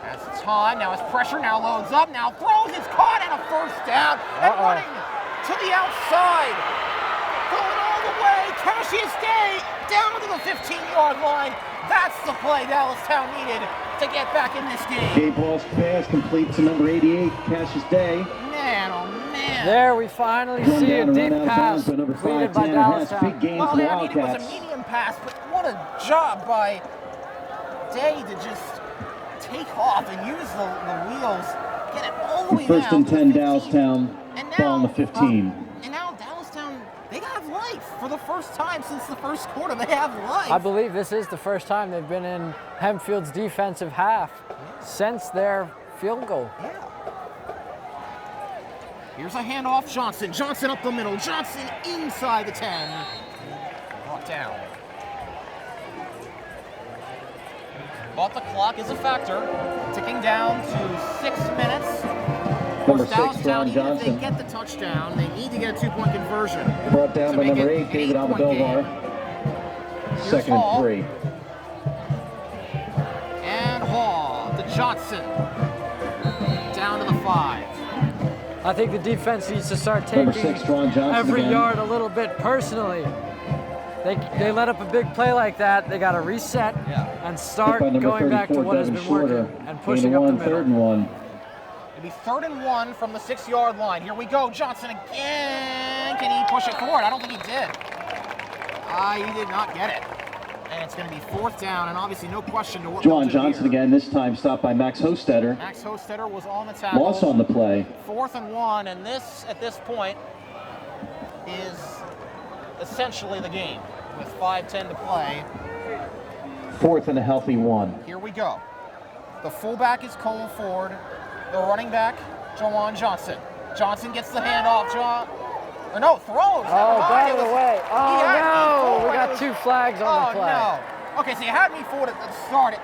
Has time. Now has pressure. Now loads up. Now throws. It's caught and a first down. And running to the outside. Going all the way. Cassius Day down to the 15-yard line. That's the play Dallastown needed to get back in this game. Gabe Hall's pass complete to number 88, Cassius Day. Man, oh man. There we finally see a deep pass number 5, completed by Tanner Hess. Dallastown. Big gain Well, for the I mean, it was a Wildcats. medium pass, but what a job by Day to just take off and use the wheels, get it all the way down. 1st and to the 10, 15. Dallastown, And ball on the 15. And now Dallastown, they have life for the first time since the first quarter. They have life. I believe this is the first time they've been in Hempfield's defensive half since their field goal. Yeah. Here's a handoff, Johnson. Johnson up the middle. Johnson inside the 10. Brought down. But the clock is a factor. Ticking down to 6 minutes. Number Of course, 6, Dallastown, Ron even if Johnson. they get the touchdown, they need to get a 2-point conversion. Brought down to by make number it 8, an David 8-point Almodovar. game. 2nd Hall. and 3. And Hall to Johnson. Down to the 5. I think the defense needs to start Number taking 6, Ron Johnson every again. yard a little bit personally. They let up a big play like that. They got to reset and start By number going back to 34, what has Devin been Shorter. working and Gain pushing of up the 1, middle. 3rd and 1. It'll be 3rd and 1 from the 6-yard line. Here we go. Johnson again. Can he push it forward? I don't think he did. He did not get it. And it's going to be 4th down, and obviously no question to what Juwan Johnson again, this time stopped by Max Hostetter. Max Hostetter was on the tackle. Loss on the play. 4th and 1, and this, at this point, is essentially the game with 5:10 to play. 4th and a healthy 1. Here we go. The fullback is Cole Ford. The running back, Juwan Johnson. Johnson gets the handoff. Or no, throws. Oh, batted away. Oh, no. We got was, 2 flags on the play. Oh, no. Okay, so you had me fooled at the start.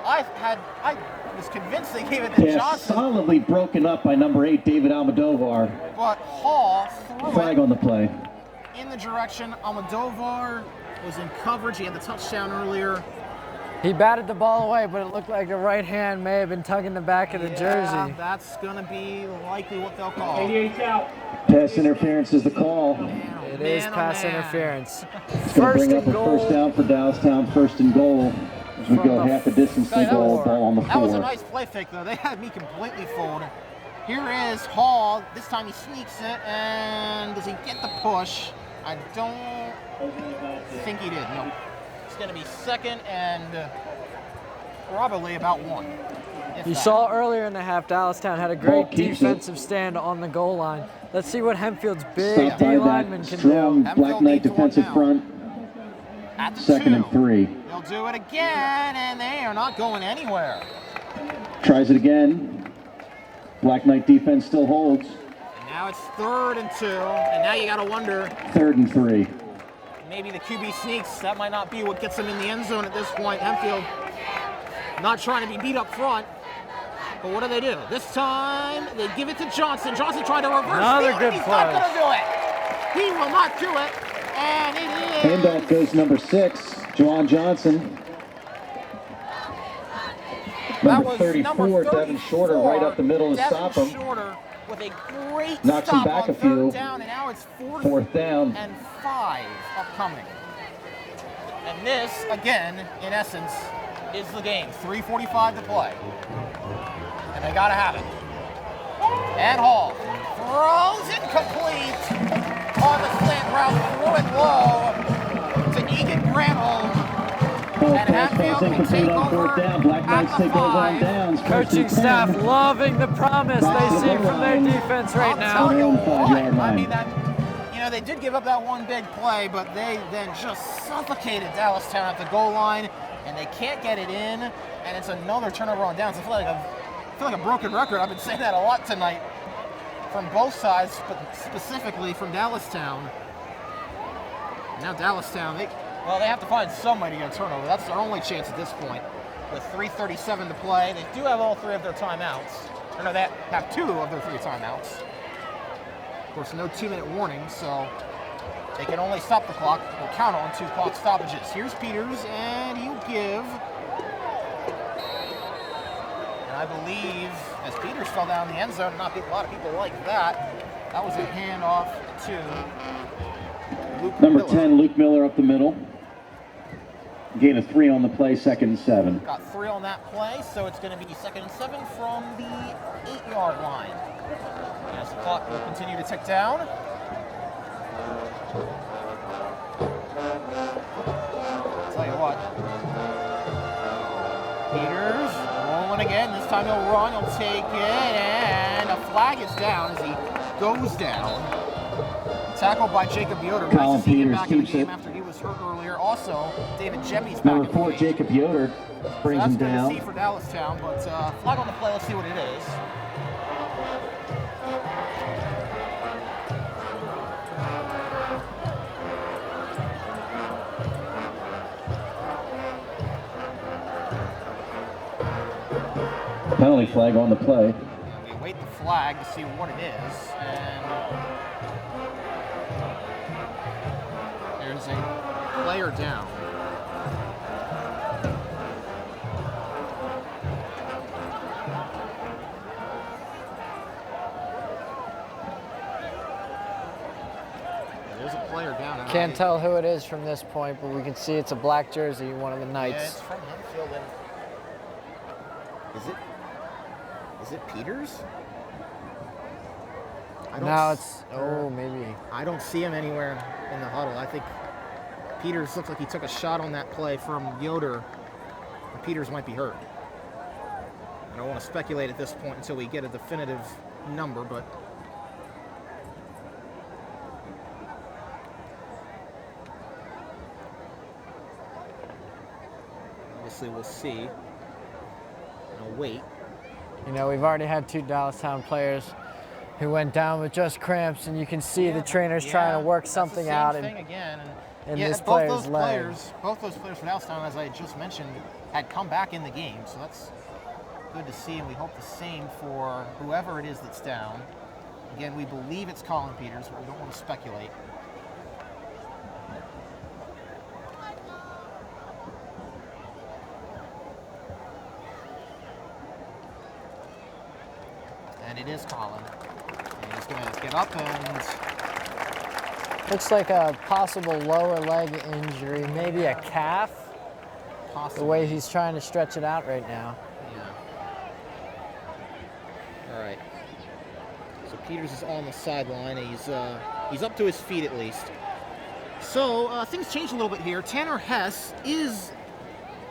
I was convinced they gave it to Johnson. Solidly broken up by number 8, David Almodovar. But Hall threw Flag it on the play. in the direction. Almodovar was in coverage. He had the touchdown earlier. He batted the ball away, but it looked like the right hand may have been tugging the back of the jersey. That's going to be likely what they'll call. 88's out. Pass interference is the call. It is pass interference. It's going to bring up a first down for Dallastown, 1st and goal. As we go half the distance to goal, ball on the 4. That was a nice play fake, though. They had me completely fooled. Here is Hall. This time he sneaks it, and does he get the push? I don't think he did. No. It's going to be 2nd and probably about 1. You saw earlier in the half, Dallastown had a great defensive stand on the goal line. Let's see what Hempfield's big D lineman can strong do. Black Knight defensive front. At the 2nd and 3. They'll do it again, and they are not going anywhere. Tries it again. Black Knight defense still holds. And now it's 3rd and 2, and now you got to wonder. 3rd and 3. Maybe the QB sneaks. That might not be what gets them in the end zone at this point. Hempfield not trying to be beat up front. But what do? This time, they give it to Johnson. Johnson tried to reverse. Another good He's play. not going to do it. He will not do it. And it is. Handoff goes number 6, Juwan Johnson. Number 34, Devin Shorter, right up the middle to stop him. Shorter with a great Knocks him stop back on a few. 3rd down, and now it's 4th down. and 5 upcoming. And this, again, in essence, is the game. 3:45 to play. And they got to have it. And Hall throws incomplete on the slant route, threw it low to Egan Granholm. And Hempfield can take over down. Black Knights take over on downs. Coaching staff loving the promise they see from their defense right now. I'll tell you what, I mean, they did give up that one big play, but they then just suffocated Dallastown at the goal line, and they can't get it in, and it's another turnover on downs. I feel like a broken record. I've been saying that a lot tonight from both sides, but specifically from Dallastown. Now Dallastown, they have to find somebody to get a turnover. That's their only chance at this point. With 3:37 to play, they do have all 3 of their timeouts. Or no, they have 2 of their 3 timeouts. Of course, no 2-minute warning, so they can only stop the clock or count on 2 clock stoppages. Here's Peters, and he'll give. And I believe, as Peters fell down the end zone, not a lot of people like that. That was a handoff to Luke Number Miller. 10, Luke Miller up the middle. Gain of 3 on the play, 2nd and 7. Got 3 on that play, so it's going to be 2nd and 7 from the 8-yard line. As the clock will continue to tick down. Tell you what. Peters rolling again. This time he'll run, he'll take it, and a flag is down as he goes down. Tackled by Jacob Yoder. Nice to see him back in the game after he was hurt earlier. Also, David Jemmy's back Number in 4, the game. Jacob Yoder brings him down. That's good to see for Dallastown, but flag on the play. Let's see what it is. Penalty flag on the play. We wait the flag to see what it is, and there's a player down. There's a player down. Can't tell who it is from this point, but we can see it's a black jersey, one of the Yeah, Knights. it's from Hempfield. Is it Peters? Now it's, maybe. I don't see him anywhere in the huddle. I think Peters looks like he took a shot on that play from Yoder. And Peters might be hurt. I don't want to speculate at this point until we get a definitive number, but obviously we'll see. And I'll wait. You know, we've already had 2 Dallastown players who went down with just cramps, and you can see the trainers trying to work something out in this player's leg. Both those players for Dallastown, as I just mentioned, had come back in the game, so that's good to see, and we hope the same for whoever it is that's down. Again, we believe it's Colin Peters, but we don't want to speculate. And it is Colin. And he's going to get up and... Looks like a possible lower leg injury, maybe a calf. Possibly. The way he's trying to stretch it out right now. Yeah. All right. So Peters is on the sideline. He's up to his feet at least. So things changed a little bit here. Tanner Hess is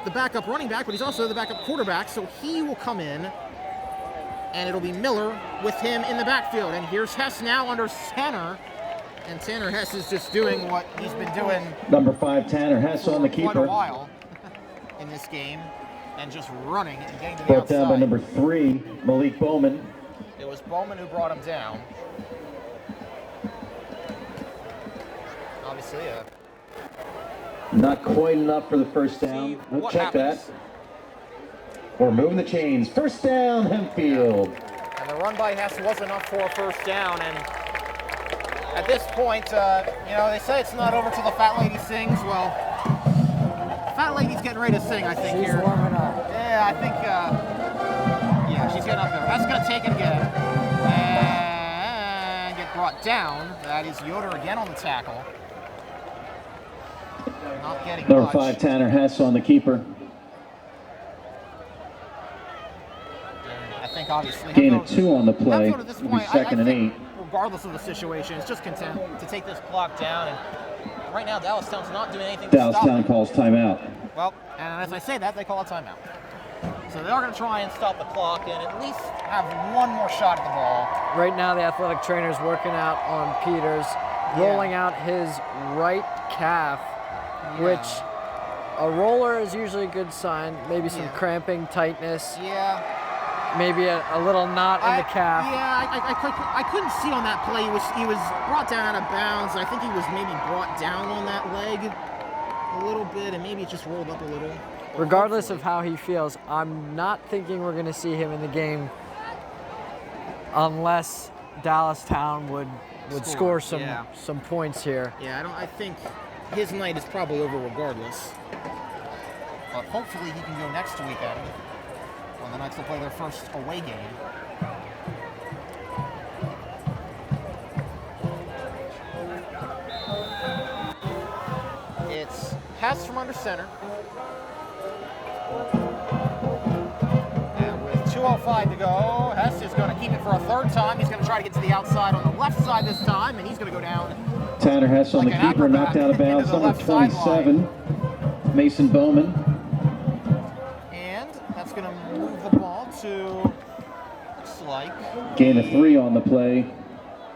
the backup running back, but he's also the backup quarterback, so he will come in, and it'll be Miller with him in the backfield. And here's Hess now under center, and Tanner Hess is just doing what he's been doing. Number 5, Tanner Hess on the keeper. Quite a while in this game, and just running and getting to the Brought outside. down by number 3, Malik Bowman. It was Bowman who brought him down. Obviously, Not quite enough for the first down. We'll check that. We're moving the chains. First down, Hempfield. And the run by Hess was enough for a first down. And at this point, they say it's not over till the fat lady sings. Well, the fat lady's getting ready to sing, I think. She's warming up. Yeah, I think, she's getting up there. That's going to take it again. And get brought down. That is Yoder again on the tackle. Not getting Number much. 5, Tanner Hess on the keeper. I think obviously Gain of 2 on the play. Hempfield at this It'll be point, second and 8. regardless of the situation, is just content to take this clock down. And right now, Dallastown's not doing anything to stop Dallastown it. calls timeout. Well, and as I say that, they call a timeout. So they are going to try and stop the clock and at least have one more shot at the ball. Right now, the athletic trainer's working out on Peters, rolling out his right calf, which a roller is usually a good sign. Maybe some cramping, tightness. Yeah. Maybe a little knot in the calf. Yeah, I couldn't see on that play. He was brought down out of bounds. I think he was maybe brought down on that leg a little bit, and maybe it just rolled up a little. Regardless of how he feels, I'm not thinking we're going to see him in the game unless Dallastown would score some points here. Yeah, I think his night is probably over regardless. But hopefully he can go next weekend when the Knights will play their first away game. It's Hess from under center. And with 2:05 to go, Hess is going to keep it for a third time. He's going to try to get to the outside on the left side this time, and he's going to go down. Tanner Hess on the keeper, knocked out of bounds. Number 27, Mason Bowman. And that's going to move the ball to, looks like, Gain of 3 on the play.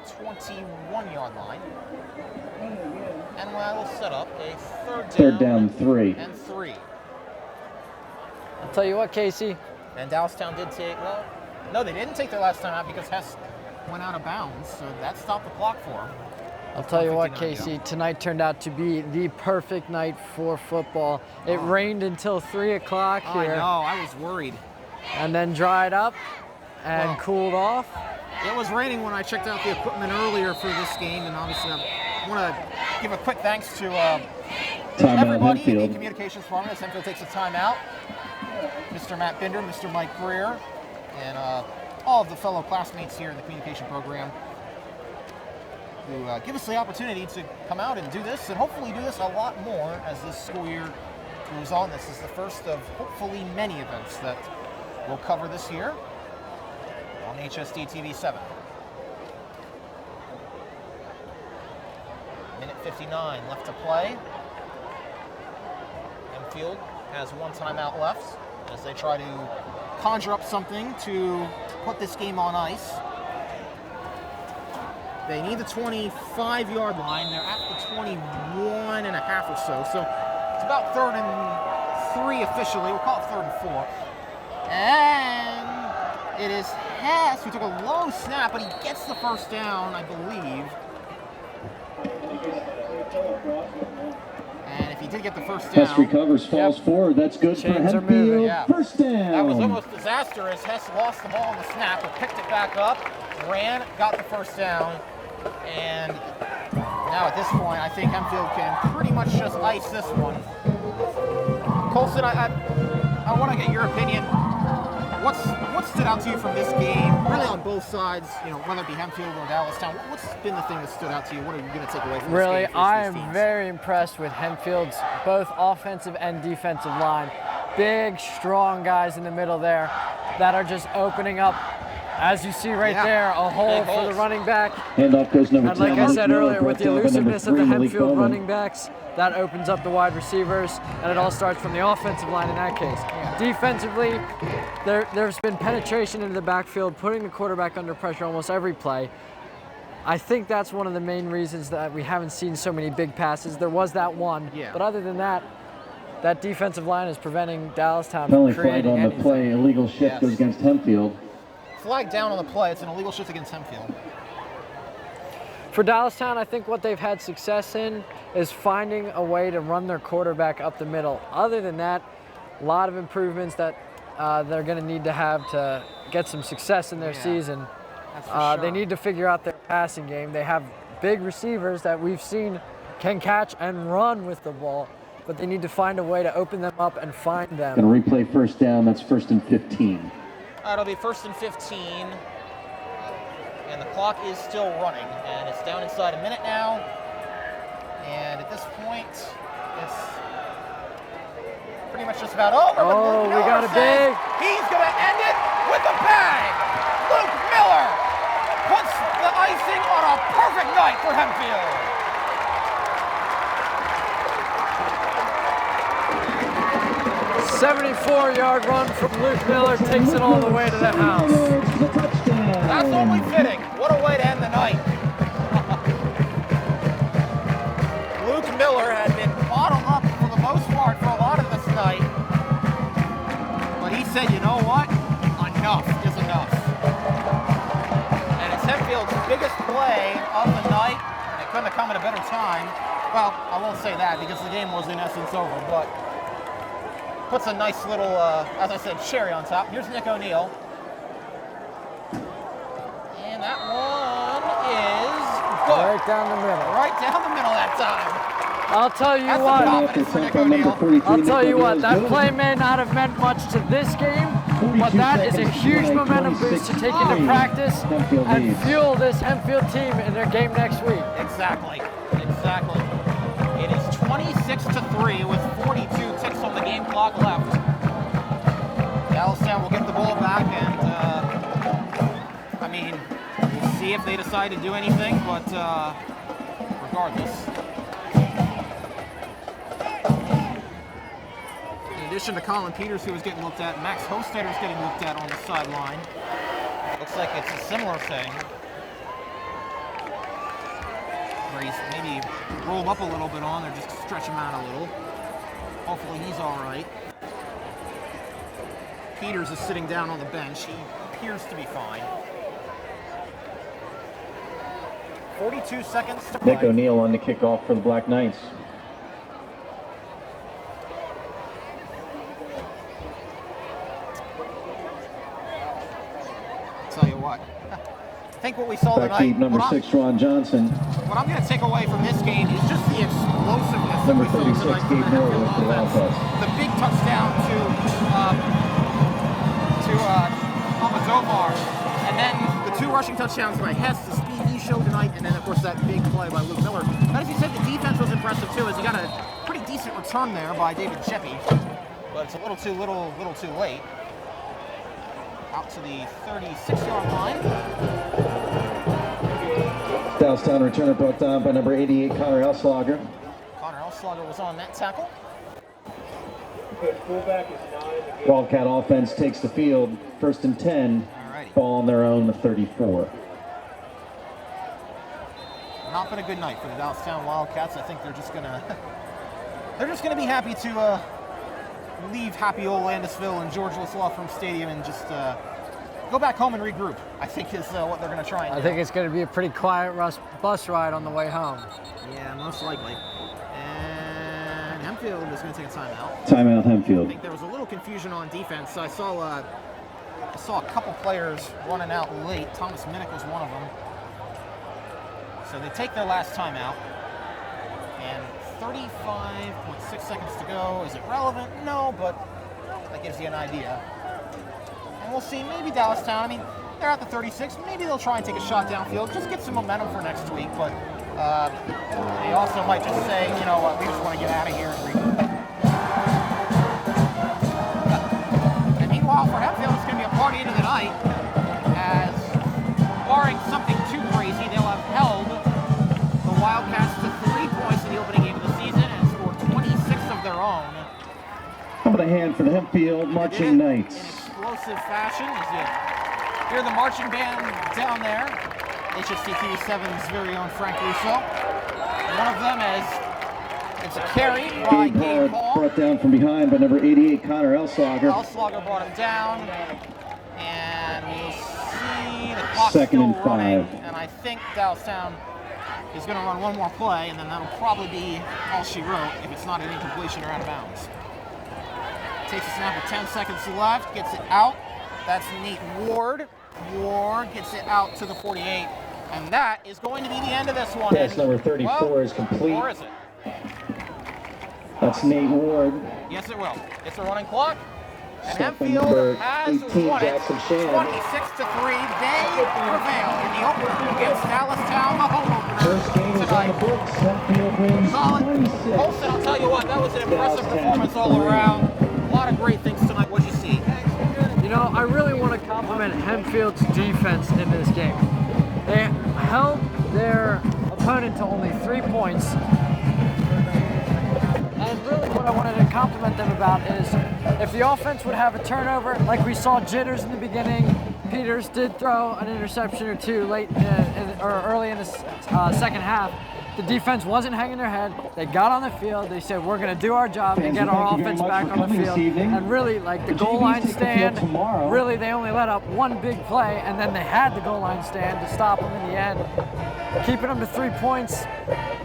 21-yard line. And I will set up a Third down 3. And 3. I'll tell you what, Kasey. And Dallastown did take, well, no, they didn't take their last time out because Hess went out of bounds, so that stopped the clock for him. I'll tell you what, Kasey, tonight turned out to be the perfect night for football. It rained until 3 o'clock here. I know, I was worried. And then dried up and cooled off. It was raining when I checked out the equipment earlier for this game, and obviously I want to give a quick thanks to everybody in the communications department as Hempfield takes a timeout. Mr. Matt Binder, Mr. Mike Greer, and all of the fellow classmates here in the communication program who give us the opportunity to come out and do this, and hopefully do this a lot more as this school year goes on. This is the first of hopefully many events that we'll cover this year on HSD TV 7. Minute 59 left to play. Hempfield has one timeout left as they try to conjure up something to put this game on ice. They need the 25-yard line. They're at the 21 and a half or so. So it's about 3rd and 3 officially. We'll call it 3rd and 4. And It is Hess who took a low snap, but he gets the first down, I believe. And if he did get the first down... Hess recovers, falls forward. That's good for Hempfield. Yeah. First down. That was almost disastrous. Hess lost the ball on the snap, but picked it back up, ran, got the first down, and now at this point, I think Hempfield can pretty much just ice this one. Colson, I want to get your opinion. What stood out to you from this game, really on both sides, you know, whether it be Hempfield or Dallastown? What's been the thing that stood out to you? What are you going to take away from this game? Really, I am very impressed with Hempfield's both offensive and defensive line. Big, strong guys in the middle there that are just opening up, as you see right there, a hole for the running back. Handoff goes number 10. And like I said earlier, with the elusiveness of the Hempfield running backs, that opens up the wide receivers, and it all starts from the offensive line in that case. Defensively, there's been penetration into the backfield, putting the quarterback under pressure almost every play. I think that's one of the main reasons that we haven't seen so many big passes. There was that one, but other than that, that defensive line is preventing Dallastown from creating anything. Flag on the play, illegal shift goes against Hempfield. Flag down on the play, it's an illegal shift against Hempfield. For Dallastown, I think what they've had success in is finding a way to run their quarterback up the middle. Other than that, a lot of improvements that they're going to need to have to get some success in their season. That's for sure. They need to figure out their passing game. They have big receivers that we've seen can catch and run with the ball, but they need to find a way to open them up and find them. Going to replay first down. That's 1st and 15. It'll be 1st and 15. And the clock is still running, and it's down inside a minute now. And at this point, it's pretty much just about over. Oh, we got a big. He's going to end it with a bang. Luke Miller puts the icing on a perfect night for Hempfield. A 74-yard run from Luke Miller takes it all the way to the house. That's only fitting. What a way to end the night. Luke Miller had been bottled up for the most part for a lot of this night. But he said, you know what? Enough is enough. And it's Hempfield's biggest play of the night. It couldn't have come at a better time. Well, I won't say that because the game was in essence over, but puts a nice little, as I said, cherry on top. Here's Nick O'Neill. And that one is good. Right down the middle. Right down the middle that time. I'll tell you I'll tell you what, that play may not have meant much to this game, but that is a huge momentum boost to take into practice and fuel this Hempfield team in their game next week. Exactly. It is 26-3 with 42 ticks on the game clock left. Dallastown will get the ball back, and I mean, we'll see if they decide to do anything, but regardless. In addition to Colin Peters, who was getting looked at, Max Hostetter's getting looked at on the sideline. Looks like it's a similar thing, where he's maybe rolled up a little bit on, or just stretch him out a little. Hopefully he's all right. Peters is sitting down on the bench. He appears to be fine. 42 seconds to play. Nick O'Neill on the kickoff for the Black Knights. Tell you what, I think what we saw Back tonight. deep, number 6, Ron Johnson. What I'm going to take away from this game is just the explosiveness Number that we saw 36, tonight from the Gabe Miller Hempfield with the offense. Wildcats. The big touchdown to Almazovar, and then the 2 rushing touchdowns by Hess, the speed he showed tonight, and then of course that big play by Luke Miller. But as you said, the defense was impressive too, as he got a pretty decent return there by David Sheppy, but it's a little too late. Out to the 36-yard line. Dallastown returner brought down by number 88, Connor Elslager. Connor Elslager was on that tackle. Wildcat offense takes the field, 1st and 10. Alrighty. Ball on their own, the 34. Not been a good night for the Dallastown Wildcats. I think they're just gonna be happy to leave happy old Landisville and George Law Firm Stadium and just go back home and regroup, I think is what they're going to try and do. I think it's going to be a pretty quiet bus ride on the way home. Yeah, most likely. And Hempfield is going to take a timeout. Timeout, I Hempfield. think there was a little confusion on defense. I saw a couple players running out late. Thomas Minnick was one of them. So they take their last timeout. And 35.6 seconds to go. Is it relevant? No, but that gives you an idea. And we'll see. Maybe Dallastown, I mean, they're at the 36. Maybe they'll try and take a shot downfield. Just get some momentum for next week. But they also might just say, you know what, we just want to get out of here and regroup. And meanwhile, for Hempfield, it's going to be a party into the night. As, barring something too crazy, they'll have held the Wildcats to 3 points in the opening game of the season and scored 26 of their own. How about a hand for the Hempfield Marching Knights? In explosive fashion, as you hear the marching band down there. HSTQ 7's very own Frank Russo. One of them it's a carry by Gabe Hall. Brought down from behind by number 88, Connor Elslager. Elslager brought him down. And we'll see the clock Second still and running. 5. And I think Dallastown is going to run one more play, and then that'll probably be all she wrote if it's not an incompletion or out of bounds. Takes a snap with 10 seconds left, gets it out. That's Nate Ward. Ward gets it out to the 48. And that is going to be the end of this one. Pass number 34 is complete. Or is it? That's Nate Ward. Yes, it will. It's a running clock. And Stop Hempfield number has 18, won it Jackson Shan. 26-3. They prevail in the opener against Dallastown, the home opener First game is on the tonight. books. Hempfield wins Solid. 26. Colson, I'll tell you what, that was an impressive performance all around. A lot of great things tonight. What'd you see? You know, I really want to compliment Hempfield's defense in this game. They held their opponent to only 3 points. And really what I wanted to compliment them about is if the offense would have a turnover, like we saw jitters in the beginning, Peters did throw an interception or two early in the second half. The defense wasn't hanging their head. They got on the field. They said, we're going to do our job and get our offense back on the field. And really, like the goal line stand, really they only let up one big play, and then they had the goal line stand to stop them in the end. Keeping them to 3 points,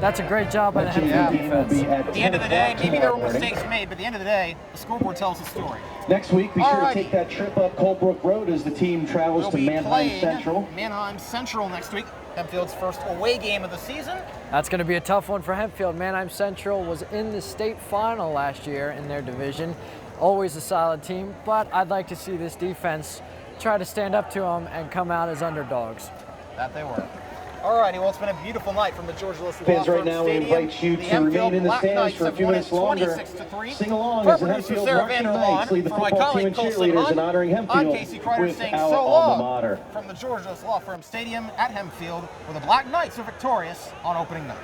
that's a great job by the Hempfield defense. At the end of the day, maybe there were mistakes made, but at the end of the day, the scoreboard tells the story. Next week, be sure to take that trip up Colebrook Road as the team travels to Manheim Central. Manheim Central next week. Hempfield's first away game of the season. That's going to be a tough one for Hempfield. Manheim Central was in the state final last year in their division. Always a solid team, but I'd like to see this defense try to stand up to them and come out as underdogs. That they were. Alrighty, well, it's been a beautiful night from the Georgia Law Fans, Firm right now, we Stadium. invite you to remain in the stands for a few minutes longer. Sing along as the Hempfield Marching Knights lead the football team and cheerleaders in honoring Hempfield I'm Kasey Kreider with saying our so alma long mater. from the Georgia Law Firm Stadium at Hempfield, where the Black Knights are victorious on opening night.